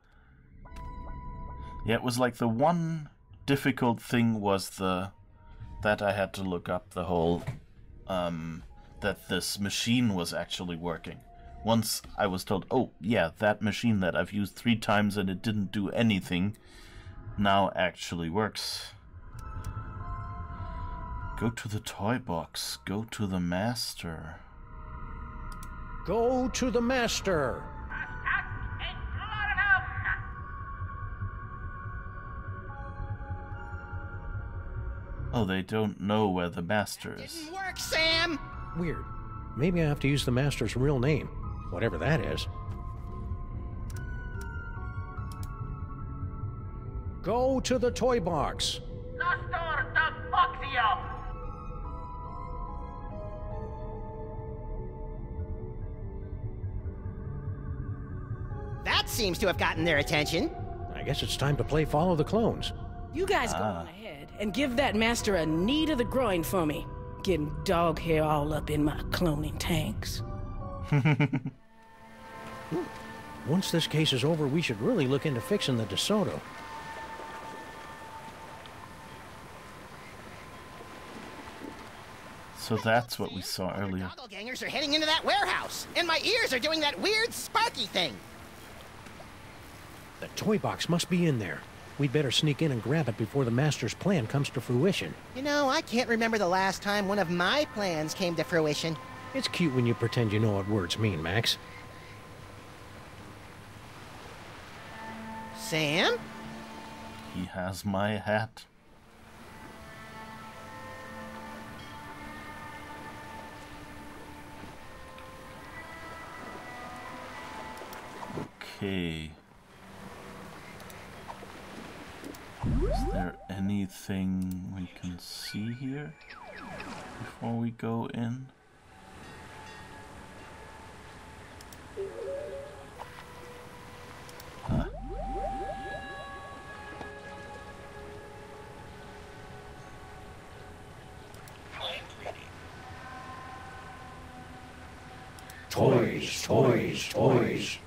Yeah, it was like the one difficult thing was that I had to look up the whole, that this machine was actually working. Once I was told, oh, yeah, that machine that I've used 3 times and it didn't do anything, now actually works. Go to the toy box. Go to the Master. Go to the Master! Oh, they don't know where the Master is. Didn't work, Sam! Weird. Maybe I have to use the Master's real name, whatever that is. Go to the toy box! That seems to have gotten their attention. I guess it's time to play Follow the Clones. You guys go on ahead and give that Master a knee to the groin for me. Getting dog hair all up in my cloning tanks. Once this case is over, we should really look into fixing the DeSoto. So that's what we saw earlier. Doppelgangers are heading into that warehouse, and my ears are doing that weird sparky thing. The toy box must be in there. We'd better sneak in and grab it before the Master's plan comes to fruition. You know, I can't remember the last time one of my plans came to fruition. It's cute when you pretend you know what words mean, Max. Sam? He has my hat. Okay. Is there anything we can see here before we go in? Huh. Toys, toys, toys.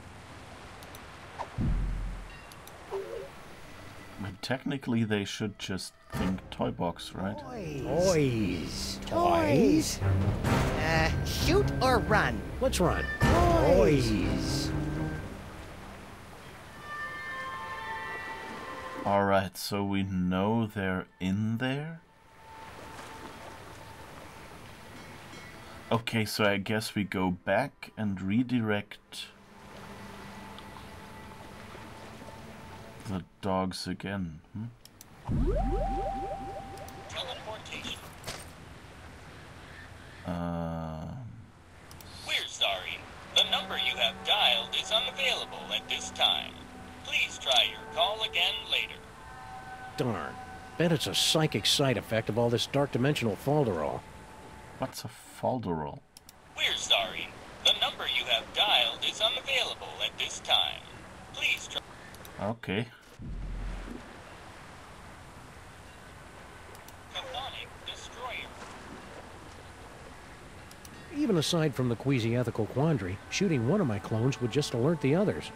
Technically, they should just think toy box, right? Toys. Toys. Shoot or run? Let's run. Toys. Alright, so we know they're in there? Okay, so I guess we go back and redirect the dogs again. Teleportation. We're sorry. The number you have dialed is unavailable at this time. Please try your call again later. Darn. Bet it's a psychic side effect of all this dark dimensional falderall. What's a falderall? We're sorry. The number you have dialed is unavailable at this time. Please try. Okay. Chthonic Destroyer. Even aside from the queasy ethical quandary, shooting one of my clones would just alert the others.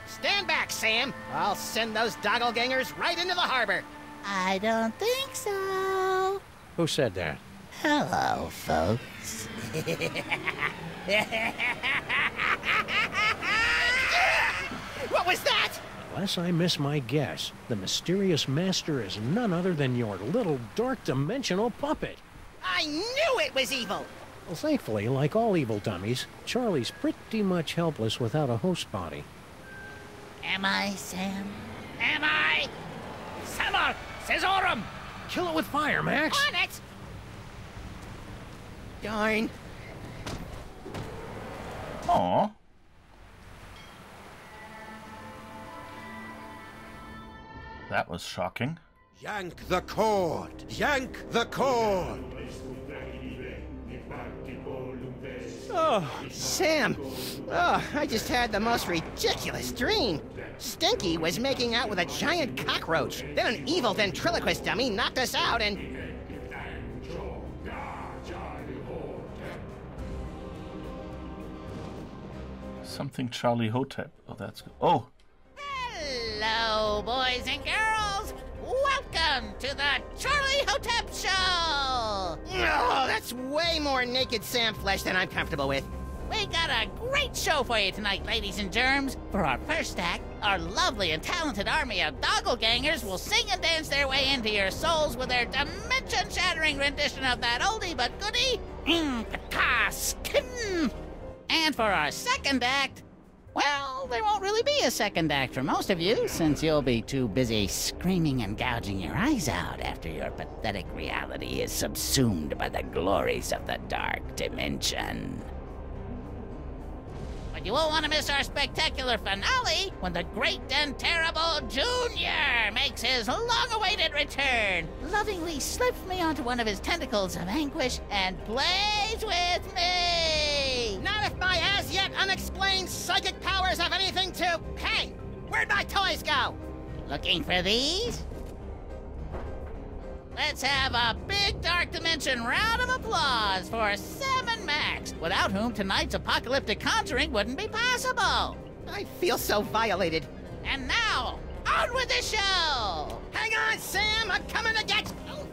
Stand back, Sam. I'll send those doppelgangers right into the harbor. I don't think so. Who said that? Hello, folks. What was that? Unless I miss my guess, the mysterious master is none other than your little dark dimensional puppet. I knew it was evil. Well, thankfully, like all evil dummies, Charlie's pretty much helpless without a host body. Am I, Sam? Am I? Samar! Caesarum! Kill it with fire, Max! On it! Darn. Aww. That was shocking. Yank the cord! Yank the cord! Oh, Sam. Oh, I just had the most ridiculous dream. Stinky was making out with a giant cockroach. Then an evil ventriloquist dummy knocked us out and... Something Charlie Hotep. Oh, that's good. Oh! Hello, boys and girls. Welcome to the Charlie Hotep Show. Oh, that's way more naked Sam flesh than I'm comfortable with. We got a great show for you tonight, ladies and germs. For our first act, our lovely and talented army of doppelgangers will sing and dance their way into your souls with their dimension-shattering rendition of that oldie but goodie, Skin. And for our second act, well, there won't really be a second act for most of you, since you'll be too busy screaming and gouging your eyes out after your pathetic reality is subsumed by the glories of the dark dimension. But you won't want to miss our spectacular finale when the great and terrible Junior makes his long-awaited return, lovingly slips me onto one of his tentacles of anguish and plays with me! Not if my as-yet unexplained psychic powers have anything to... Hey, where'd my toys go? Looking for these? Let's have a big Dark Dimension round of applause for Sam and Max, without whom tonight's apocalyptic conjuring wouldn't be possible. I feel so violated. And now, on with the show! Hang on, Sam, I'm coming to get you!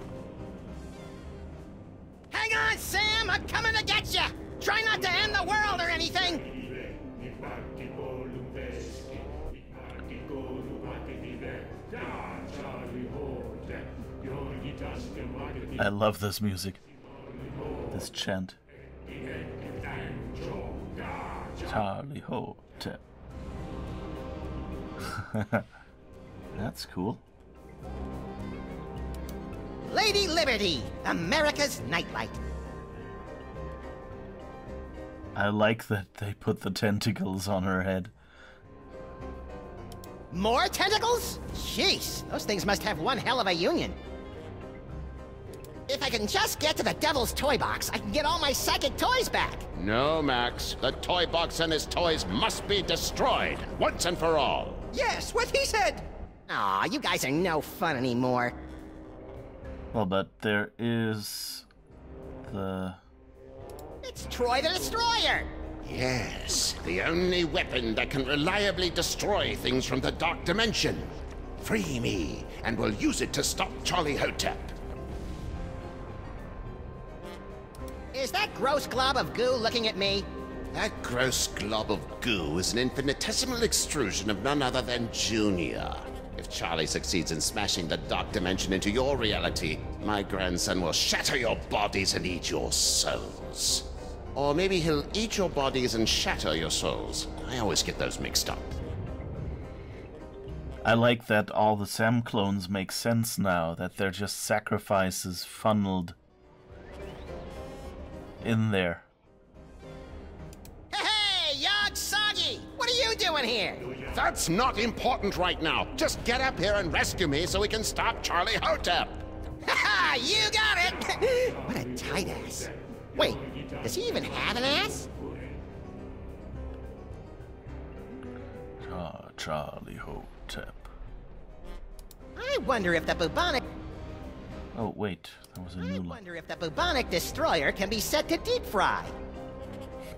Hang on, Sam, I'm coming to get you! Try not to end the world or anything! I love this music. This chant. Charlie Hotep. That's cool. Lady Liberty, America's nightlight. I like that they put the tentacles on her head. More tentacles? Jeez, those things must have one hell of a union. If I can just get to the Devil's Toy Box, I can get all my psychic toys back. No, Max. The toy box and his toys must be destroyed, once and for all. Yes, what he said! Aw, you guys are no fun anymore. Well, but there is... the... It's Troy the Destroyer! Yes, the only weapon that can reliably destroy things from the Dark Dimension. Free me, and we'll use it to stop Charlie Hotep. Is that gross glob of goo looking at me? That gross glob of goo is an infinitesimal extrusion of none other than Junior. If Charlie succeeds in smashing the Dark Dimension into your reality, my grandson will shatter your bodies and eat your souls. Or maybe he'll eat your bodies and shatter your souls. I always get those mixed up. I like that all the Sam clones make sense now, that they're just sacrifices funneled in there. Hey, Yog Soggy! What are you doing here? That's not important right now. Just get up here and rescue me so we can stop Charlie Hotep. Haha, you got it! What a tight ass. Wait, does he even have an ass? Charlie Hotep. I wonder if the bubonic... Oh, wait. That was a new line. I wonder if the bubonic destroyer can be set to deep fry.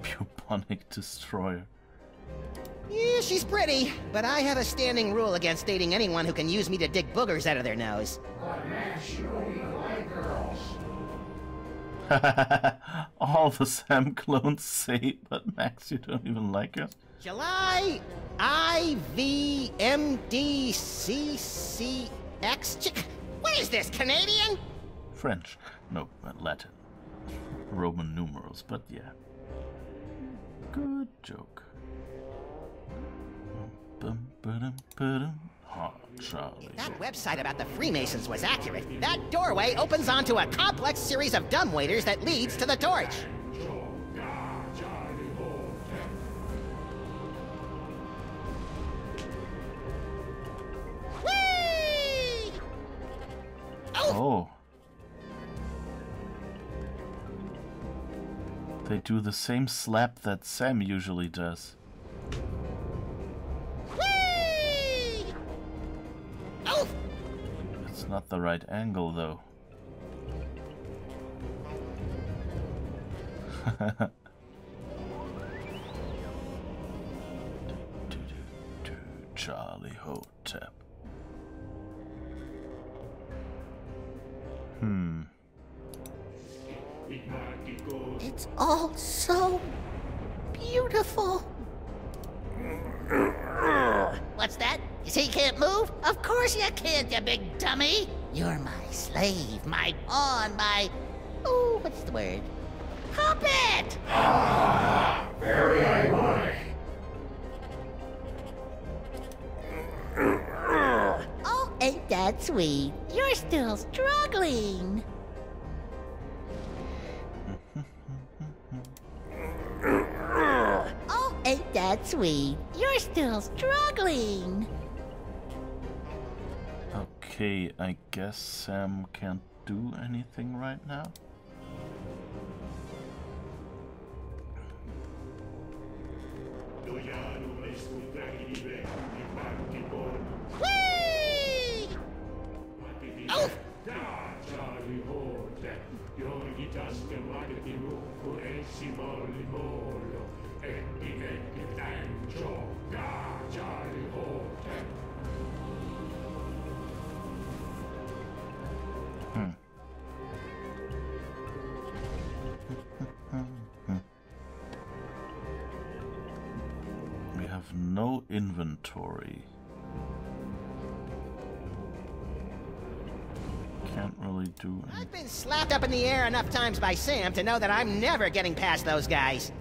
Bubonic destroyer. Yeah, she's pretty, but I have a standing rule against dating anyone who can use me to dig boogers out of their nose. All the Sam clones say, but Max, you don't even like her. July IVMDCCX. What is this, Canadian? French. No, Latin. Roman numerals, but yeah. Good joke. Oh, Charlie. That website about the Freemasons was accurate. That doorway opens onto a complex series of dumbwaiters that leads to the torch. Whee! Oh. They do the same slap that Sam usually does. Whee! Oh! It's not the right angle, though. Charlie Hotep. It's all so beautiful. What's that? You say you can't move? Of course you can't, you big dummy. You're my slave, my pawn, my... Oh, what's the word? Puppet! Very ironic. Oh, ain't that sweet? You're still struggling. Oh, ain't that sweet? You're still struggling. Okay, I guess Sam can't do anything right now. Whee! Oh! We have no inventory. Can't really do anything. I've been slapped up in the air enough times by Sam to know that I'm never getting past those guys.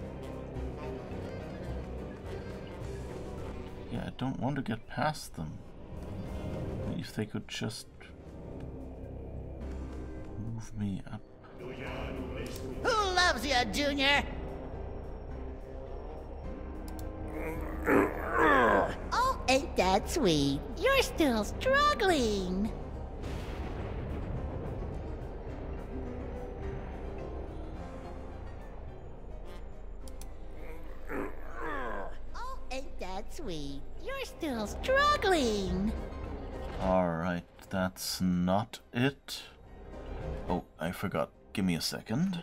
Yeah, I don't want to get past them. If they could just move me up. Who loves you, Junior? Oh, ain't that sweet? You're still struggling. Oh, ain't that sweet? You're still struggling. Alright, that's not it. Oh, I forgot. Give me a second.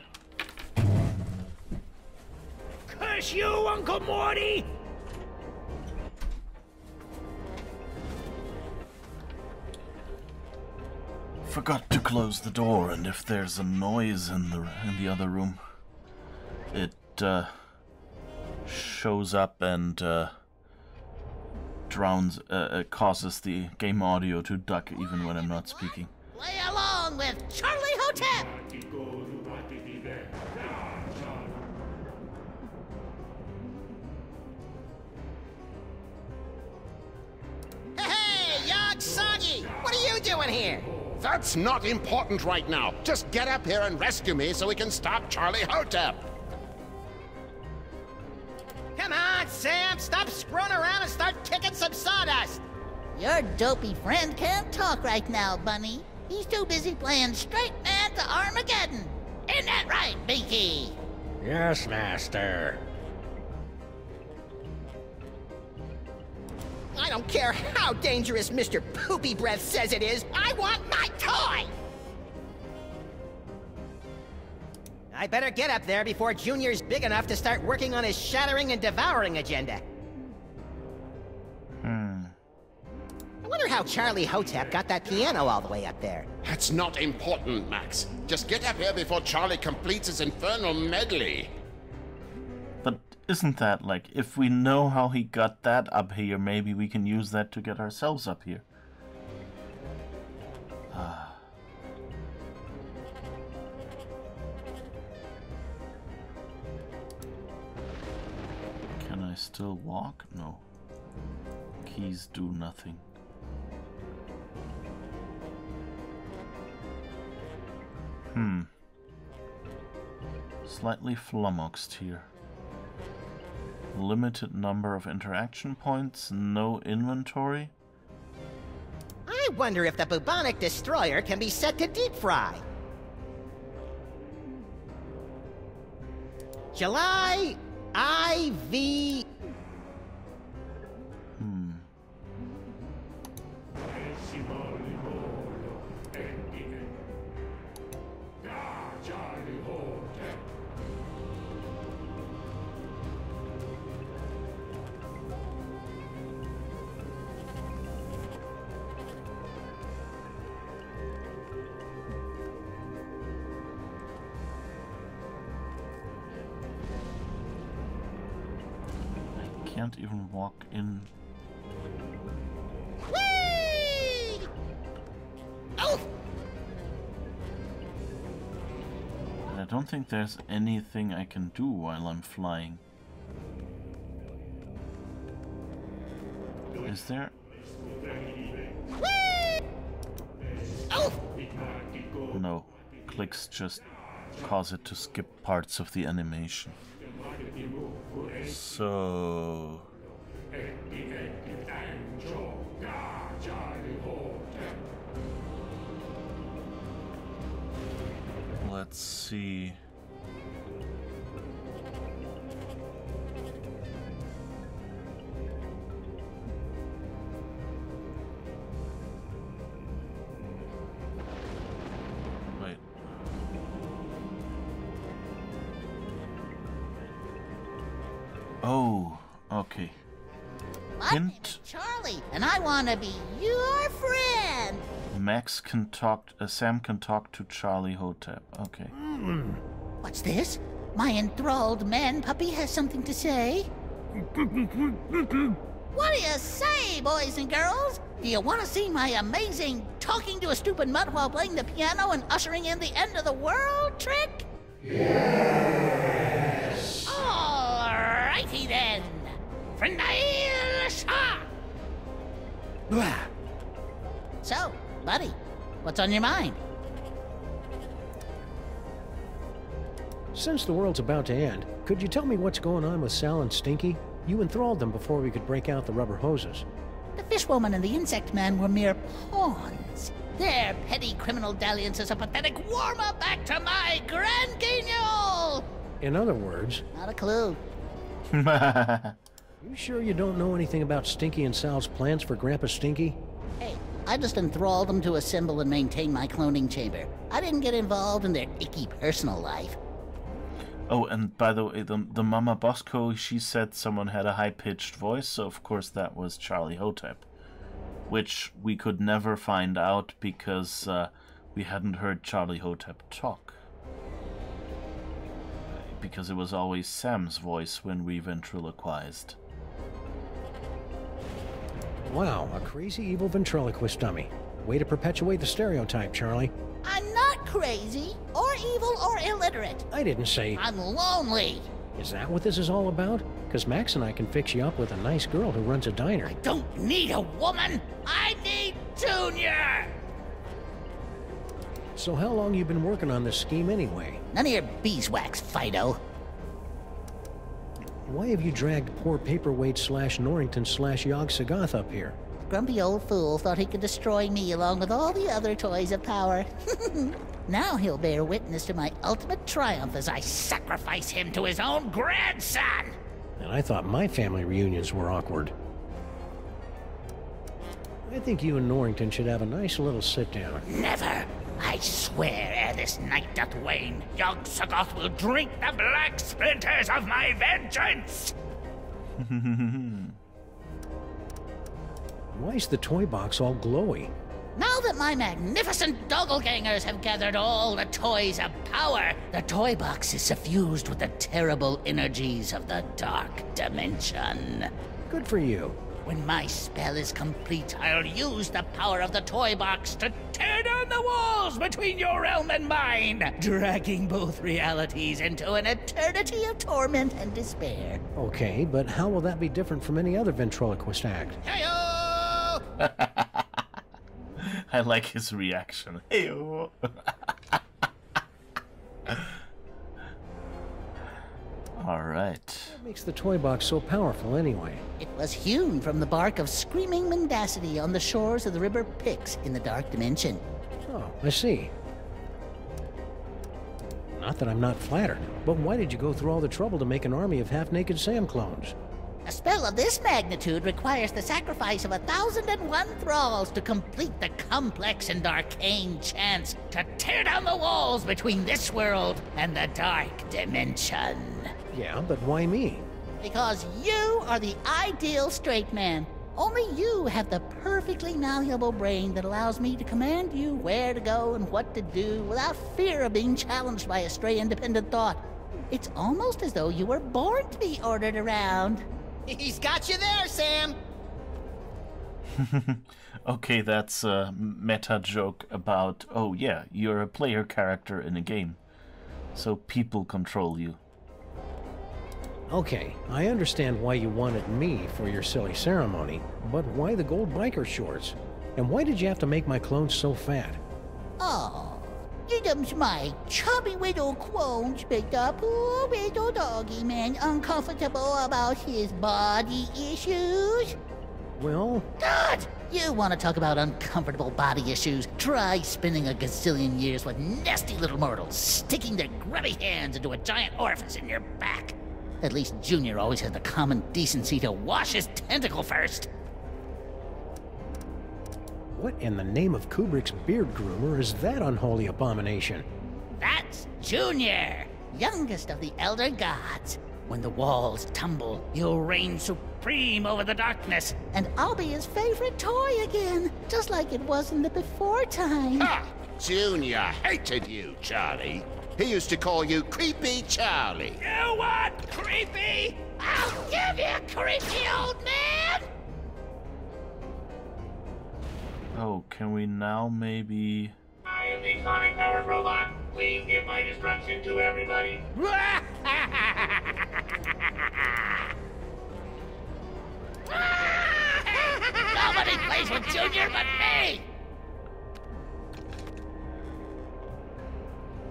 Curse you, Uncle Morty! Forgot to close the door, and if there's a noise in the other room, it shows up and drowns, causes the game audio to duck even when I'm not speaking. Play along with Charlie Hotep! Hey, Yog Soggy! What are you doing here? That's not important right now. Just get up here and rescue me so we can stop Charlie Hotep. Come on, Sam! Stop screwing around and start kicking some sawdust! Your dopey friend can't talk right now, Bunny. He's too busy playing straight man to Armageddon. Isn't that right, Binky? Yes, Master. I don't care how dangerous Mr. Poopy Breath says it is. I want my toy! I better get up there before Junior's big enough to start working on his shattering and devouring agenda. I wonder how Charlie Hotep got that piano all the way up there. That's not important, Max. Just get up here before Charlie completes his infernal medley. But isn't that like, if we know how he got that up here, maybe we can use that to get ourselves up here? Can I still walk? No. Keys do nothing. Slightly flummoxed here. Limited number of interaction points, no inventory. I wonder if the bubonic destroyer can be set to deep fry. July IV. Can't even walk in. Whee! Oh! And I don't think there's anything I can do while I'm flying. Is there? Whee! Oh! No. Clicks just cause it to skip parts of the animation. So... let's see... wait. Oh, okay. My name is Charlie, and I want to be your friend. Max can talk. Sam can talk to Charlie Hotep. Okay. What's this? My enthralled man puppy has something to say. What do you say, boys and girls? Do you want to see my amazing talking to a stupid mutt while playing the piano and ushering in the end of the world trick? Yes. Alrighty then. Friendile Shah. So, buddy, what's on your mind? Since the world's about to end, could you tell me what's going on with Sal and Stinky? You enthralled them before we could break out the rubber hoses. The fishwoman and the insect man were mere pawns. Their petty criminal dalliance is a pathetic warm-up back to my grand guignol! In other words... Not a clue. You sure you don't know anything about Stinky and Sal's plans for Grandpa Stinky? Hey, I just enthralled them to assemble and maintain my cloning chamber. I didn't get involved in their icky personal life. Oh, and by the way, the Mama Bosco, she said someone had a high-pitched voice, so of course that was Charlie Hotep. Which we could never find out because we hadn't heard Charlie Hotep talk. Because it was always Sam's voice when we ventriloquized. Wow, a crazy evil ventriloquist dummy. Way to perpetuate the stereotype, Charlie. I'm not crazy, or evil, or illiterate. I didn't say... I'm lonely. Is that what this is all about? Because Max and I can fix you up with a nice girl who runs a diner. I don't need a woman. I need Junior. So how long you been working on this scheme anyway? None of your beeswax, Fido. Why have you dragged poor Paperweight / Norrington / Yog-Sothoth up here? Grumpy old fool thought he could destroy me along with all the other toys of power. Now he'll bear witness to my ultimate triumph as I sacrifice him to his own grandson! And I thought my family reunions were awkward. I think you and Norrington should have a nice little sit-down. Never! I swear, ere this night doth wane, Yog-Sothoth will drink the black splinters of my vengeance! Why's the toy box all glowy? Now that my magnificent doppelgangers have gathered all the toys of power, the toy box is suffused with the terrible energies of the dark dimension. Good for you. When my spell is complete, I'll use the power of the toy box to tear down the walls between your realm and mine, dragging both realities into an eternity of torment and despair. Okay, but how will that be different from any other ventriloquist act? Hey-o! I like his reaction. Hey-o! Alright. What makes the toy box so powerful anyway? It was hewn from the bark of screaming mendacity on the shores of the river Pyx in the dark dimension. Oh, I see. Not that I'm not flattered, but why did you go through all the trouble to make an army of half-naked Sam clones? A spell of this magnitude requires the sacrifice of 1,001 thralls to complete the complex and arcane chants to tear down the walls between this world and the dark dimension. Yeah, but why me? Because you are the ideal straight man. Only you have the perfectly malleable brain that allows me to command you where to go and what to do without fear of being challenged by a stray independent thought. It's almost as though you were born to be ordered around. He's got you there, Sam! Okay, that's a meta joke about, oh yeah, you're a player character in a game, so people control you. Okay, I understand why you wanted me for your silly ceremony, but why the gold biker shorts? And why did you have to make my clones so fat? Oh, them's my chubby little clones make the poor little doggy man uncomfortable about his body issues. Well... God! You want to talk about uncomfortable body issues? Try spending a gazillion years with nasty little mortals, sticking their grubby hands into a giant orifice in your back. At least Junior always had the common decency to wash his tentacle first. What in the name of Kubrick's beard groomer is that unholy abomination? That's Junior, youngest of the Elder Gods. When the walls tumble, he'll reign supreme over the darkness, and I'll be his favorite toy again, just like it was in the before time. Ha! Junior hated you, Charlie. He used to call you Creepy Charlie. You want creepy? I'll give you creepy, old man! Oh, can we now maybe... I am the sonic-powered robot. Please give my destruction to everybody. Nobody plays with Junior but me!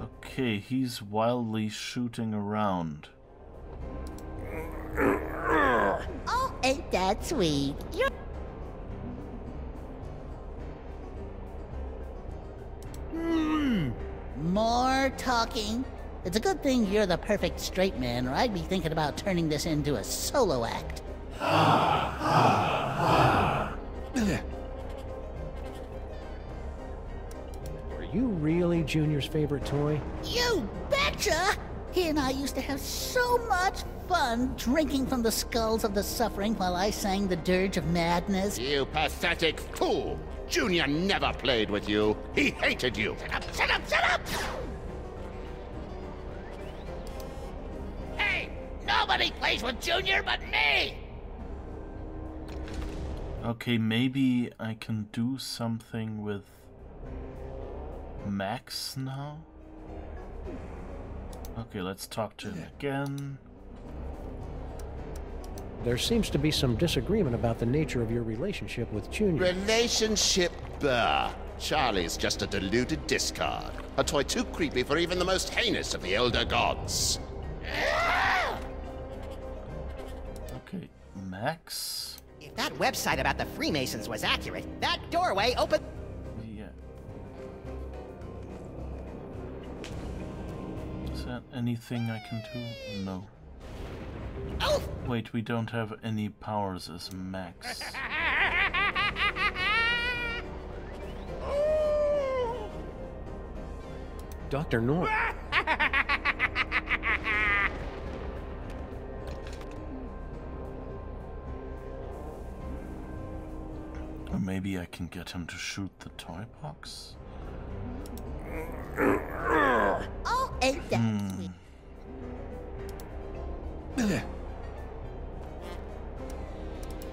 Okay, he's wildly shooting around. Oh, ain't that sweet? You're... More talking. It's a good thing you're the perfect straight man, or I'd be thinking about turning this into a solo act. Were you really Junior's favorite toy? You betcha! He and I used to have so much fun drinking from the skulls of the suffering while I sang the dirge of madness. You pathetic fool! Junior never played with you. He hated you. Shut up, shut up, shut up! Hey, nobody plays with Junior but me! Okay, maybe I can do something with Max now? Okay, let's talk to him again. There seems to be some disagreement about the nature of your relationship with Junior. Relationship, Charlie's just a deluded discard. A toy too creepy for even the most heinous of the elder gods. Okay, Max? If that website about the Freemasons was accurate, that doorway opened... Yeah. Is that anything I can do? No. Oh! Wait, we don't have any powers as Max. Dr. North. Or maybe I can get him to shoot the toy box? Oh, and that's me.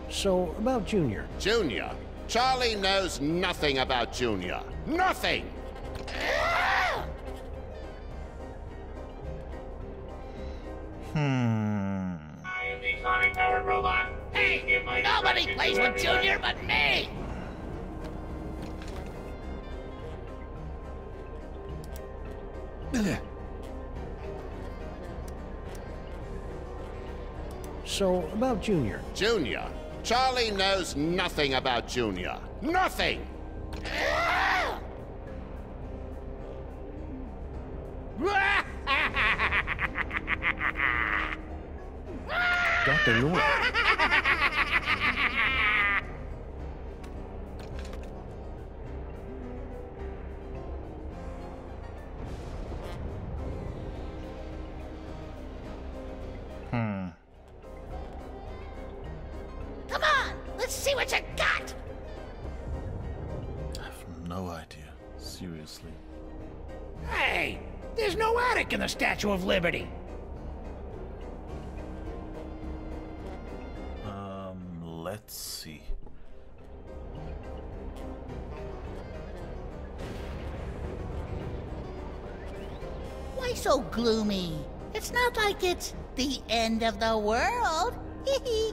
So, about Junior. Junior? Charlie knows nothing about Junior. Nothing! I am the sonic-powered robot. Please give my Nobody instructions plays to with everyone. Junior but me! So, about Junior. Junior? Charlie knows nothing about Junior. Nothing! Dr. North. Come on, let's see what you got! I have no idea. Seriously. Hey, there's no attic in the Statue of Liberty. Let's see. Why so gloomy? It's not like it's the end of the world. Hee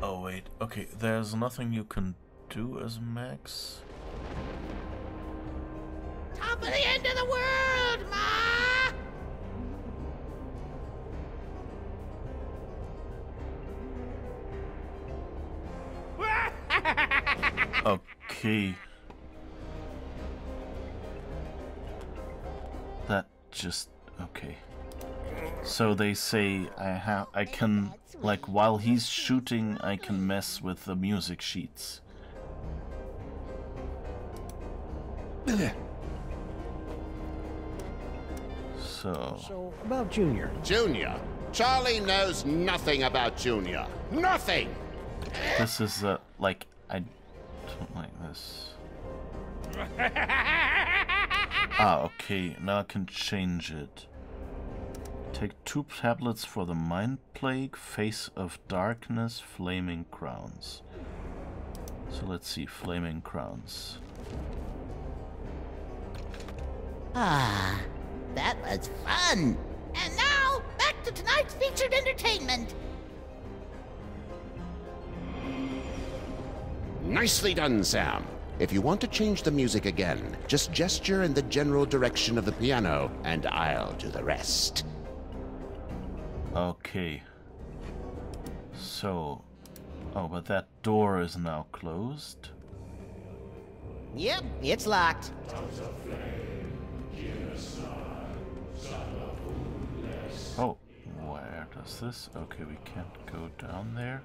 Oh wait, okay, there's nothing you can do as Max? Top of the end of the world, Ma! Okay. That just... okay. So they say I can, like, while he's shooting, I can mess with the music sheets. So, about Junior. Junior? Charlie knows nothing about Junior. Nothing! This is, like, I don't like this. Ah, okay, now I can change it. Take 2 tablets for the Mind Plague, Face of Darkness, Flaming Crowns. So let's see, Flaming Crowns. Ah, that was fun. And now, back to tonight's featured entertainment. Nicely done, Sam. If you want to change the music again, just gesture in the general direction of the piano, and I'll do the rest. Okay. So... oh, but that door is now closed? Yep, it's locked. Oh, where does this... okay, we can't go down there.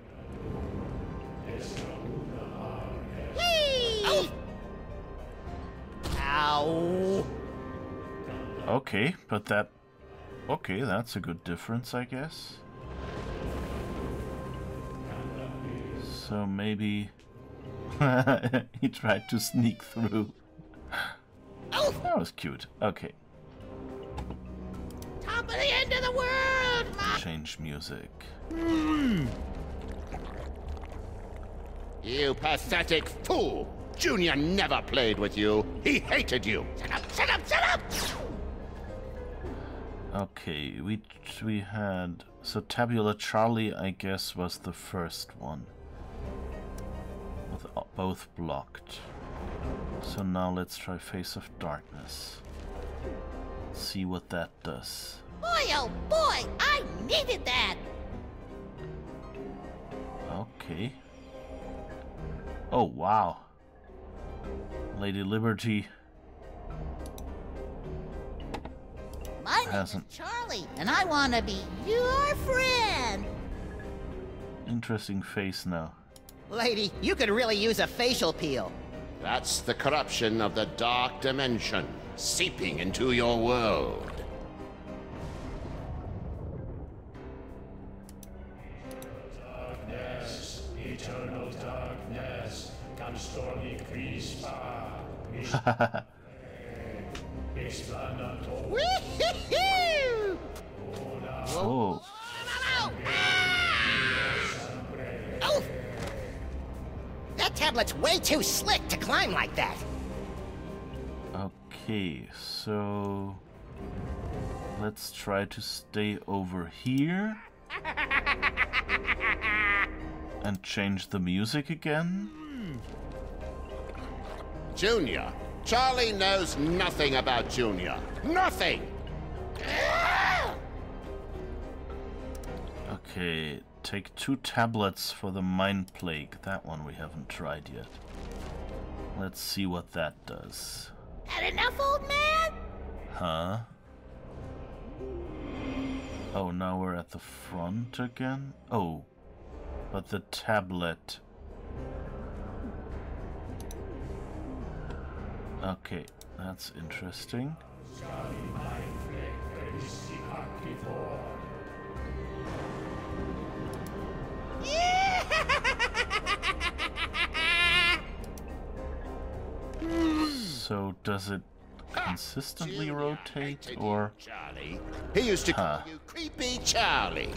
Whee! Oh. Ow! Okay, but that... okay, that's a good difference, I guess. So maybe... he tried to sneak through. Oh. That was cute. Okay. Top of the end of the world, Ma! Change music. You pathetic fool! Junior never played with you. He hated you. Shut up, shut up, shut up! Okay, we had... so Tabula Charlie, I guess, was the first one. With both blocked. So now let's try Face of Darkness. See what that does. Boy, oh boy, I needed that! Okay. Oh, wow. Lady Liberty My name is Charlie, and I want to be your friend. Interesting face now. Lady, you could really use a facial peel. That's the corruption of the dark dimension, seeping into your world. Darkness, eternal darkness, can stormy crispa. Woo-hoo-hoo! Oh. Oh! That tablet's way too slick to climb like that. Okay, so let's try to stay over here and change the music again. Junior. Charlie knows nothing about Junior. Nothing! Okay, take 2 tablets for the Mind Plague. That one we haven't tried yet. Let's see what that does. Had enough, old man? Huh? Oh, now we're at the front again? Oh, but the tablet... Okay, that's interesting. So does it consistently rotate, or... Charlie. He used to call you Creepy Charlie.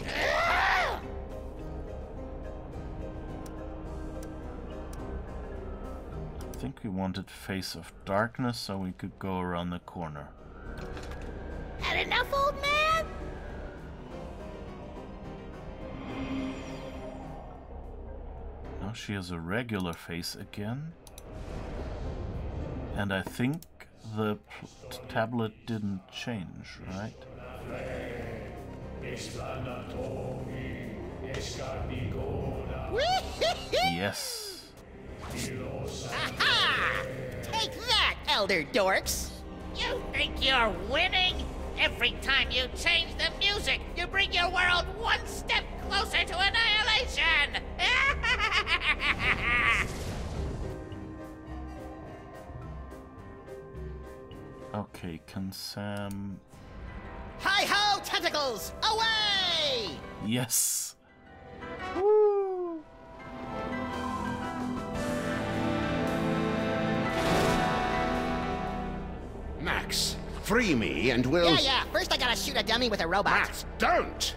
I think we wanted Face of Darkness so we could go around the corner. Had enough, old man? Now she has a regular face again. And I think the tablet didn't change, right? Yes. Aha! Take that, elder dorks! You think you're winning? Every time you change the music, you bring your world one step closer to annihilation! Okay, can Sam... Hi-ho, tentacles! Away! Yes! Max, free me and we'll... Yeah. First I gotta shoot a dummy with a robot. Max, don't!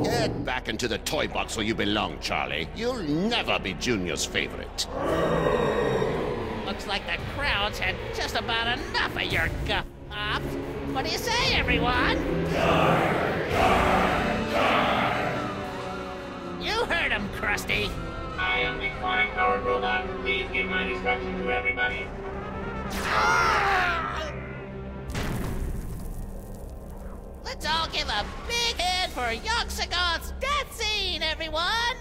Get back into the toy box where you belong, Charlie. You'll never be Junior's favorite. Looks like the crowd's had just about enough of your guff-ups. What do you say, everyone? You heard him, Krusty. I am the climb-powered robot. Please give my instruction to everybody. Let's all give a big hand for Yoxagoth's death scene, everyone!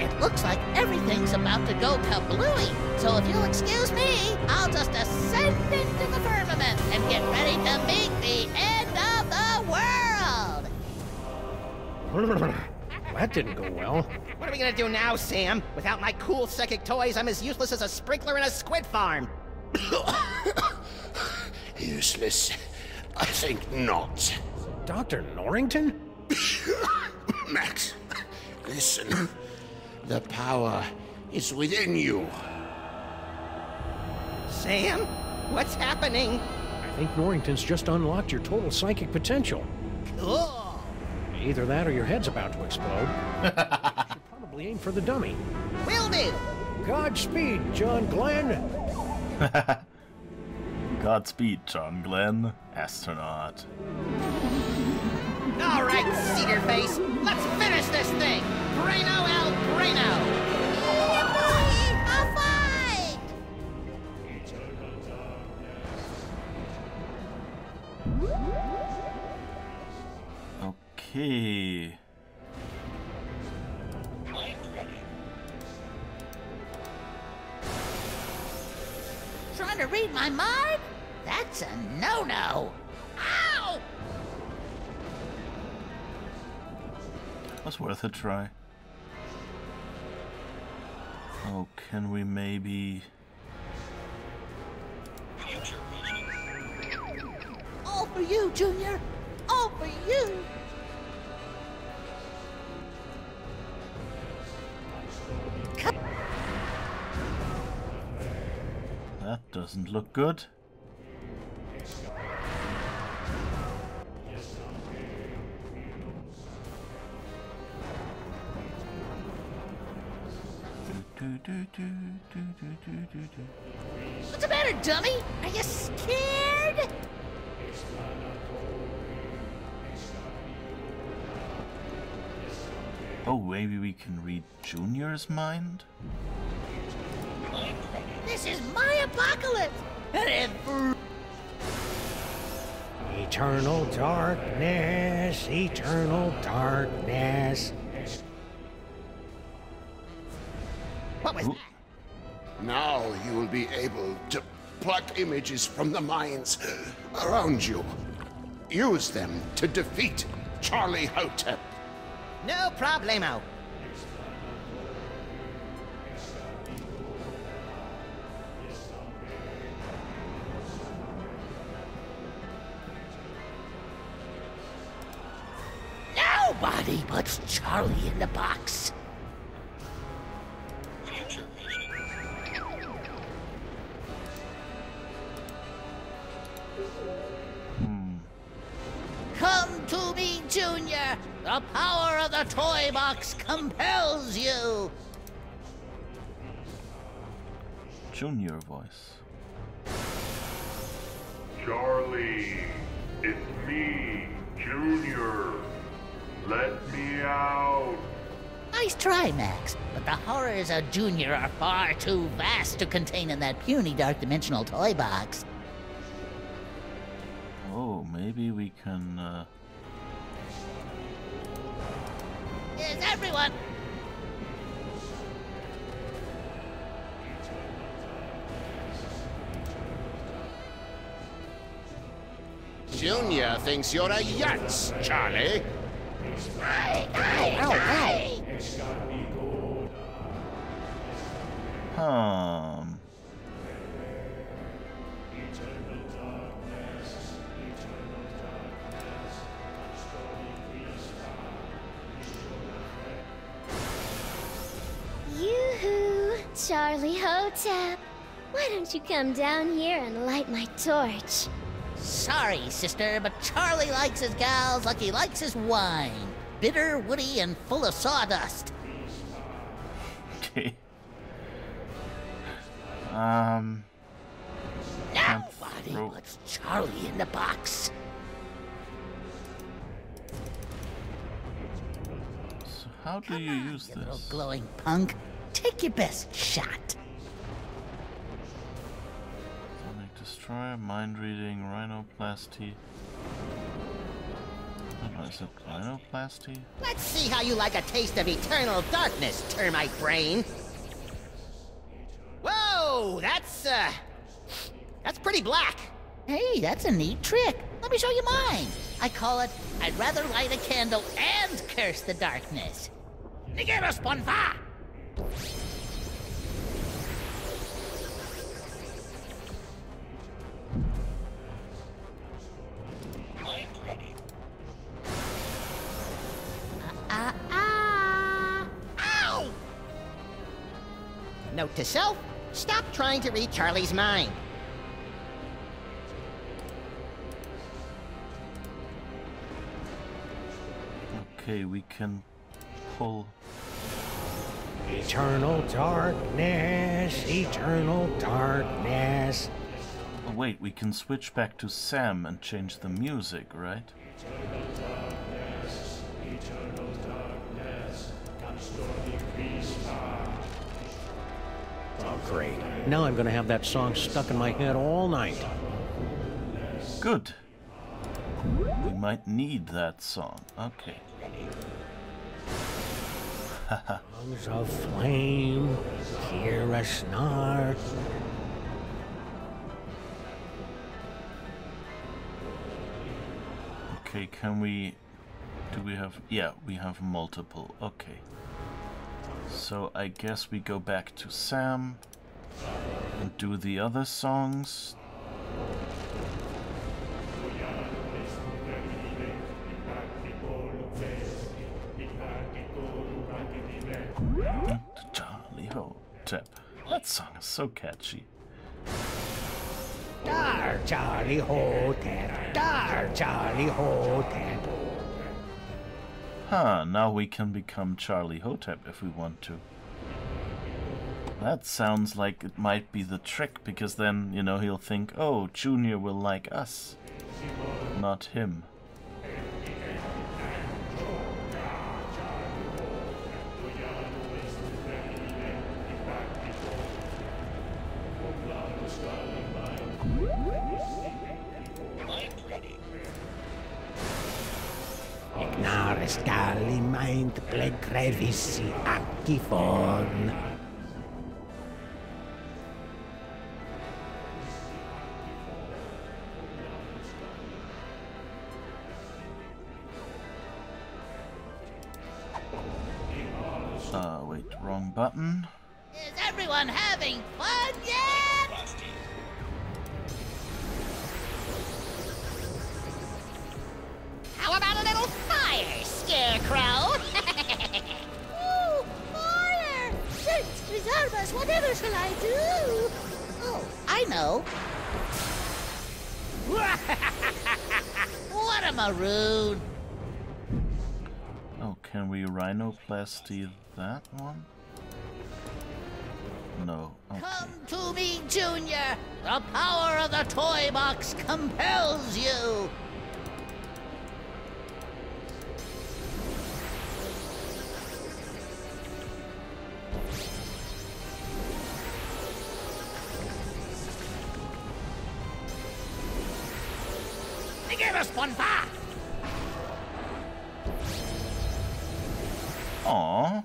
It looks like everything's about to go kablooey. So if you'll excuse me, I'll just ascend into the firmament and get ready to meet the end of the world. That didn't go well. What are we gonna do now, Sam? Without my cool psychic toys, I'm as useless as a sprinkler in a squid farm. Useless? I think not. Dr. Norrington? Max, listen. The power is within you. Sam? What's happening? I think Norrington's just unlocked your total psychic potential. Cool. Either that or your head's about to explode. You should probably aim for the dummy. Will do. Godspeed, John Glenn. Godspeed, John Glenn, astronaut. All right, Cedar Face, let's finish this thing. Braino el Braino. trying to read my mind? That's a no-no. Ow! Was worth a try. Oh, can we maybe... All for you, Junior. All for you. That doesn't look good. What's the matter, dummy? Are you scared? Oh, maybe we can read Junior's mind? This is my apocalypse! Eternal darkness, eternal darkness. What was that? Now you will be able to pluck images from the minds around you. Use them to defeat Charlie Hotep. No problemo. Nobody puts Charlie in the box. Come to me, Junior. The power of the toy box compels you. Junior voice. Charlie, it's me, Junior. Let me out. Nice try, Max, but the horrors of Junior are far too vast to contain in that puny dark dimensional toy box. Oh, maybe we can, Is everyone? Junior thinks you're a yutz, Charlie. Yoo-hoo, Charlie Hotep. Why don't you come down here and light my torch? Sorry, sister, but Charlie likes his gals like he likes his wine. Bitter, woody, and full of sawdust. Okay. Nobody puts Charlie in the box. So how do you use You little this? glowing punk. Take your best shot. Sonic Destroyer, mind reading, rhinoplasty. I don't know, is it rhinoplasty? Let's see how you like a taste of eternal darkness, termite brain. Whoa, that's pretty black. Hey, that's a neat trick. Let me show you mine. I call it, I'd rather light a candle and curse the darkness. Nigeros ponfa! Ow! Note to self, stop trying to read Charlie's mind. Okay, we can pull. Eternal darkness, eternal darkness. Oh, wait, we can switch back to Sam and change the music, right? Oh, great. Now I'm gonna have that song stuck in my head all night. Good. We might need that song. Okay. Tongues of flame, hear a snark. Okay, can we... Do we have... Yeah, we have multiple. Okay. So I guess we go back to Sam and do the other songs. Charlie Hotep. That song is so catchy. Dar Charlie Hotep, Dar Charlie Hotep. Huh, now we can become Charlie Hotep if we want to. That sounds like it might be the trick, because then, you know, he'll think, oh, Junior will like us, not him. Ignaris galli mind plegrevissi actifon. Wait, wrong button. Is everyone having fun yet? How about a little fire, Scarecrow? Ooh, fire! Thanks, Rizarbas, whatever shall I do? Oh, I know. What a maroon! Oh, can we rhinoplasty that one? No. Okay. Come to me, Junior! The power of the toy box compels you! Give us one back! Aww.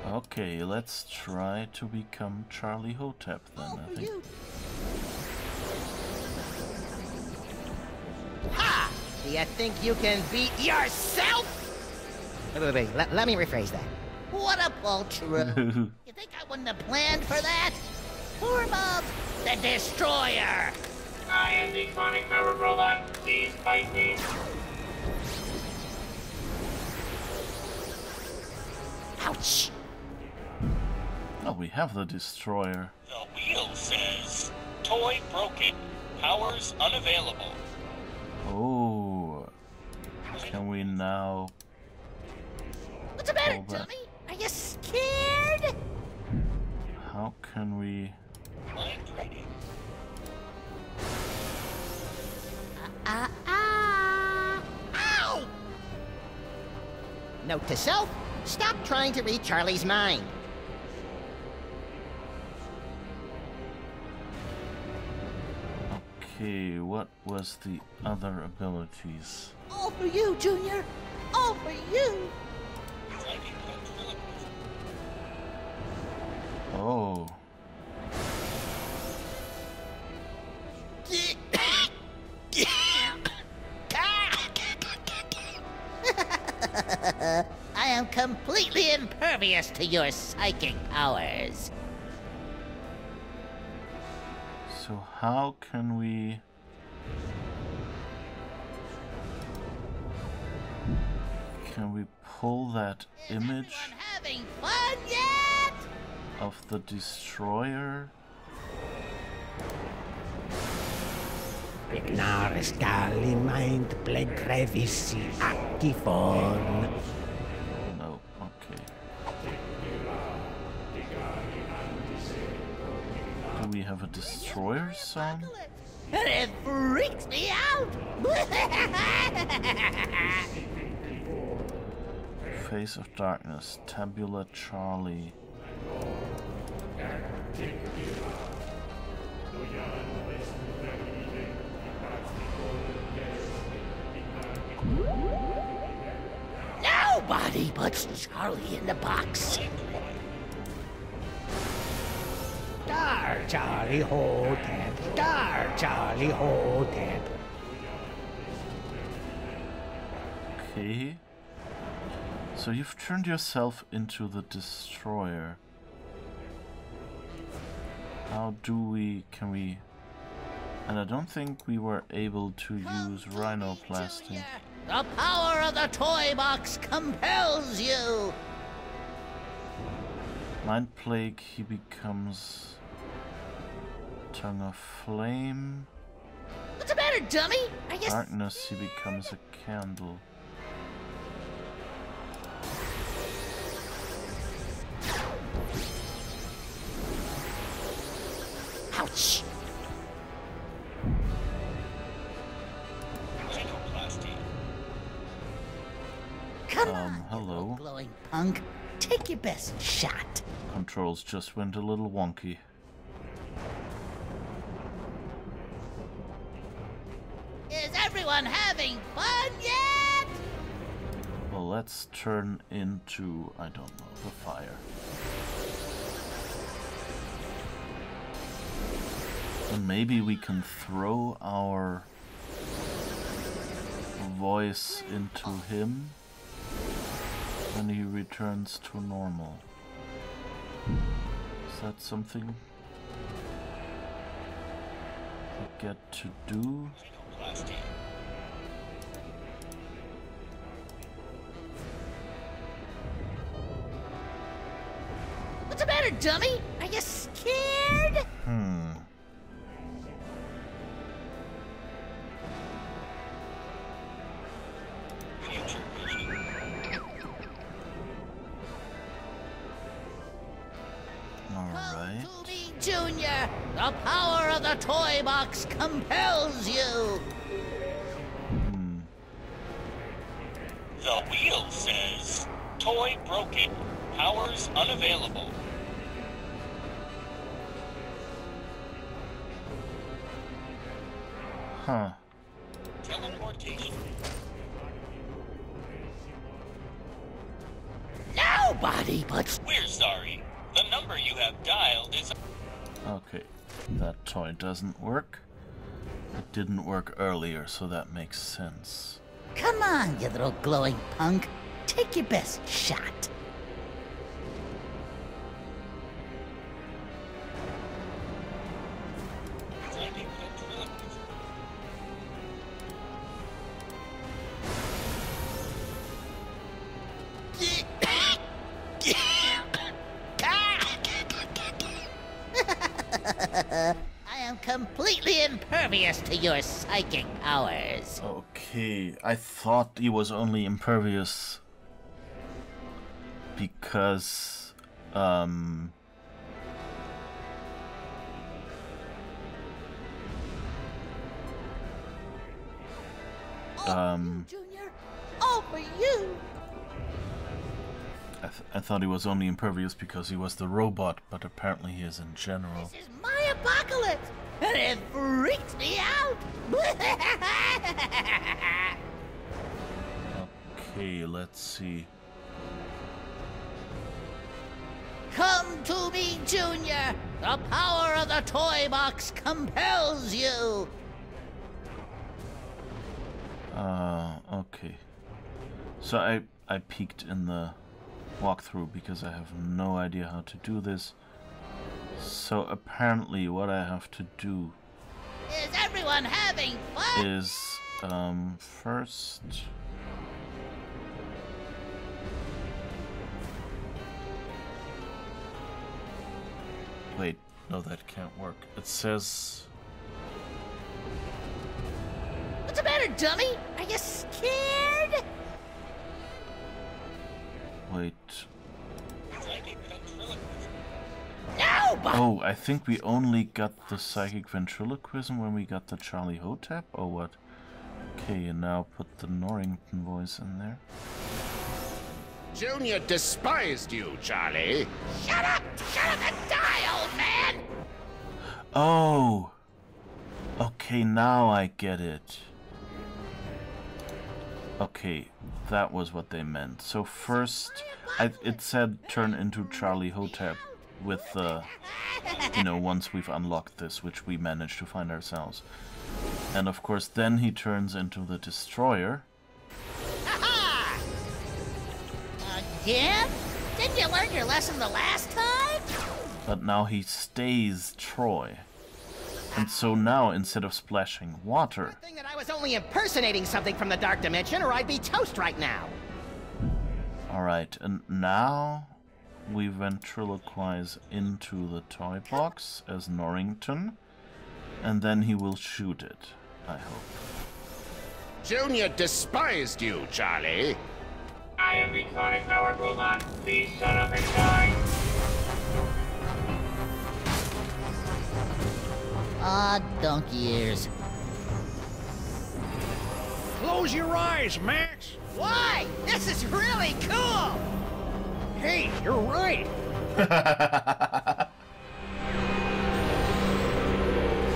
Okay, let's try to become Charlie Hotep then, I think. Ha! Do you think you can beat yourself? Wait, let me rephrase that. What a poltroon! You think I wouldn't have planned for that? Form of the Destroyer! I am the chronic powered robot. Please fight me. Ouch! Oh, we have the Destroyer. The wheel says, toy broken, powers unavailable. Oh. Can we now... What's the matter, dummy? Are you scared? How can we... Mind reading. Ow! Note to self, stop trying to read Charlie's mind. Okay, what was the other abilities? All for you, Junior! All for you! Oh. I am completely impervious to your psychic powers. So how can we... Can we pull that image Having fun yet? of the Destroyer? Ignaris galli mind plegrevissi actifon. No, okay. Do we have a Destroyer song? It freaks me out! Face of Darkness, Tabula Charlie. Nobody puts Charlie in the box. Dar Charlie Hotep. Star, Charlie Hotep. Okay. So you've turned yourself into the destroyer. How do we... can we... And I don't think we were able to use rhinoplasty. The power of the toy box compels you! Mind Plague, he becomes... Tongue of Flame. What's the matter, dummy? I guess... Darkness, he becomes a candle. Ouch! Come on, hello. glowing punk. Take your best shot. Controls just went a little wonky. Is everyone having fun yet? Well, let's turn into, I don't know, the fire. And maybe we can throw our voice into him when he returns to normal. Is that something we get to do? What's the matter, dummy? Are you scared? Alright. Come to me, Junior. The power of the toy box compels you. The wheel says, toy broken, powers unavailable. Huh. Teleportation. Nobody but... We're sorry. The number you have dialed is... Okay, that toy doesn't work. It didn't work earlier, so that makes sense. Come on, you little glowing punk. Take your best shot. I am completely impervious to your psychic powers. Okay, I thought he was only impervious because, Junior, all for you. I thought he was only impervious because he was the robot, but apparently he is in general. This is my apocalypse, and it freaks me out. Okay, let's see. Come to me, Junior. The power of the toy box compels you. Okay. So I peeked in the walkthrough because I have no idea how to do this. So apparently what I have to do Is everyone having fun? is first wait, no, that can't work. It says What's the matter, dummy? Are you scared? wait. Nobody! Oh, I think we only got the psychic ventriloquism when we got the Charlie Hotep, or what? Okay, and now put the Norrington voice in there. Junior despised you, Charlie. Shut up! Shut up and die, old man! Oh! Okay, now I get it. Okay, that was what they meant. So first, it said turn into Charlie Hotep, with, you know, once we've unlocked this, which we managed to find ourselves. And of course, then he turns into the Destroyer. Again? Didn't you learn your lesson the last time? But now he stays Troy. And so now, instead of splashing water... Good thing that I was only impersonating something from the Dark Dimension, or I'd be toast right now. Alright, and now we ventriloquize into the toy box as Norrington, and then he will shoot it, I hope. Junior despised you, Charlie. I am the sonic-powered robot. Please shut up and die. Aw, donkey ears. Close your eyes, Max! Why? This is really cool! Hey, you're right!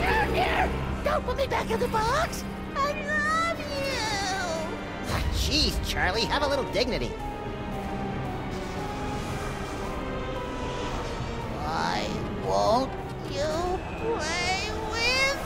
Junior! Don't put me back in the box! I love you! Jeez, Charlie, have a little dignity. Why won't you play with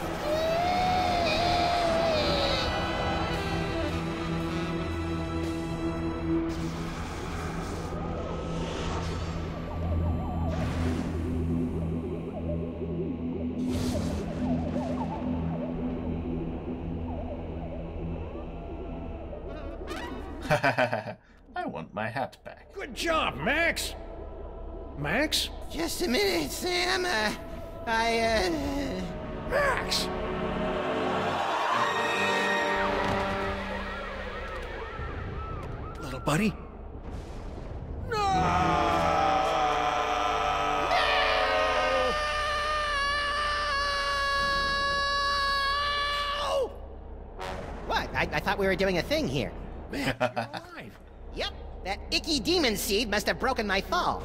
I want my hat back. Good job, Max! Max? Just a minute, Sam. Max! Little buddy? What? I thought we were doing a thing here. Man, you're alive. Yep, that icky demon seed must have broken my fall.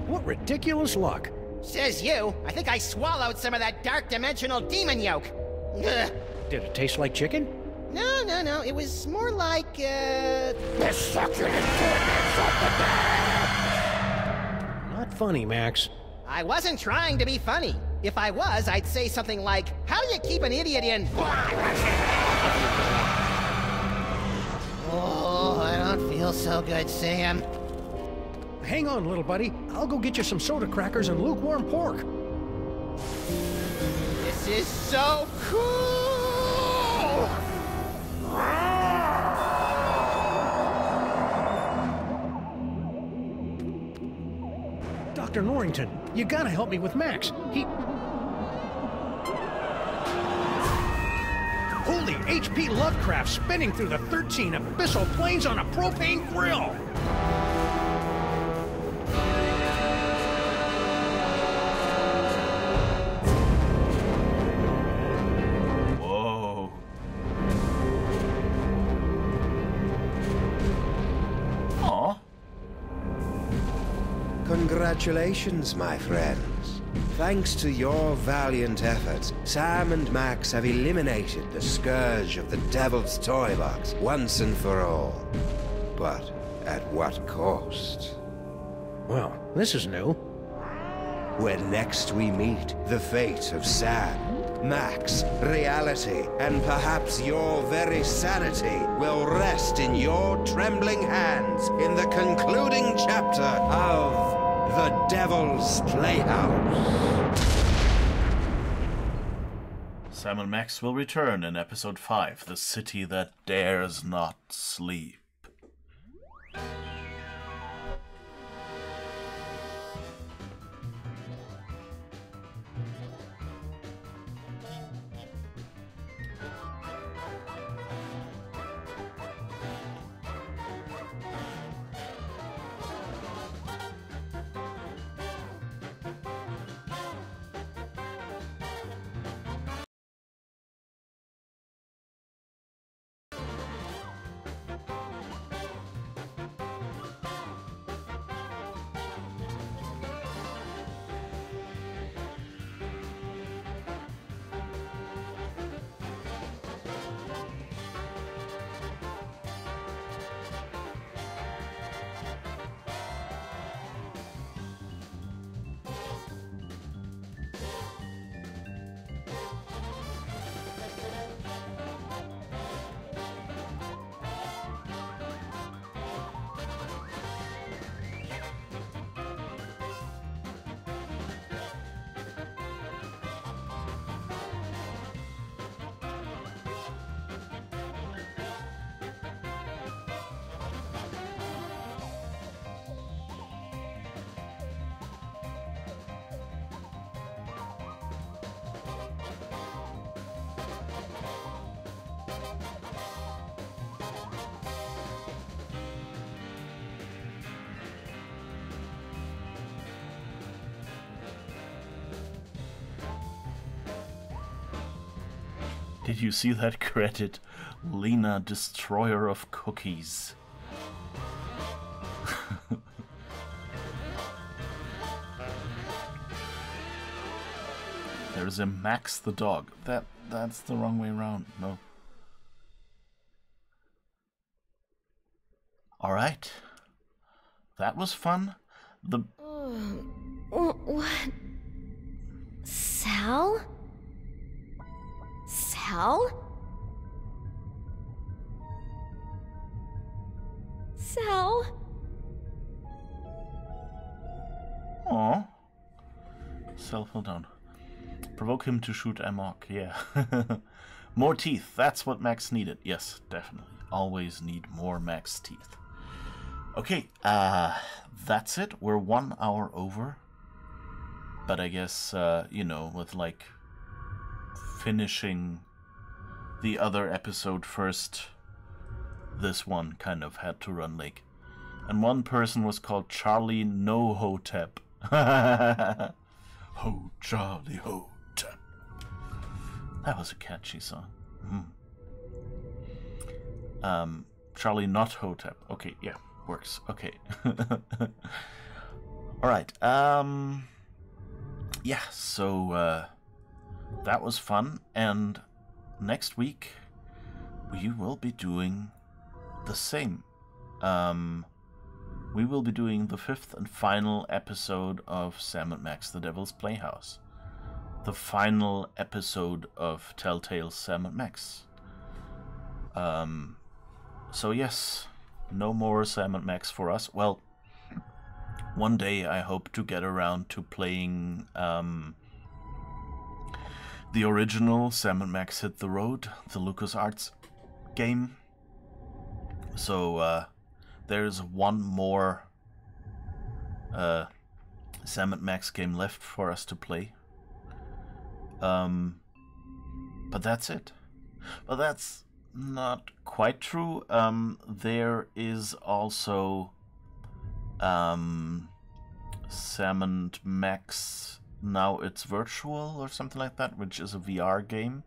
What ridiculous luck. Says you. I think I swallowed some of that dark dimensional demon yolk. Ugh. Did it taste like chicken? No. It was more like, The succulent goodness of the dead! Not funny, Max. I wasn't trying to be funny. If I was, I'd say something like, how do you keep an idiot in... Oh, I don't feel so good, Sam. Hang on, little buddy. I'll go get you some soda crackers and lukewarm pork. This is so cool! Dr. Norrington, you gotta help me with Max. Holy H.P. Lovecraft spinning through the 13 abyssal planes on a propane grill! Whoa. Aw. Congratulations, my friends. Thanks to your valiant efforts, Sam and Max have eliminated the scourge of the Devil's Toy Box once and for all. But at what cost? Well, this is new. When next we meet, the fate of Sam, Max, reality, and perhaps your very sanity will rest in your trembling hands in the concluding chapter of The Devil's Playhouse. Sam and Max will return in episode 5, The City That Dares Not Sleep. Did you see that credit? Lena, Destroyer of Cookies. There's a Max the dog. That's the wrong way around. No. All right. That was fun. The What? Sal? Sal? Sal? Aw. Sal fell down. Provoke him to shoot amok, yeah. More teeth, that's what Max needed. Yes, definitely. Always need more Max teeth. Okay, that's it. We're 1 hour over. But I guess, you know, with like finishing the other episode first, this one kind of had to run late. And one person was called Charlie No Hotep. Ho, Charlie Hotep. That was a catchy song. Charlie Not Hotep. Okay, yeah, works. Okay. Alright, yeah, so, that was fun, and next week we will be doing the same. We will be doing the 5th and final episode of Sam and Max the Devil's Playhouse. The final episode of Telltale's Sam and Max. So yes, no more Sam and Max for us. Well, one day I hope to get around to playing the original Sam and Max Hit the Road, the LucasArts game. So there's one more Sam and Max game left for us to play. But that's it. But that's not quite true. There is also Sam and Max Now It's Virtual or something like that, which is a VR game.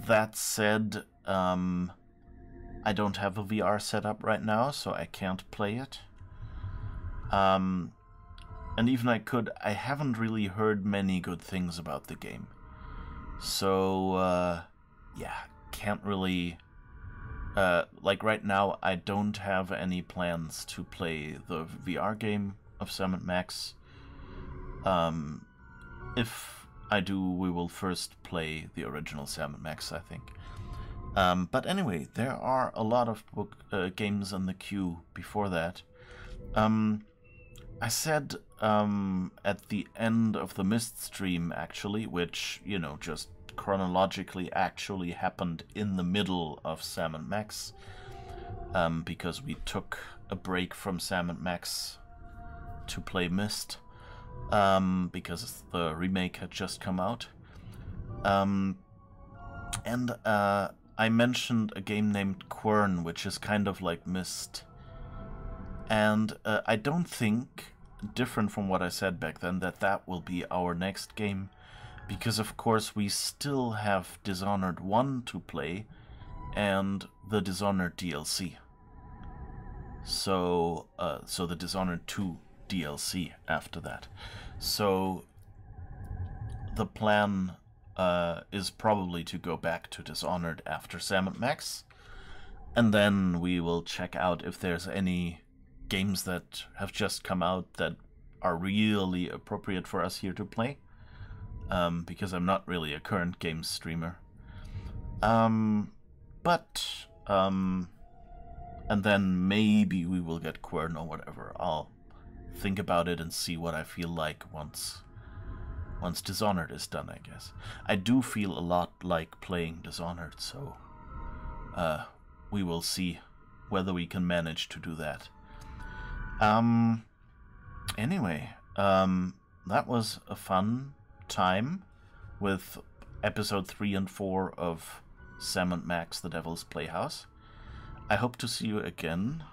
That said, I don't have a VR setup right now, so I can't play it. And even I haven't really heard many good things about the game. So, yeah, can't really... like right now, I don't have any plans to play the VR game of Sam and Max. If I do, we will first play the original Sam and Max, I think. But anyway, there are a lot of games in the queue before that. I said at the end of the Mist stream, actually, which, you know, just chronologically actually happened in the middle of Sam and Max, because we took a break from Sam and Max to play Mist, because the remake had just come out. And I mentioned a game named Quern, which is kind of like Myst. And I don't think, different from what I said back then, that will be our next game. Because, of course, we still have Dishonored 1 to play, and the Dishonored DLC. So, the Dishonored 2 DLC after that. So, the plan is probably to go back to Dishonored after Sam and Max, and then we will check out if there's any games that have just come out that are really appropriate for us here to play, because I'm not really a current games streamer. And then maybe we will get Quern or whatever. I'll think about it and see what I feel like once Dishonored is done, I guess. I do feel a lot like playing Dishonored, so we will see whether we can manage to do that. Anyway, that was a fun time with episode 3 and 4 of Sam and Max the Devil's Playhouse. I hope to see you again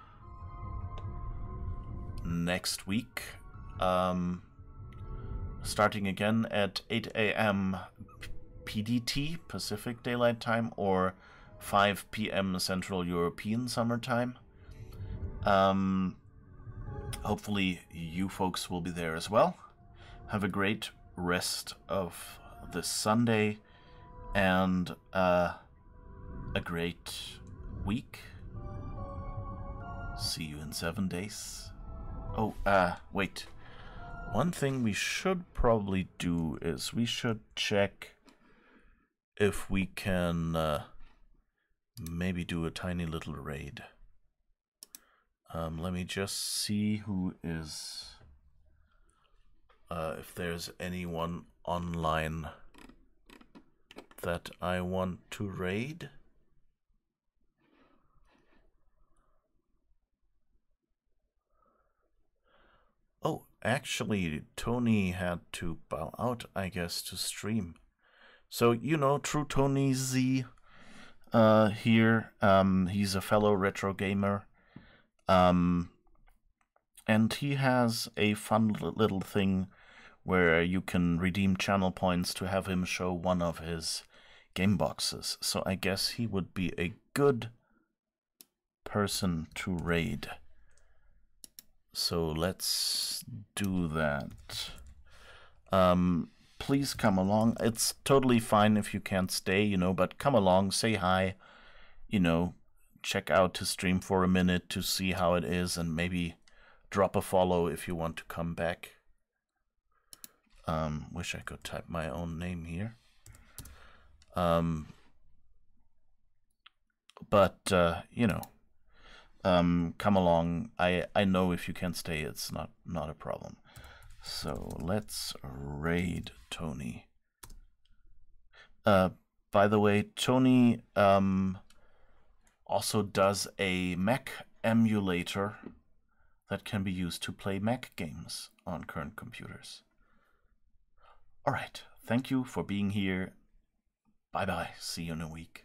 next week. Starting again at 8 a.m. PDT, Pacific Daylight Time, or 5 p.m. Central European Summer Time. Hopefully you folks will be there as well. Have a great rest of this Sunday and a great week. See you in 7 days. Oh, wait. One thing we should probably do is we should check if we can maybe do a tiny little raid. Let me just see who is, if there's anyone online that I want to raid. Oh, actually, Tony had to bow out, I guess, to stream. So, you know, True Tony Z here, he's a fellow retro gamer. And he has a fun little thing where you can redeem channel points to have him show one of his game boxes. So I guess he would be a good person to raid. So let's do that. Please come along. It's totally fine if you can't stay, you know, but come along, say hi, you know, check out his stream for a minute to see how it is, and maybe drop a follow if you want to come back. Wish I could type my own name here. You know, come along. I know if you can't stay, it's not a problem. So let's raid Tony. By the way, Tony also does a Mac emulator that can be used to play Mac games on current computers. Alright, thank you for being here. Bye bye, see you in a week.